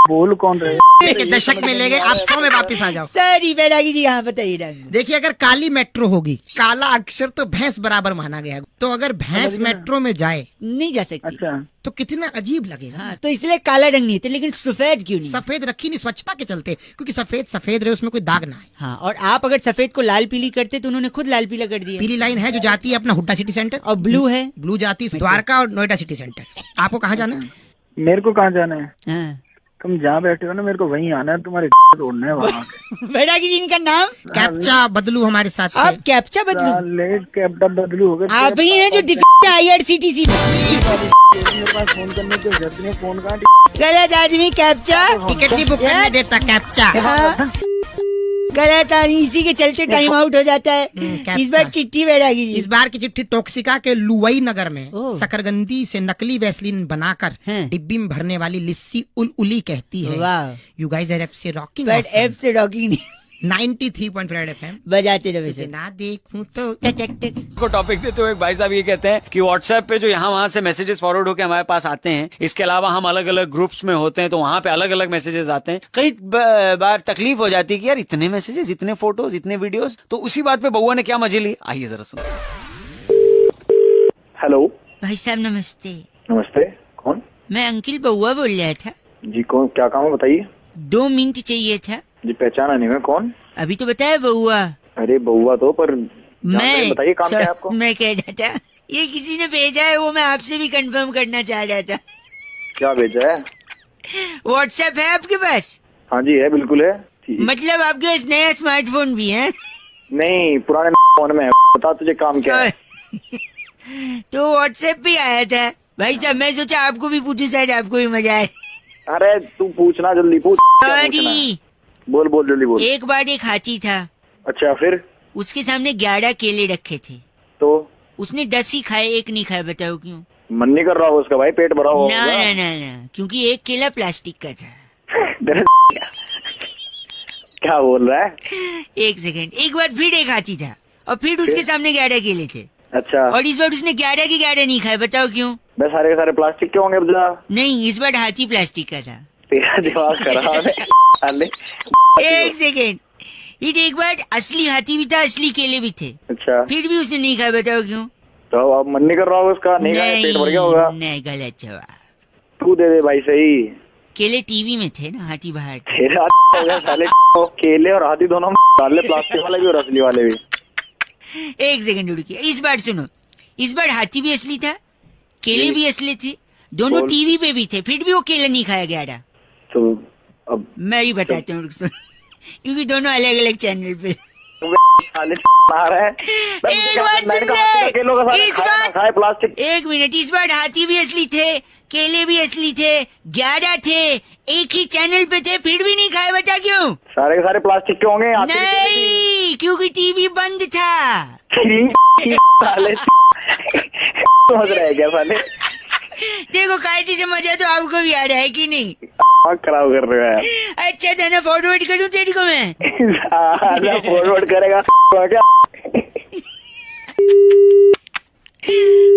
बोल कौन रहे? दशक में ले गए, आप 100 में वापस आ जाओ। सॉरी बैरागी जी, यहाँ बताइए रंग। देखिए, अगर काली मेट्रो होगी, काला अक्षर तो भैंस बराबर माना गया, तो अगर भैंस मेट्रो में जाए, नहीं जा सकती। अच्छा, तो कितना अजीब लगेगा। हाँ, तो इसलिए काला रंग नहीं थे। लेकिन सफेद क्यों नहीं? सफेद रखी नहीं, स्वच्छता के चलते, क्योंकि सफेद सफेद रहे, उसमें कोई दाग ना है। हाँ, और आप अगर सफेद को लाल पीली करते तो उन्होंने खुद लाल पीला कर दिया। पीली लाइन है जो जाती है अपना हुड्डा सिटी सेंटर, और ब्लू है, ब्लू जाती है द्वारका और नोएडा सिटी सेंटर। आपको कहाँ जाना है? मेरे को कहाँ जाना है? हाँ। तुम जहाँ बैठे हो ना, मेरे को वहीं आना है, तुम्हारे तोड़ना है वहाँ। बैरागी जी, इनका नाम कैप्चा बदलू हमारे साथ। आप कैप्चा बदलू? कैप्चा बदलू हो गया। आप ही हैं जो डिफेक्ट IRCTC में। मेरे पास फोन करने की जरूरत नहीं, फोन कहाँ? गलत आदमी। कैप्चा टिकट नहीं बुक करने देता कैप्चा। गलत आदमी, इसी के चलते टाइम आउट हो जाता है। इस बार चिट्ठी बैरागी जी। इस बार की चिट्ठी टॉक्सिका के लुवई नगर में शकरगंदी से नकली वैसलीन बनाकर डिब्बी में भरने वाली लिस्सी उली कहती है। यू गाइस आर एफ से रॉकिंग। बट एफ से रॉकिंग नहीं, 93.5 FM बजाते रहे। ना देखूं तो को टॉपिक देते हुए भाई साहब ये कहते हैं कि व्हाट्सएप पे जो यहाँ वहाँ से मैसेजेस फॉरवर्ड होकर हमारे पास आते हैं, इसके अलावा हम अलग अलग ग्रुप्स में होते हैं तो वहाँ पे अलग अलग मैसेजेस आते हैं। कई बार तकलीफ हो जाती है कि यार इतने मैसेजेस, इतने फोटोज, इतने वीडियोस। तो उसी बात पे बउआ ने क्या मजे ली, आइए जरा सुनो। हेलो भाई साहब, नमस्ते। नमस्ते, कौन? मैं अंकिल बउआ बोल रहा था जी। कौन, क्या काम है बताइए? 2 मिनट चाहिए था जी। पहचाना नहीं मैं, कौन? अभी तो बताया बउआ। अरे बउआ तो, पर मैं बताइए काम क्या है आपको? मैं कह रहा था, ये किसी ने भेजा है, वो मैं आपसे भी कंफर्म करना चाह रहा था। क्या भेजा है? व्हाट्सएप है आपके पास? हाँ जी है, बिल्कुल है। मतलब आपके पास नया स्मार्टफोन भी है? नहीं, पुराने फोन में है। बता तुझे काम क्या है? तो व्हाट्सएप भी आया था, भाई साहब मैं सोचा आपको भी पूछूं, शायद आपको भी मजा आए। अरे तू पूछना, जल्दी पूछ। सॉरी। बोल बोल जल्दी बोल। एक बार एक हाथी था। अच्छा फिर? उसके सामने 11 केले रखे थे। तो उसने 10 ही खाए, एक नहीं खाया। बताओ क्यों? मन नहीं कर रहा होगा उसका भाई, पेट भरा होगा। ना ना ना ना, क्योंकि एक केला प्लास्टिक का था। क्या बोल रहा है? एक सेकंड, एक बार फिर एक हाथी था और फिर उसके सामने 11 केले थे। अच्छा। और इस बार उसने 11 के 11 नहीं खाए। बताओ क्यों? बस सारे के सारे प्लास्टिक के होंगे। नहीं, इस बार हाथी प्लास्टिक का था। तेरा दिमाग खराब है। एक सेकेंड, एक बार असली हाथी भी था, असली केले भी थे। अच्छा। फिर भी उसने नहीं खाया। बताओ क्यों? तो अब मन नहीं कर रहा होगा उसका, नहीं खाया, पेट भर गया होगा। नहीं, गलत जवाब। तू दे दे भाई सही। केले टीवी में थे ना, हाथी बाहर। तेरा हो गया साले। केले और हाथी दोनों डाल ले, प्लास्टिक वाले भी और असली वाले भी। एक सेकंड रुकिए, इस बार सुनो। इस बार हाथी भी असली था, केले भी असली थे, दोनों टीवी पे भी थे, फिर भी वो केले नहीं खाया गया। तो अब मैं ही बताता हूँ क्योंकि दोनों अलग अलग चैनल पे। एक मिनट, इस बार हाथी भी असली थे, केले भी असली थे, 11 थे, एक ही चैनल पे थे, फिर भी नहीं खाए। बता क्यों? सारे के सारे प्लास्टिक के होंगे। नहीं, क्योंकि टीवी बंद था। साले समझ रहे क्या साले? देखो कायदे से मजा तो आपको भी आ रहा है कि नहीं? खराब कर रहे हो यार। अच्छा था ना, फॉरवर्ड करूँ तेरी को मैं? फॉरवर्ड करेगा क्या?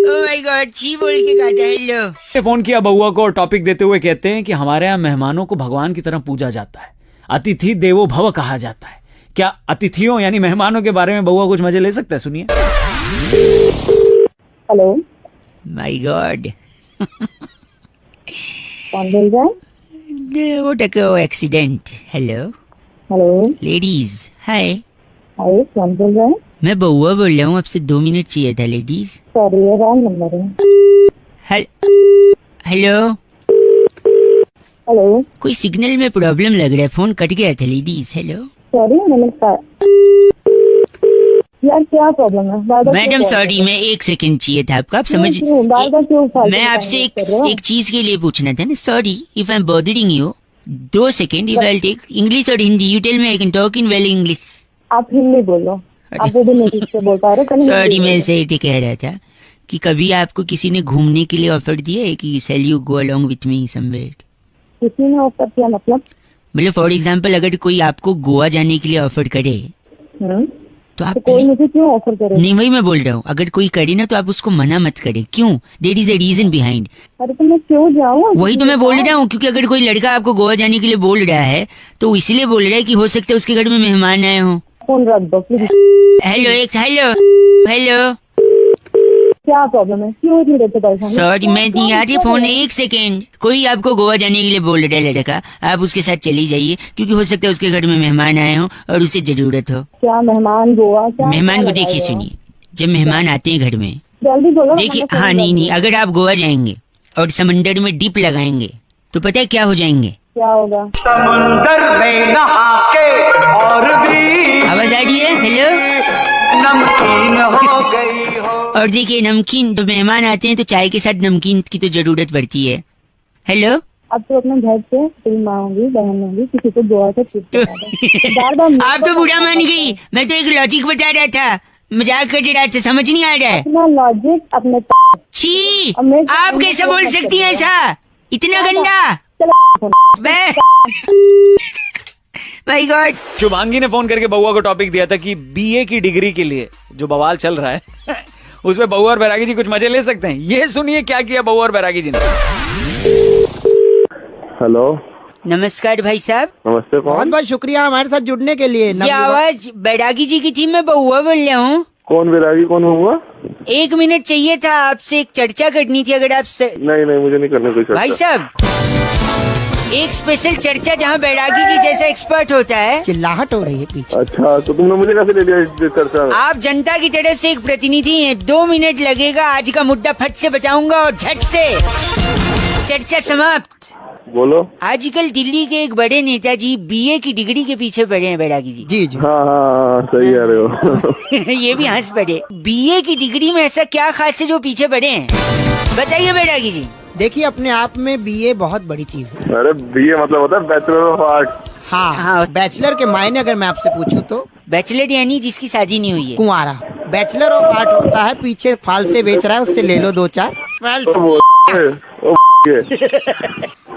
ओह माय गॉड, छी बोल के काटा। हेलो। फोन किया बउआ को और टॉपिक देते हुए कहते हैं कि हमारे यहाँ मेहमानों को भगवान की तरह पूजा जाता है, अतिथि देवो भव कहा जाता है। क्या अतिथियों यानी मेहमानों के बारे में बउआ कुछ मजे ले सकता है? सुनिए। हेलो। My god. कौन बोल रहा है? What a accident. Hello. Hello. Ladies hi. Hi, कौन बोल रहा है? मैं बउआ बोल रहा हूँ, आपसे 2 मिनट चाहिए था लेडीज। सॉरी, ये रॉन्ग नंबर है। हेलो। हेलो। कोई सिग्नल में प्रॉब्लम लग रहा है, फोन कट गया था लेडीज। हेलो। सॉरी, नमस्कार यार, क्या प्रॉब्लम है? मैडम सॉरी, मैं 1 सेकंड चाहिए था आपका। आप समझ, मैं आपसे एक चीज के लिए पूछना था ना। Sorry if I am bothering you. 2 second, if I take English और Hindi, you tell me, I can talk in well English. आप हिंदी बोलो, आप वो भी नहीं से बोल पा रहे। सॉरी, मैं ऐसे ही कह रहा था कि कभी आपको किसी ने घूमने के लिए ऑफर दिया है कि shall you go along with me somewhere? किसी ने ऑफर किया मतलब? फॉर एग्जाम्पल, अगर कोई आपको गोवा जाने के लिए ऑफर करे तो आप कोई मुझे क्यों ऑफर करे? नहीं, वही मैं बोल रहा हूँ, अगर कोई करे ना तो आप उसको मना मत करे। क्यों? There is a reason behind. अरे तो मैं क्यों जाऊँ? वही तो मैं बोल रहा हूँ, क्योंकि अगर कोई लड़का आपको गोवा जाने के लिए बोल रहा है तो इसलिए बोल रहा है कि हो सकता है उसके घर में मेहमान आए हों। फोन रख दो प्लीज। हेलो। हेलो। क्या प्रॉब्लम है? क्यों इतनी देर से परेशान? सॉरी, मैं नहीं आ रही फोन। 1 सेकेंड, कोई आपको गोवा जाने के लिए बोल रहा है लड़का, आप उसके साथ चली जाइए, क्योंकि हो सकता है उसके घर में मेहमान आए हो और उसे जरूरत हो। क्या मेहमान गोवा? क्या मेहमान को देखिए, सुनिए, जब मेहमान आते हैं घर में, जल्दी बोलो। देखिए, हाँ नहीं, अगर आप गोवा जाएंगे और समंदर में डिप लगाएंगे तो पता है क्या हो जाएंगे? क्या होगा? समुंदर में नहा के और भी आवाज आ रही है? हेलो। नमकीन हो गई हो। और देखिए, नमकीन, जब मेहमान आते हैं तो चाय के साथ नमकीन की तो जरूरत पड़ती है। हेलो। अब तो अपने घर से तेरी माँ होगी, बहन होगी, किसी को गोवा से आप तो बुरा मान गई। मैं तो एक लॉजिक बता रहा था, मजाक कर रहा था, समझ नहीं आ रहा है? अपना लॉजिक अपने। छी, आप कैसे बोल सकती हैं ऐसा? इतना गंदा। My God. शुभांगी ने फोन करके बउआ को टॉपिक दिया था कि बीए की डिग्री के लिए जो बवाल चल रहा है उसमें बउआ और बैरागी जी कुछ मजे ले सकते हैं। ये सुनिए क्या किया बउआ और बैरागी जी ने। हेलो। नमस्कार भाई साहब। नमस्ते। बहुत बहुत शुक्रिया हमारे साथ जुड़ने के लिए। ये आवाज बैरागी जी की थी, मैं बउआ बोल रहा हूँ। कौन बैरागी, कौन हुआ? 1 मिनट चाहिए था, आपसे एक चर्चा करनी थी। अगर आप नहीं, मुझे नहीं करना कोई चर्चा। भाई साहब, एक स्पेशल चर्चा जहाँ बैरागी जी जैसा एक्सपर्ट होता है। चिल्लाहट हो रही है पीछे। अच्छा, तो तुमने मुझे कैसे ले लिया चर्चा में? आप जनता की तरफ से एक प्रतिनिधि हैं। 2 मिनट लगेगा, आज का मुद्दा फट से बताऊंगा और झट से चर्चा समाप्त। बोलो। आजकल दिल्ली के एक बड़े नेताजी बीए की डिग्री के पीछे पड़े हैं बैरागी जी। जी जी। हाँ सही कह रहे हो। ये भी हंस पड़े। बीए की डिग्री में ऐसा क्या खास है जो पीछे पड़े हैं, बताइए बैरागी जी। देखिए अपने आप में बीए बहुत बड़ी चीज है। अरे बीए मतलब होता है बैचलर ऑफ आर्ट। हाँ, बैचलर के मायने अगर मैं आपसे पूछूं तो बैचलर यानी जिसकी शादी नहीं हुई है, कुंवारा। बैचलर ऑफ आर्ट होता है पीछे फालसे बेच रहा है, उससे ले लो 2-4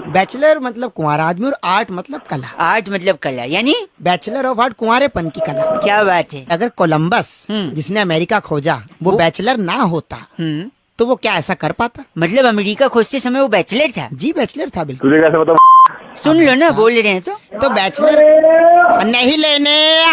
बैचलर मतलब कुंवारा आदमी और आर्ट मतलब कला। आर्ट मतलब कला, यानी बैचलर ऑफ आर्ट कुंवारेपन की कला। क्या बात है। अगर कोलंबस जिसने अमेरिका खोजा वो बैचलर ना होता तो वो क्या ऐसा कर पाता? मतलब अमेरिका खोजते समय वो बैचलर था? जी बैचलर था बिल्कुल। तुझे कैसे पता? सुन लो ना, बोल रहे हैं तो बैचलर नहीं लेने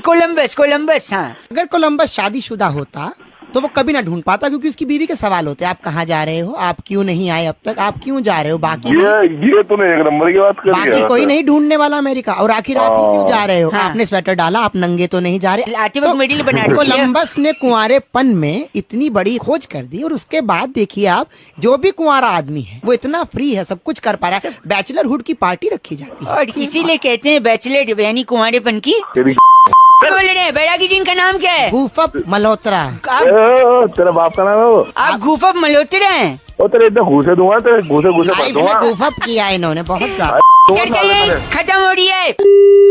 कोलंबस। हाँ, अगर कोलंबस शादीशुदा होता तो वो कभी ना ढूंढ पाता, क्योंकि उसकी बीवी के सवाल होते हैं, आप कहाँ जा रहे हो, आप क्यों नहीं आए अब तक, आप क्यों जा रहे हो, बाकी ये तूने एक नंबर की बात कर बाकी कोई नहीं ढूंढने वाला अमेरिका। और आखिर आप ही क्यों जा रहे हो? हाँ। आपने स्वेटर डाला, आप नंगे तो नहीं जा रहे। तो कोलंबस ने कुंवारेपन में इतनी बड़ी खोज कर दी और उसके बाद देखिए आप, जो भी कुंवारा आदमी है वो इतना फ्री है, सब कुछ कर पा रहा है। बैचलरहुड की पार्टी रखी जाती है और इसीलिए कहते हैं बैचलर यानी कुंवारेपन की। बोल रहे हैं बैरागी जी, इनका नाम क्या है? गुफप मल्होत्रा। तेरा बाप का नाम है वो? आप गुफप मल्होत्रा हैं? ओ तेरे इतना घूसे दूंगा, तेरे घूसे गुफप किया इन्होंने बहुत ज्यादा। चर्चा यही खत्म हो रही है।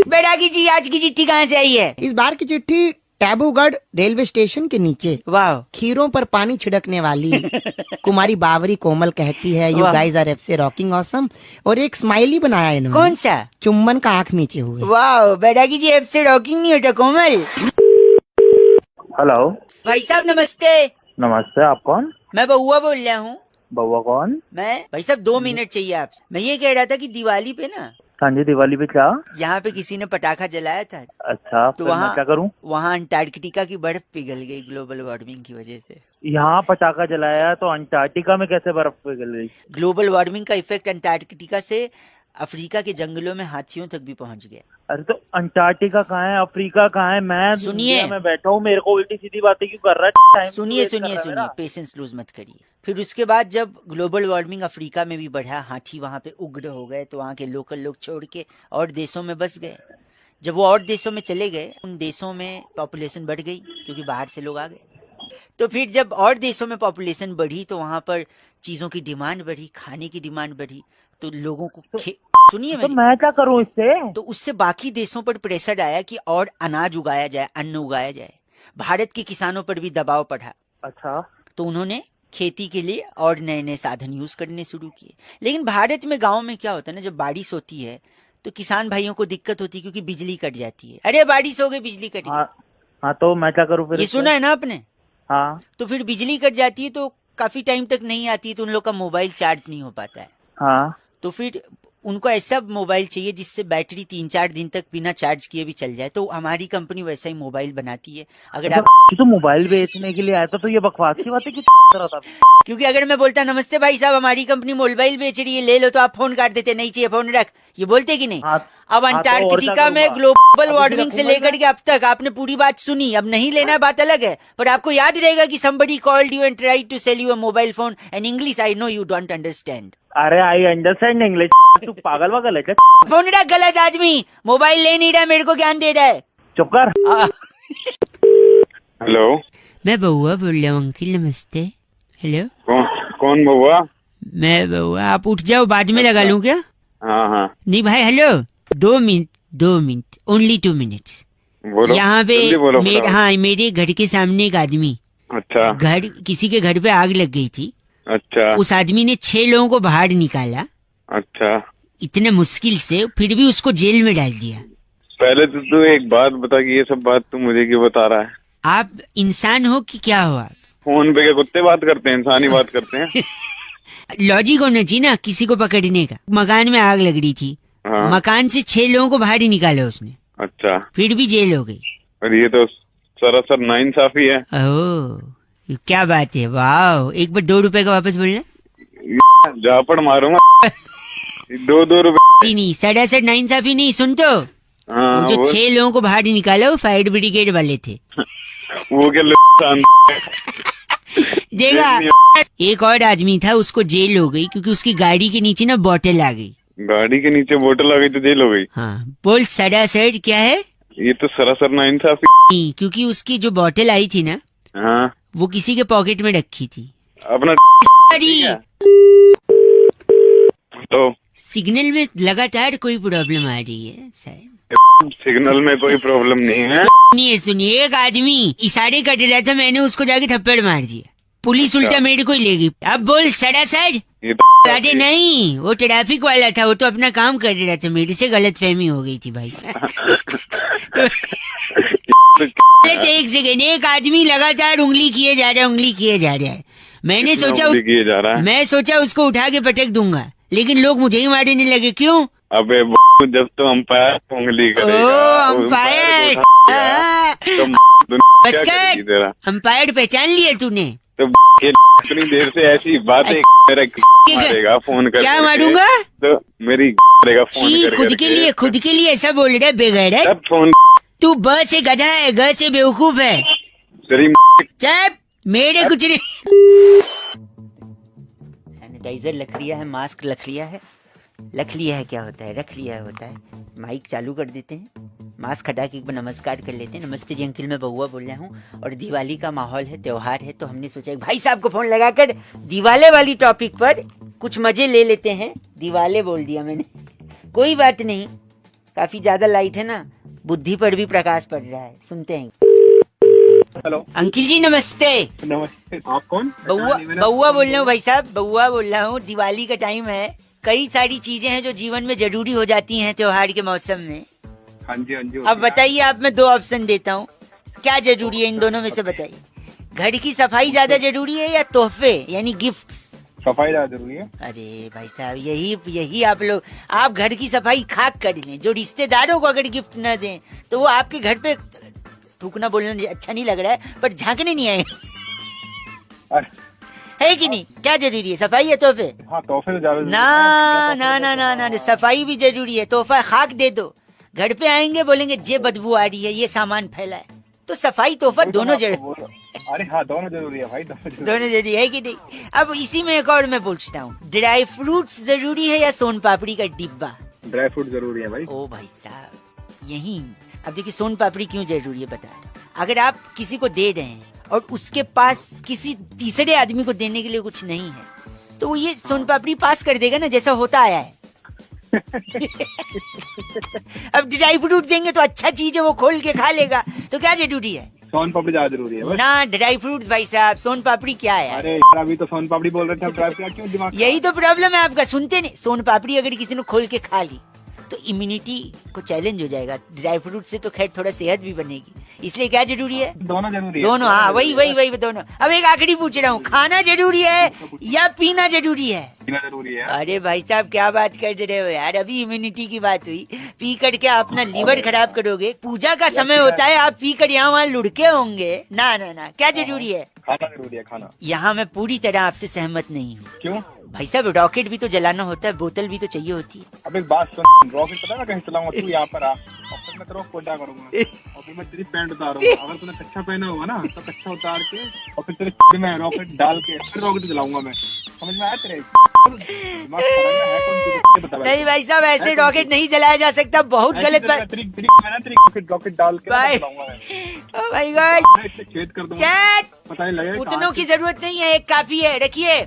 बैरागी जी आज की चिट्ठी कहाँ से आई है? इस बार की चिट्ठी टैबूगढ़ रेलवे स्टेशन के नीचे वाह खीरों पर पानी छिड़कने वाली कुमारी बावरी कोमल कहती है, यू गाइज आर एफ से रॉकिंग ऑसम। और एक स्माइली बनाया इन्होंने। कौन सा? चुम्बन का आंख नीचे हुए। वाह, बैरागी जी एफ से रॉकिंग नहीं होता कोमल। हेलो भाई साहब नमस्ते। नमस्ते, आप कौन? मैं बउआ बोल रहा हूँ। बउआ कौन? मैं भाई साहब 2 मिनट चाहिए आपसे। मैं ये कह रहा था कि दिवाली पे ना, हाँ जी दिवाली पे क्या? यहाँ पे किसी ने पटाखा जलाया था। अच्छा, तो वहाँ क्या करूँ? वहाँ अंटार्कटिका की बर्फ पिघल गई ग्लोबल वार्मिंग की वजह से। यहाँ पटाखा जलाया तो अंटार्कटिका में कैसे बर्फ पिघल गई? ग्लोबल वार्मिंग का इफेक्ट अंटार्कटिका से अफ्रीका के जंगलों में हाथियों तक भी पहुँच गया। अरे तो अंटार्कटिका कहाँ है, अफ्रीका कहाँ है? मैं सुनिए, मैं बैठा हूँ, मेरे को उल्टी सीधी बातें क्यों कर रहा है? सुनिए, पेशेंस लूज मत करिए। फिर उसके बाद जब ग्लोबल वार्मिंग अफ्रीका में भी बढ़ा, हाथी वहाँ पे उग्र हो गए, तो वहाँ के लोकल लोग छोड़ के और देशों में बस गए। जब वो और देशों में चले गए, उन देशों में पॉपुलेशन बढ़ गई क्योंकि बाहर से लोग आ गए। तो फिर जब और देशों में पॉपुलेशन बढ़ी तो वहाँ पर चीजों की डिमांड बढ़ी, खाने की डिमांड बढ़ी, तो लोगों को सुनिए तो मैं क्या करूँ इससे? तो उससे बाकी देशों पर प्रेशर आया कि और अनाज उगाया जाए, अन्न उगाया जाए। भारत के किसानों पर भी दबाव पड़ा। अच्छा, तो उन्होंने खेती के लिए और नए नए साधन यूज करने शुरू किए। लेकिन भारत में गाँव में क्या होता है ना, जब बारिश होती है तो किसान भाइयों को दिक्कत होती है क्योंकि बिजली कट जाती है। अरे बारिश हो गई, बिजली कट गई। हाँ तो मैं क्या करूँ फिर? ये सुना है ना आपने? हाँ। तो फिर बिजली कट जाती है तो काफी टाइम तक नहीं आती है, तो उन लोग का मोबाइल चार्ज नहीं हो पाता है। हाँ। तो फिर उनको ऐसा मोबाइल चाहिए जिससे बैटरी 3-4 दिन तक बिना चार्ज किए भी चल जाए। तो हमारी कंपनी वैसा ही मोबाइल बनाती है। अगर आप तो मोबाइल बेचने के लिए आया था तो ये बकवास की बात है कि कर रहा था? क्योंकि अगर मैं बोलता नमस्ते भाई साहब हमारी कंपनी मोबाइल बेच रही है, ले लो, तो आप फोन काट देते, नहीं चाहिए फोन रख, ये बोलते कि नहीं? अब अंटार्कटिका में ग्लोबल वार्मिंग से लेकर के अब तक आपने पूरी बात सुनी। अब नहीं लेना बात अलग है, पर आपको याद रहेगा कि somebody called you and tried to sell you a mobile phone and English I know you don't understand। अरे आई अंडरस्टैंड इंग्लिश। तू पागल वागल है क्या? फोन रख, गलत आदमी, मोबाइल ले नहीं रहा, मेरे को ज्ञान दे रहा है। चुप कर। हेलो, मैं बउआ बोल रहा हूँ अंकिल, नमस्ते। हेलो, कौन बउआ? मैं बउआ, आप उठ जाओ, बाद में लगा लूँ क्या? हाँ। नहीं भाई, हेलो, 2 मिनट, ओनली 2 मिनट्स। यहाँ पे हाँ, मेरे घर के सामने एक आदमी, अच्छा, घर किसी के घर पे आग लग गई थी। अच्छा। उस आदमी ने 6 लोगों को बाहर निकाला। अच्छा। इतने मुश्किल से, फिर भी उसको जेल में डाल दिया। पहले तो तू एक बात बता कि ये सब बात तू मुझे क्यों बता रहा है? आप इंसान हो कि क्या हो? आप फोन पे क्या कुत्ते बात करते हैं, इंसान ही बात करते हैं? लॉजिक होना चाहिए ना किसी को पकड़ने का। मकान में आग लग रही थी। हाँ। मकान से 6 लोगों को बाहर ही निकाला उसने। अच्छा। फिर भी जेल हो गई। और ये तो सरासर नाइंसाफी है। ओह, क्या बात है, वाह। एक बार 2 रुपए का वापस बोलना। झापड़ मारूंगा। 2 रुपए नहीं, सरासर नाइंसाफी नहीं, सुन तो। हाँ, वो जो 6 लोगों को बाहर निकाला वो फायर ब्रिगेड वाले थे। वो क्या देखा, एक और आदमी था, उसको जेल हो गई क्योंकि उसकी गाड़ी के नीचे ना बोतल आ गई। गाड़ी के नीचे बोतल आ गई तो जेल हो गई। हाँ, बोल सरासर क्या है? ये तो सरासर नाइंसाफी। क्योंकि उसकी जो बोतल आई थी ना, हाँ, वो किसी के पॉकेट में रखी थी। अपना तो सिग्नल में लगातार कोई प्रॉब्लम आ रही है शायद। सिग्नल में कोई प्रॉब्लम नहीं है। सुनिए, एक आदमी इशारे कर रहा था, मैंने उसको जाके थप्पड़ मार दिया, पुलिस उल्टा मेरे को ही लेगी। अब बोल सरासर। अरे नहीं, वो ट्रैफिक वाला था, वो तो अपना काम कर रहा था, मेरे से गलतफहमी हो गई थी भाई। एक सेकेंड, एक आदमी लगातार उंगली किए जा रहा है, मैंने सोचा उसको उठा के पटक दूंगा, लेकिन लोग मुझे ही मारने लगे। क्यों? अबे जब तो अंपायर उंगली करेगा। अंपायर, अंपायर पहचान लिया तूने? तो इतनी देर से ऐसी बातें मारेगा फोन कर। क्या मारूंगा? तो मेरी फोन कर। खुद के लिए ऐसा बोल रहा है बेगैरत। फोन तू ब से गधा है, ग से बेवकूफ है। चुप, मेरे कुछ नहीं। सैनिटाइजर लख लिया है, मास्क लख लिया है, क्या होता है, रख लिया होता है। माइक चालू कर देते हैं, मास्क हटा के एक बार नमस्कार कर लेते हैं। नमस्ते जी अंकिल, मैं बहुआ बोल रहा हूँ और दिवाली का माहौल है, त्योहार है, तो हमने सोचा भाई साहब को फोन लगाकर दिवाले वाली टॉपिक पर कुछ मजे ले लेते हैं। दिवाले बोल दिया मैंने, कोई बात नहीं, काफी ज्यादा लाइट है ना, बुद्धि पर भी प्रकाश पड़ रहा है। सुनते हैं। हेलो अंकिल जी, नमस्ते। नमस्ते, आप कौन? बहुआ बोल रहा हूँ भाई साहब, बहुआ बोल रहा हूँ। दिवाली का टाइम है, कई सारी चीजें हैं जो जीवन में जरूरी हो जाती हैं त्योहार के मौसम में। हाँ जी, हाँ जी। अब बताइए, आप मैं 2 ऑप्शन देता हूँ, क्या जरूरी है इन दोनों में से बताइए। घर की सफाई ज्यादा जरूरी है या तोहफे यानी गिफ्ट? सफाई ज्यादा जरूरी है। अरे भाई साहब, यही आप लोग, आप घर की सफाई खाक कर लें। जो रिश्तेदारों को अगर गिफ्ट न दें तो वो आपके घर पे, थूकना बोलना अच्छा नहीं लग रहा है, पर झांकने नहीं आए है कि नहीं? क्या जरूरी है, सफाई या तोहफे? हाँ, तोहफे तो ज्यादा। ना, सफाई भी जरूरी है। तोहफा खाक दे दो, घर पे आएंगे बोलेंगे जे बदबू आ रही है, ये सामान फैला है, तो सफाई तोहफा दोनों जरूरी। अरे हाँ, दोनों जरूरी है भाई, दोनों जरूरी है कि नहीं? अब इसी में एक और मैं पूछता हूँ, ड्राई फ्रूट्स जरूरी है या सोन पापड़ी का डिब्बा? ड्राई फ्रूट जरूरी है भाई। ओ भाई साहब, यही। अब देखिए, सोन पापड़ी क्यों जरूरी है बता रहा हूँ। अगर आप किसी को दे रहे हैं और उसके पास किसी तीसरे आदमी को देने के लिए कुछ नहीं है, तो वो ये सोन पापड़ी पास कर देगा ना, जैसा होता आया है। अब ड्राई फ्रूट देंगे तो अच्छा चीज है, वो खोल के खा लेगा, तो क्या जरूरी है? सोन पापड़ी ज्यादा जरूरी है ना, ड्राई फ्रूट भाई साहब। सोन पापड़ी क्या है? अरे अभी तो सोन पापड़ी बोल रहे थे, ड्राई फ्रूट क्यों दिमाग? यही तो प्रॉब्लम है आपका, सुनते नहीं। सोन पापड़ी अगर किसी ने खोल के खा ली तो इम्यूनिटी को चैलेंज हो जाएगा। ड्राई फ्रूट से तो खैर थोड़ा सेहत भी बनेगी, इसलिए क्या जरूरी है? दोनों जरूरी है। दोनों, हाँ, वही दोनों। अब एक आखिरी पूछ रहा हूँ, खाना जरूरी है या पीना जरूरी है? पीना जरूरी है। अरे भाई साहब, क्या बात कर रहे हो यार, अभी इम्यूनिटी की बात हुई, पी कर के अपना लीवर खराब करोगे। पूजा का समय होता है, आप पी कर यहाँ वहाँ लुढ़के होंगे। ना, क्या जरूरी है? खाना जरूरी है, खाना। यहाँ मैं पूरी तरह आपसे सहमत नहीं हूँ। क्यों? भाई साहब, रॉकेट भी तो जलाना होता है, बोतल भी तो चाहिए होती है। अब एक बात सुन, रॉकेट पता है कहीं चलाऊंगा, तू यहाँ पर आ, और फिर मैं तेरा कोटा करूंगा, और फिर मैं तेरी पैंट उतारूंगा। अगर तूने कच्चा पहना हुआ ना, तो कच्चा उतार के और फिर तेरे में रॉकेट डाल के फिर रॉकेट जलाऊंगा मैं। समझ में आया तेरे? नहीं भाई साहब, ऐसे रॉकेट नहीं जलाया जा सकता, बहुत गलत बात। रॉकेट डाल के भाई गॉड, छेद कर दूंगा, पता नहीं लगेगा। उतनों की जरूरत नहीं है, एक काफी है, रखिए।